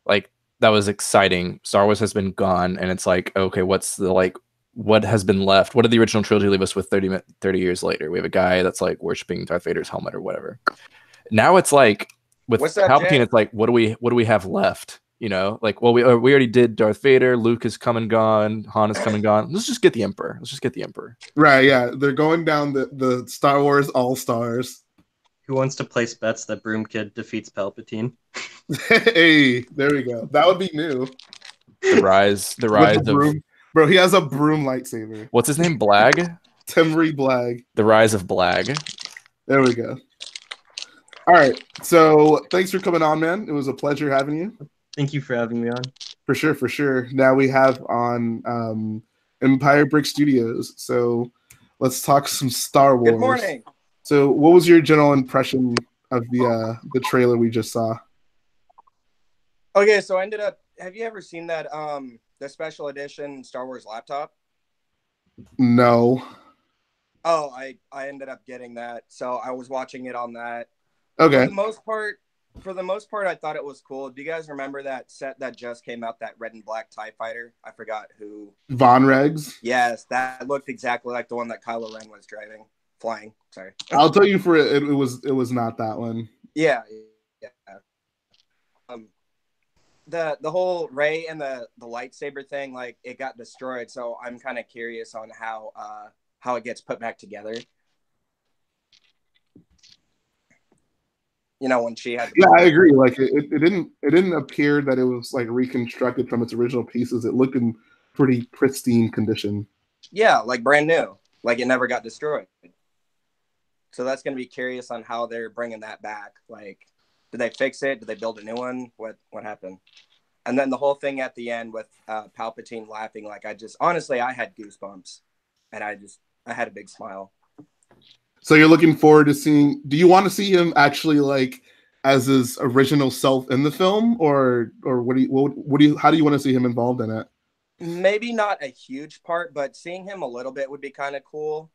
Like, that was exciting. Star Wars has been gone, and it's like, okay, what's the like? What has been left? What did the original trilogy leave us with 30 years later? We have a guy that's like worshiping Darth Vader's helmet or whatever. Now it's like with What's that, Palpatine, Jay? it's like, what do we have left? You know, like, well, we already did Darth Vader. Luke is come and gone. Han is come and gone. Let's just get the Emperor. right, yeah. They're going down the Star Wars All-Stars. Who wants to place bets that Broom Kid defeats Palpatine? Hey, there we go. That would be new. The rise With of the broom. Bro, he has a broom lightsaber. what's his name? Blag. Temry Blag. The rise of Blag. There we go. All right. So thanks for coming on, man. It was a pleasure having you. Thank you for having me on. For sure. Now we have on Empire Brick Studios. So let's talk some Star Wars. Good morning. So what was your general impression of the trailer we just saw? Okay, so I ended up. Have you ever seen that the special edition Star Wars laptop? No. Oh, I ended up getting that. So I was watching it on that. Okay. For the most part, I thought it was cool. Do you guys remember that set that just came out, that red and black TIE fighter? I forgot who. Von Regs. Yes, that looked exactly like the one that Kylo Ren was flying. Sorry. I'll tell you it was not that one. Yeah. The whole Rey and the lightsaber thing, like, it got destroyed. So I'm kind of curious on how it gets put back together. You know, when she had. Yeah, I agree. Like it didn't appear that it was like reconstructed from its original pieces. It looked in pretty pristine condition. Yeah, like brand new. Like it never got destroyed. So that's going to be curious on how they're bringing that back. Like, did they fix it? Did they build a new one? What happened? And then the whole thing at the end with Palpatine laughing, like honestly, I had goosebumps, and I had a big smile. So you're looking forward to seeing? Do you want to see him actually like as his original self in the film, or what do you how do you want to see him involved in it? Maybe not a huge part, but seeing him a little bit would be kind of cool.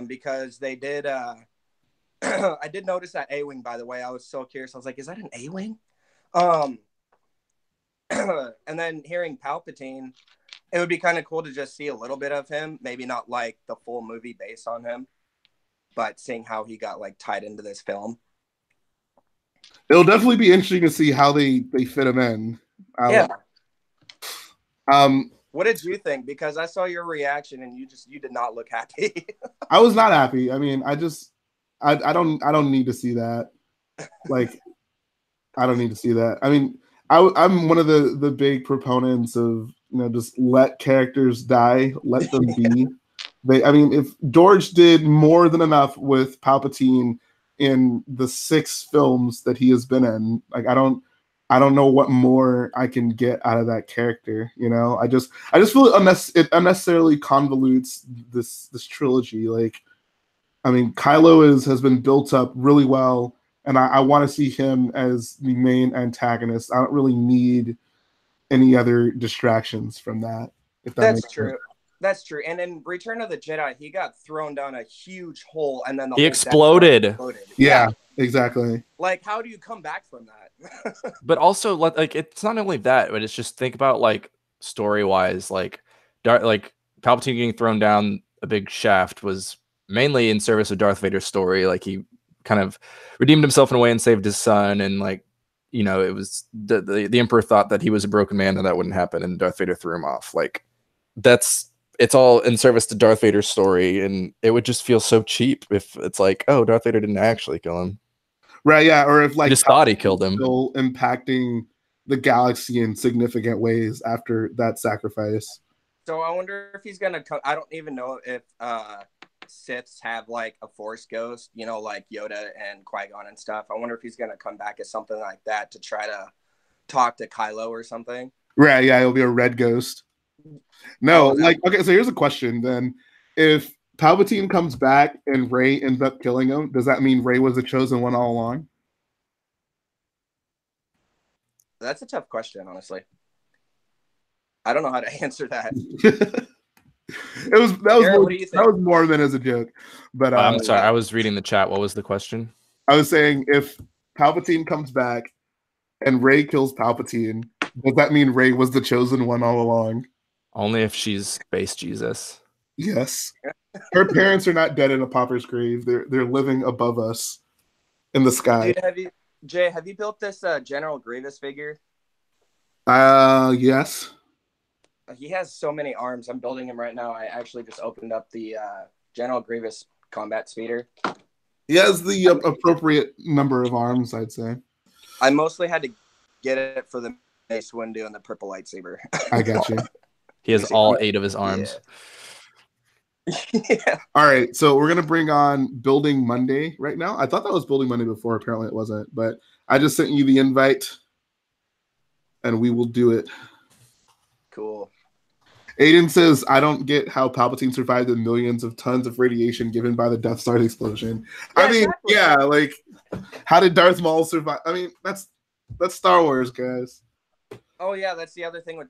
Because they did. I did notice that A-wing, by the way. I was so curious. I was like, is that an A-wing? And then hearing Palpatine, it would be kind of cool to just see a little bit of him. Maybe not like the full movie based on him, but seeing how he got like tied into this film. It'll definitely be interesting to see how they fit him in. Yeah. Um, What did you think? Because I saw your reaction and you did not look happy. I was not happy. I mean, I don't need to see that. Like, I don't need to see that. I mean, I'm one of the big proponents of, just let characters die, let them be. I mean, if George did more than enough with Palpatine in the 6 films that he has been in, like I don't know what more I can get out of that character. I just feel it unnecessarily convolutes this trilogy. Like, I mean, Kylo has been built up really well, and I want to see him as the main antagonist. I don't really need any other distractions from that. If That's true. Sense. That's true. And in Return of the Jedi, he got thrown down a huge hole, and then he exploded. Yeah, exactly. Like, how do you come back from that? But also, like, it's not only that, but it's just think about like story-wise, like Palpatine getting thrown down a big shaft was mainly in service of Darth Vader's story. Like, he kind of redeemed himself in a way and saved his son, and like, it was the Emperor thought that he was a broken man and that wouldn't happen, and Darth Vader threw him off. Like, it's all in service to Darth Vader's story, and it would just feel so cheap if it's like, oh, Darth Vader didn't actually kill him. Right, yeah, or if like he just thought he killed him. Still impacting the galaxy in significant ways after that sacrifice. So I wonder if he's gonna come. I don't even know if Siths have like a Force ghost, like Yoda and Qui-Gon and stuff. I wonder if he's gonna come back as something like that to try to talk to Kylo or something. Right, yeah, it'll be a red ghost. No, okay, so here's a question then. If Palpatine comes back and Rey ends up killing him, does that mean Rey was the chosen one all along? That's a tough question, honestly. I don't know how to answer that. That was more than as a joke. But I'm sorry, I was reading the chat. What was the question? I was saying if Palpatine comes back and Rey kills Palpatine, does that mean Rey was the chosen one all along? Only if she's Space Jesus. Yes. Her parents are not dead in a pauper's grave. They're living above us in the sky. Dude, have you built this General Grievous figure? Yes. He has so many arms. I'm building him right now. I actually just opened up the General Grievous combat speeder. He has the appropriate number of arms, I'd say. I mostly had to get it for the Mace Windu and the purple lightsaber. I got you. He has all 8 of his arms. Yeah. All right, so we're gonna bring on Building Monday right now. I thought that was Building Monday before. Apparently, it wasn't. But I just sent you the invite, and we will do it. Cool. Aiden says, "I don't get how Palpatine survived the millions of tons of radiation given by the Death Star's explosion." Yeah, I mean, exactly. yeah, like how did Darth Maul survive? I mean, that's Star Wars, guys. Oh yeah, that's the other thing with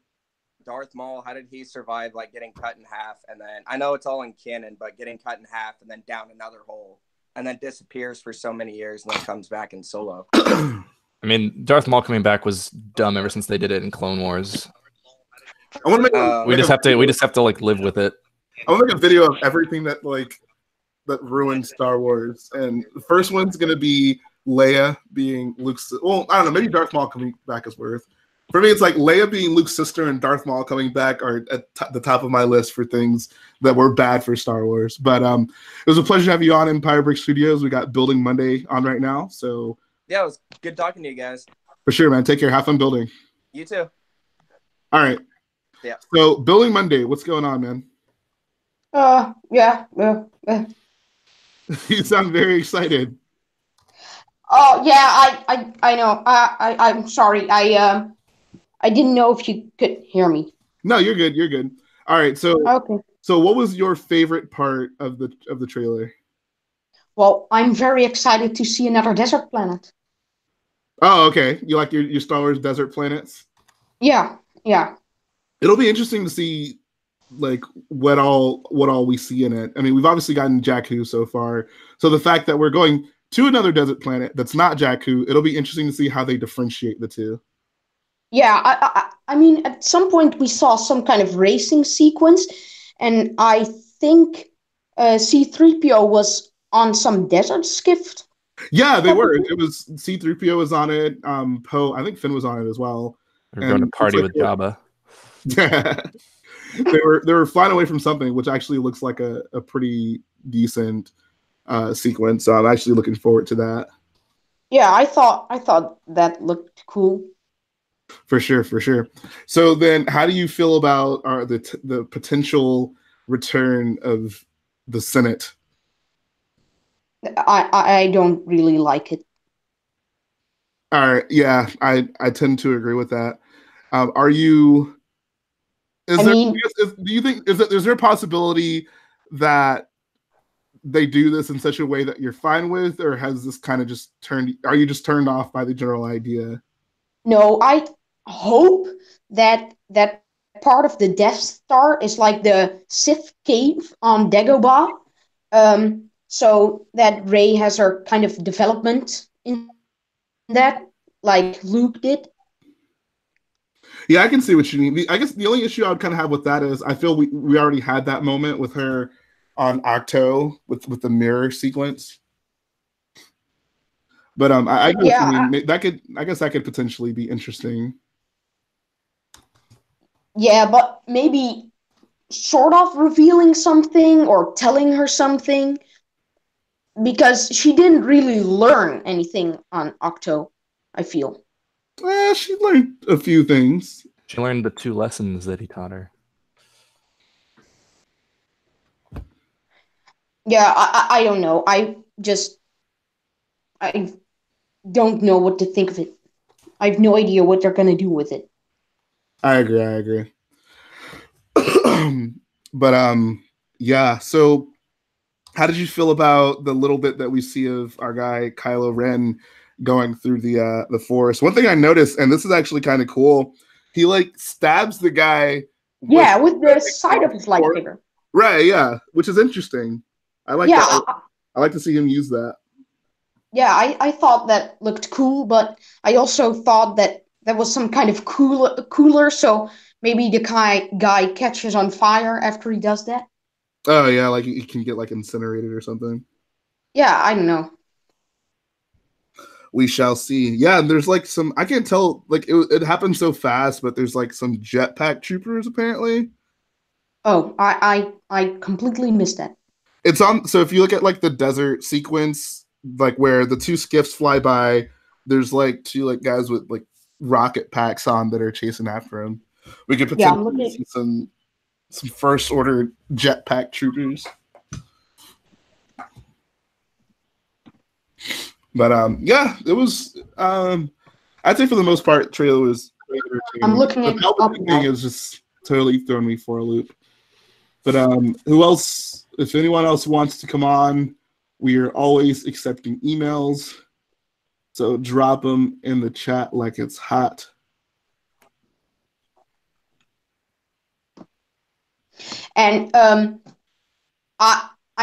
Darth Maul. How did he survive like getting cut in half, and then I know it's all in canon, but getting cut in half and then down another hole and then disappears for so many years and then comes back in Solo. I mean, Darth Maul coming back was dumb ever since they did it in Clone Wars. I want to We just have to like live with it. I want to make a video of everything that ruined Star Wars, and the first one's gonna be Leia being Luke's. Well, I don't know, maybe Darth Maul coming back is worth. For me, it's like Leia being Luke's sister and Darth Maul coming back are at the top of my list for things that were bad for Star Wars. But it was a pleasure to have you on Empire Brick Studios. We got Building Monday on right now, so Yeah, it was good talking to you guys. for sure, man. Take care. Have fun building. You too. All right. Yeah. So Building Monday, what's going on, man? Yeah. You sound very excited. Oh, yeah, I know. I'm sorry. I didn't know if you could hear me. No, you're good. You're good. All right. So, Okay. So what was your favorite part of the trailer? Well, I'm very excited to see another desert planet. Oh, okay. You like your Star Wars desert planets? Yeah. It'll be interesting to see like what all we see in it. I mean, we've obviously gotten Jakku so far. So the fact that we're going to another desert planet that's not Jakku, it'll be interesting to see how they differentiate the two. Yeah, I mean, at some point we saw some kind of racing sequence, and I think C-3PO was on some desert skiff. Yeah, they were. It was C-3PO was on it. Poe, I think Finn was on it as well. We're going to party with Jabba. they were flying away from something, which actually looks like a pretty decent sequence. So I'm actually looking forward to that. Yeah, I thought that looked cool. For sure. So then, how do you feel about the potential return of the Senate? I don't really like it. All right, yeah, I tend to agree with that. Are you? Do you think is there a possibility that they do this in such a way that you're fine with, or has this kind of just are you just turned off by the general idea? No, I hope that part of the Death Star is like the Sith cave on Dagobah, so that Rey has her kind of development in that, like Luke did. Yeah, I can see what you mean. I guess the only issue I would kind of have with that is I feel we already had that moment with her on Octo with the mirror sequence. But I guess, Yeah, I guess that could potentially be interesting. Yeah, but maybe sort of revealing something or telling her something, because she didn't really learn anything on Octo, I feel. She learned a few things. She learned the 2 lessons that he taught her. Yeah, I don't know. I don't know what to think of it. I have no idea what they're going to do with it. I agree. But yeah. So, how did you feel about the little bit that we see of our guy Kylo Ren going through the forest? One thing I noticed, and this is actually kind of cool, he like stabs the guy. Yeah, with the side of his lightsaber. Right, yeah, which is interesting. I like that. I like to see him use that. Yeah, I thought that looked cool, but I also thought that there was some kind of cooler, so maybe the guy catches on fire after he does that. Oh yeah, like he can get like incinerated or something. Yeah, I don't know. We shall see. Yeah, and there's like some, I can't tell, like it happened so fast, but there's like some jetpack troopers apparently. Oh, I completely missed that. It's on, so if you look at like the desert sequence, like where the two skiffs fly by, there's like two like guys with like rocket packs on that are chasing after him. We could potentially see some first order jetpack troopers. But yeah, it was I'd say for the most part trailer was I'm looking at the thing is just totally throwing me for a loop. But who else, if anyone else wants to come on, we are always accepting emails. So drop them in the chat like it's hot. And I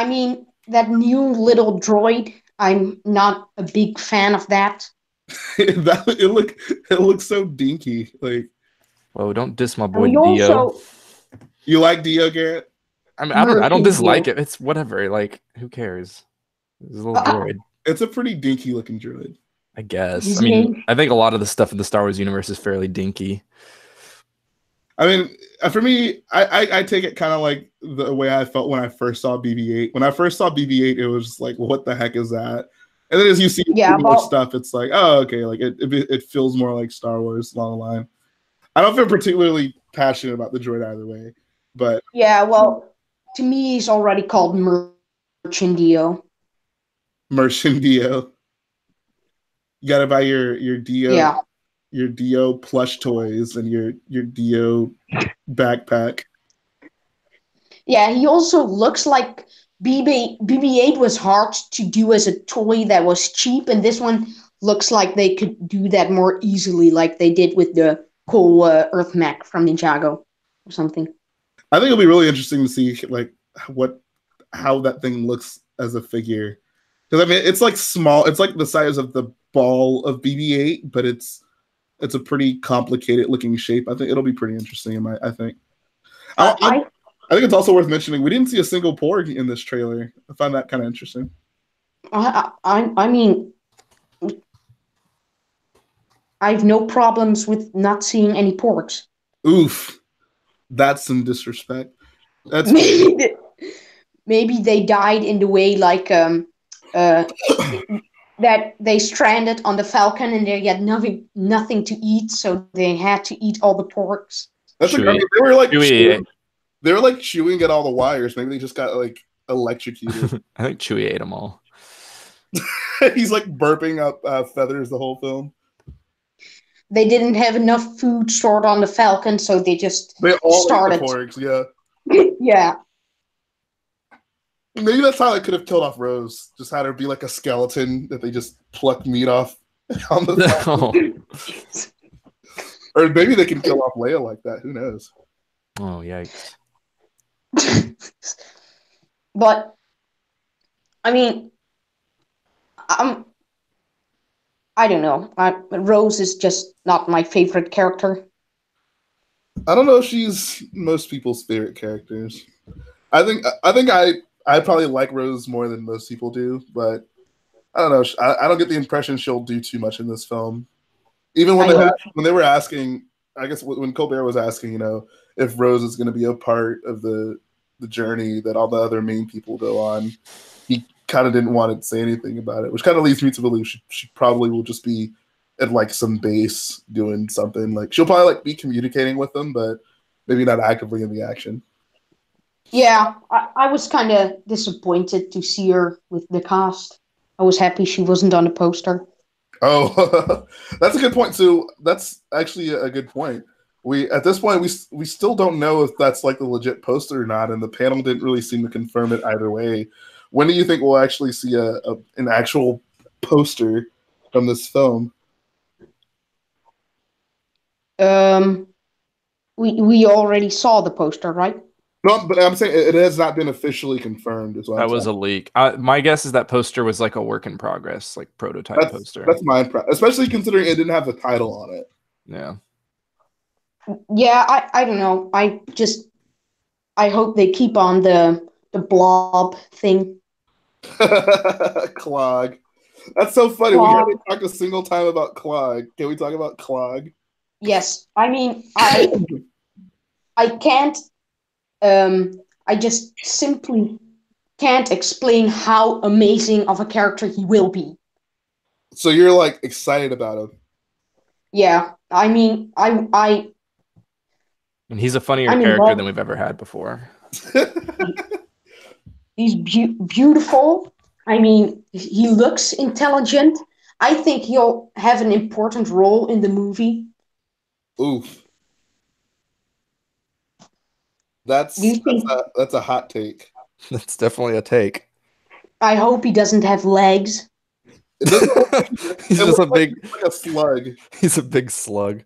mean that new little droid, I'm not a big fan of that. it looks so dinky. Like, whoa, don't diss my boy Dio. You like Dio, Garrett? I mean, I don't dislike it. It's whatever. Like, who cares? It's a little droid. It's a pretty dinky looking droid, I guess. I mean, I think a lot of the stuff in the Star Wars universe is fairly dinky. I mean, for me, I take it kind of like the way I felt when I first saw BB-8. When I first saw BB-8, it was just like, what the heck is that? And then as you see more stuff, it's like, oh, okay, like it feels more like Star Wars along the line. I don't feel particularly passionate about the droid either way, but yeah, well, to me, he's already called Merchandio. Merchandio. You gotta buy your Dio. Yeah. Your Dio plush toys and your Dio backpack. Yeah, he also looks like BB-8 was hard to do as a toy that was cheap, and this one looks like they could do that more easily, like they did with the cool Earth mech from Ninjago or something. I think it'll be really interesting to see like how that thing looks as a figure, because I mean it's like small. It's like the size of the ball of BB-8, but it's a pretty complicated looking shape. I think it'll be pretty interesting. I think. I think it's also worth mentioning we didn't see a single Porg in this trailer. I find that kind of interesting. I mean, I have no problems with not seeing any Porgs. Oof, that's some disrespect. That's maybe they died in the way like that they stranded on the Falcon and they had nothing to eat, so they had to eat all the porks. That's like, I mean, they were like chewing at all the wires. Maybe they just got like electrocuted. I think Chewie ate them all. He's like burping up feathers the whole film. They didn't have enough food stored on the Falcon, so they all started. Ate the porks, yeah. Yeah. Maybe that's how they could have killed off Rose. Just had her be like a skeleton that they just plucked meat off on the Falcon. Or maybe they can kill off Leia like that. Who knows? Oh, yikes. But, I mean, I don't know. Rose is just not my favorite character. I don't know if she's most people's favorite characters. I think I probably like Rose more than most people do, but I don't know. I don't get the impression she'll do too much in this film. Even when they were asking, I guess when Colbert was asking, you know, if Rose is going to be a part of the journey that all the other main people go on, he kind of didn't want to say anything about it, which kind of leads me to believe she probably will just be at like some base doing something. Like she'll probably like be communicating with them, but maybe not actively in the action. Yeah, I was kind of disappointed to see her with the cast. I was happy she wasn't on the poster. Oh, that's a good point too. That's actually a good point. At this point we still don't know if that's like the legit poster or not, and the panel didn't really seem to confirm it either way. When do you think we'll actually see an actual poster from this film? we already saw the poster, right? No, but I'm saying it has not been officially confirmed. Is what That was a leak. My guess is that poster was like a work in progress, like prototype poster. That's my impression, especially considering it didn't have the title on it. Yeah. Yeah, I don't know. I hope they keep on the blob thing. Clog. That's so funny. Clog. We haven't talked a single time about Clog. Can we talk about Clog? Yes, I mean I can't. I just simply can't explain how amazing of a character he will be. So you're like excited about him? Yeah, I mean, I And he's a funnier character than we've ever had before. He's beautiful. I mean, he looks intelligent. I think he'll have an important role in the movie. Oof. That's a hot take. That's definitely a take. I hope he doesn't have legs. He's just a big like a slug. He's a big slug.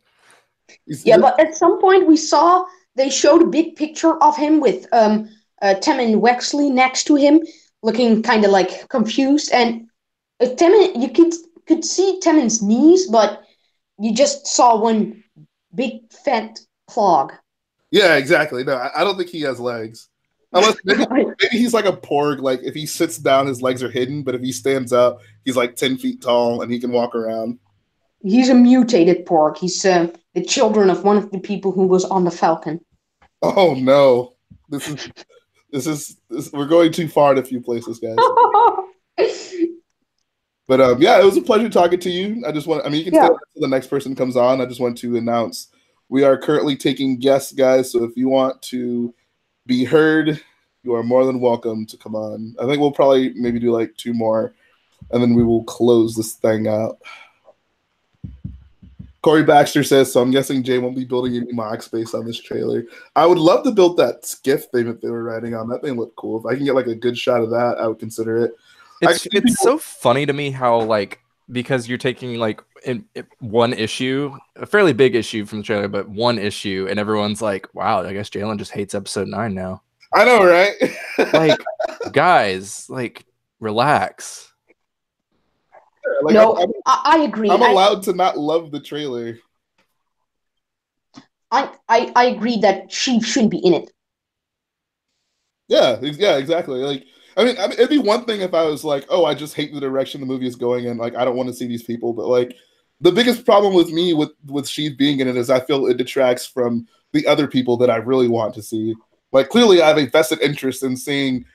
But at some point they showed a big picture of him with Tammin Wexley next to him, looking kind of like confused. And you could see Tammin's knees, but you just saw one big fat clog. Yeah, exactly. No, I don't think he has legs. Unless maybe he's like a porg. Like if he sits down, his legs are hidden, but if he stands up, he's like 10 feet tall and he can walk around. He's a mutated porg. He's the children of one of the people who was on the Falcon. Oh no, this is we're going too far in a few places, guys. But yeah, it was a pleasure talking to you. You can stay until the next person comes on. I just want to announce we are currently taking guests, guys. So if you want to be heard, you are more than welcome to come on. I think we'll probably maybe do like 2 more, and then we will close this thing out. Corey Baxter says, so I'm guessing Jay won't be building any mock space on this trailer. I would love to build that skiff thing that they were riding on. That thing looked cool. If I can get like a good shot of that, I would consider it. It's so funny to me how like, because you're taking like in one issue, a fairly big issue from the trailer, but one issue, and everyone's like, wow, I guess Jalen just hates episode 9 now. I know, right? Like, guys, like, relax. Like, no, I agree. I'm allowed to not love the trailer. I agree that she shouldn't be in it. Yeah, exactly. Like, I mean, it'd be one thing if I was like, oh, I just hate the direction the movie is going in. Like, I don't want to see these people. But like, the biggest problem with me with Sheev being in it is I feel it detracts from the other people that I really want to see. Like, clearly, I have a vested interest in seeing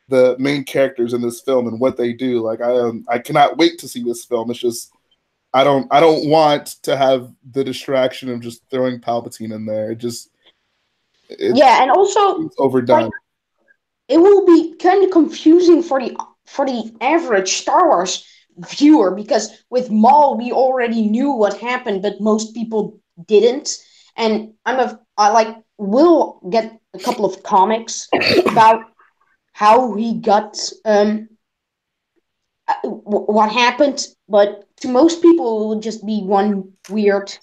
the main characters in this film and what they do. Like, I cannot wait to see this film. It's just I don't want to have the distraction of just throwing Palpatine in there. And also it's overdone. Like, it will be kind of confusing for the average Star Wars viewer, because with Maul we already knew what happened, but most people didn't. And we'll get a couple of comics about how he got what happened, but to most people it will just be one weird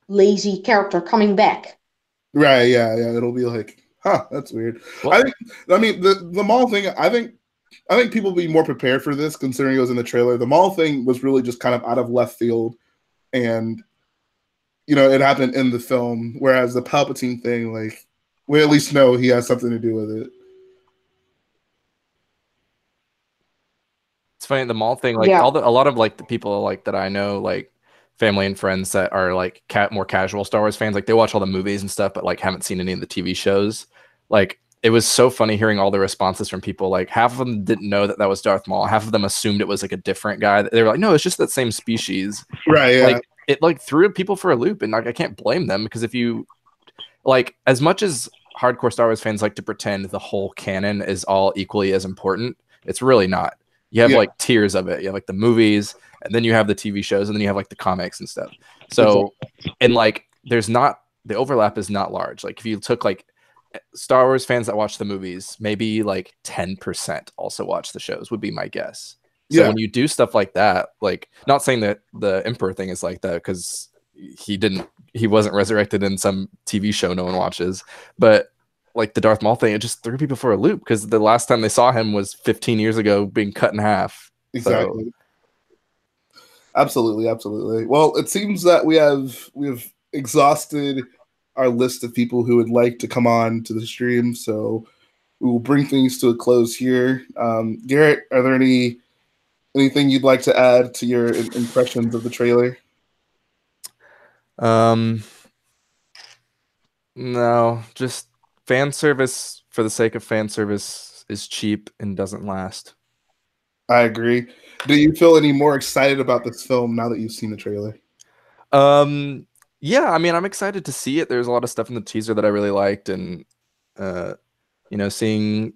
lazy character coming back. Right, yeah. It'll be like, huh, that's weird. Well, I mean the Maul thing, I think people will be more prepared for this considering it was in the trailer. The Maul thing was really just kind of out of left field, and it happened in the film, whereas the Palpatine thing, like, we at least know he has something to do with it. It's funny, the Maul thing, like a lot of like the people like that I know, like family and friends that are like more casual Star Wars fans, like they watch all the movies and stuff, but like haven't seen any of the TV shows. Like, it was so funny hearing all the responses from people. Like, half of them didn't know that was Darth Maul. Half of them assumed it was like a different guy. They were like, no, it's just that same species. Right. Yeah. Like, it like threw people for a loop, and like I can't blame them, because if you like, as much as hardcore Star Wars fans like to pretend the whole canon is all equally as important, it's really not. You have like tiers of it. You have like the movies, and then you have the TV shows, and then you have like the comics and stuff. So, and like, the overlap is not large. Like, if you took like Star Wars fans that watch the movies, maybe like 10% also watch the shows, would be my guess. So when you do stuff like that, like, not saying that the Emperor thing is like that, because he wasn't resurrected in some TV show no one watches. But like the Darth Maul thing, it just threw people for a loop because the last time they saw him was 15 years ago being cut in half. Exactly. So. Absolutely. Well, it seems that we have exhausted our list of people who would like to come on to the stream, so we will bring things to a close here. Garrett, are there anything you'd like to add to your impressions of the trailer? No, just fan service for the sake of fan service is cheap and doesn't last. I agree. Do you feel any more excited about this film now that you've seen the trailer? Yeah, I mean, I'm excited to see it. There's a lot of stuff in the teaser that I really liked, and you know, seeing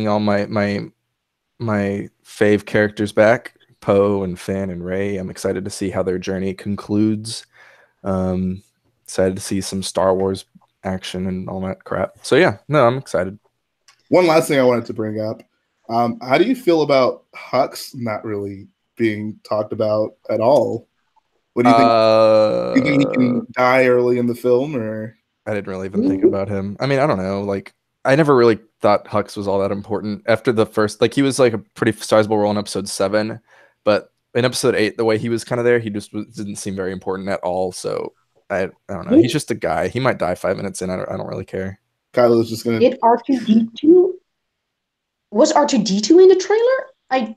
all my fave characters back, Poe and Finn and Rey. I'm excited to see how their journey concludes. Excited to see some Star Wars action and all that crap. So yeah, no, I'm excited. One last thing I wanted to bring up. How do you feel about Hux not really being talked about at all? What do you think? Do you think he can die early in the film, or? I didn't really even think about him. I mean, I don't know. Like, I never really thought Hux was all that important. After the first, like, he was like a pretty sizable role in episode 7, but in episode 8, the way he was kind of there, he just didn't seem very important at all. So I don't know. He's just a guy. He might die 5 minutes in. I don't really care. Kylo's just gonna. Did R2D2? Was R2D2 in the trailer?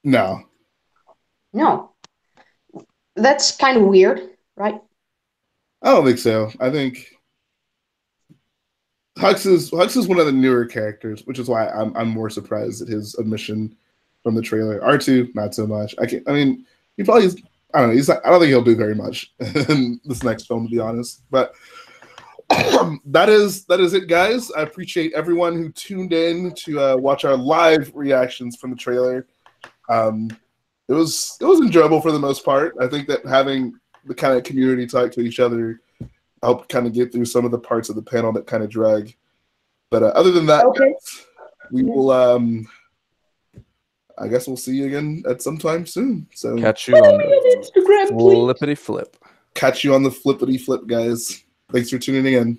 No. That's kind of weird, right? I don't think so. I think Hux is one of the newer characters, which is why I'm more surprised at his omission from the trailer. R2, not so much. I mean, he probably is, I don't know. I don't think he'll do very much in this next film, to be honest. But that is it, guys. I appreciate everyone who tuned in to watch our live reactions from the trailer. It was enjoyable for the most part. I think that having the kind of community talk to each other helped kind of get through some of the parts of the panel that kind of drag. But other than that, okay. Guys, we will. I guess we'll see you again at some time soon. So catch you on the Instagram, please. flippity flip. Catch you on the flippity flip, guys. Thanks for tuning in.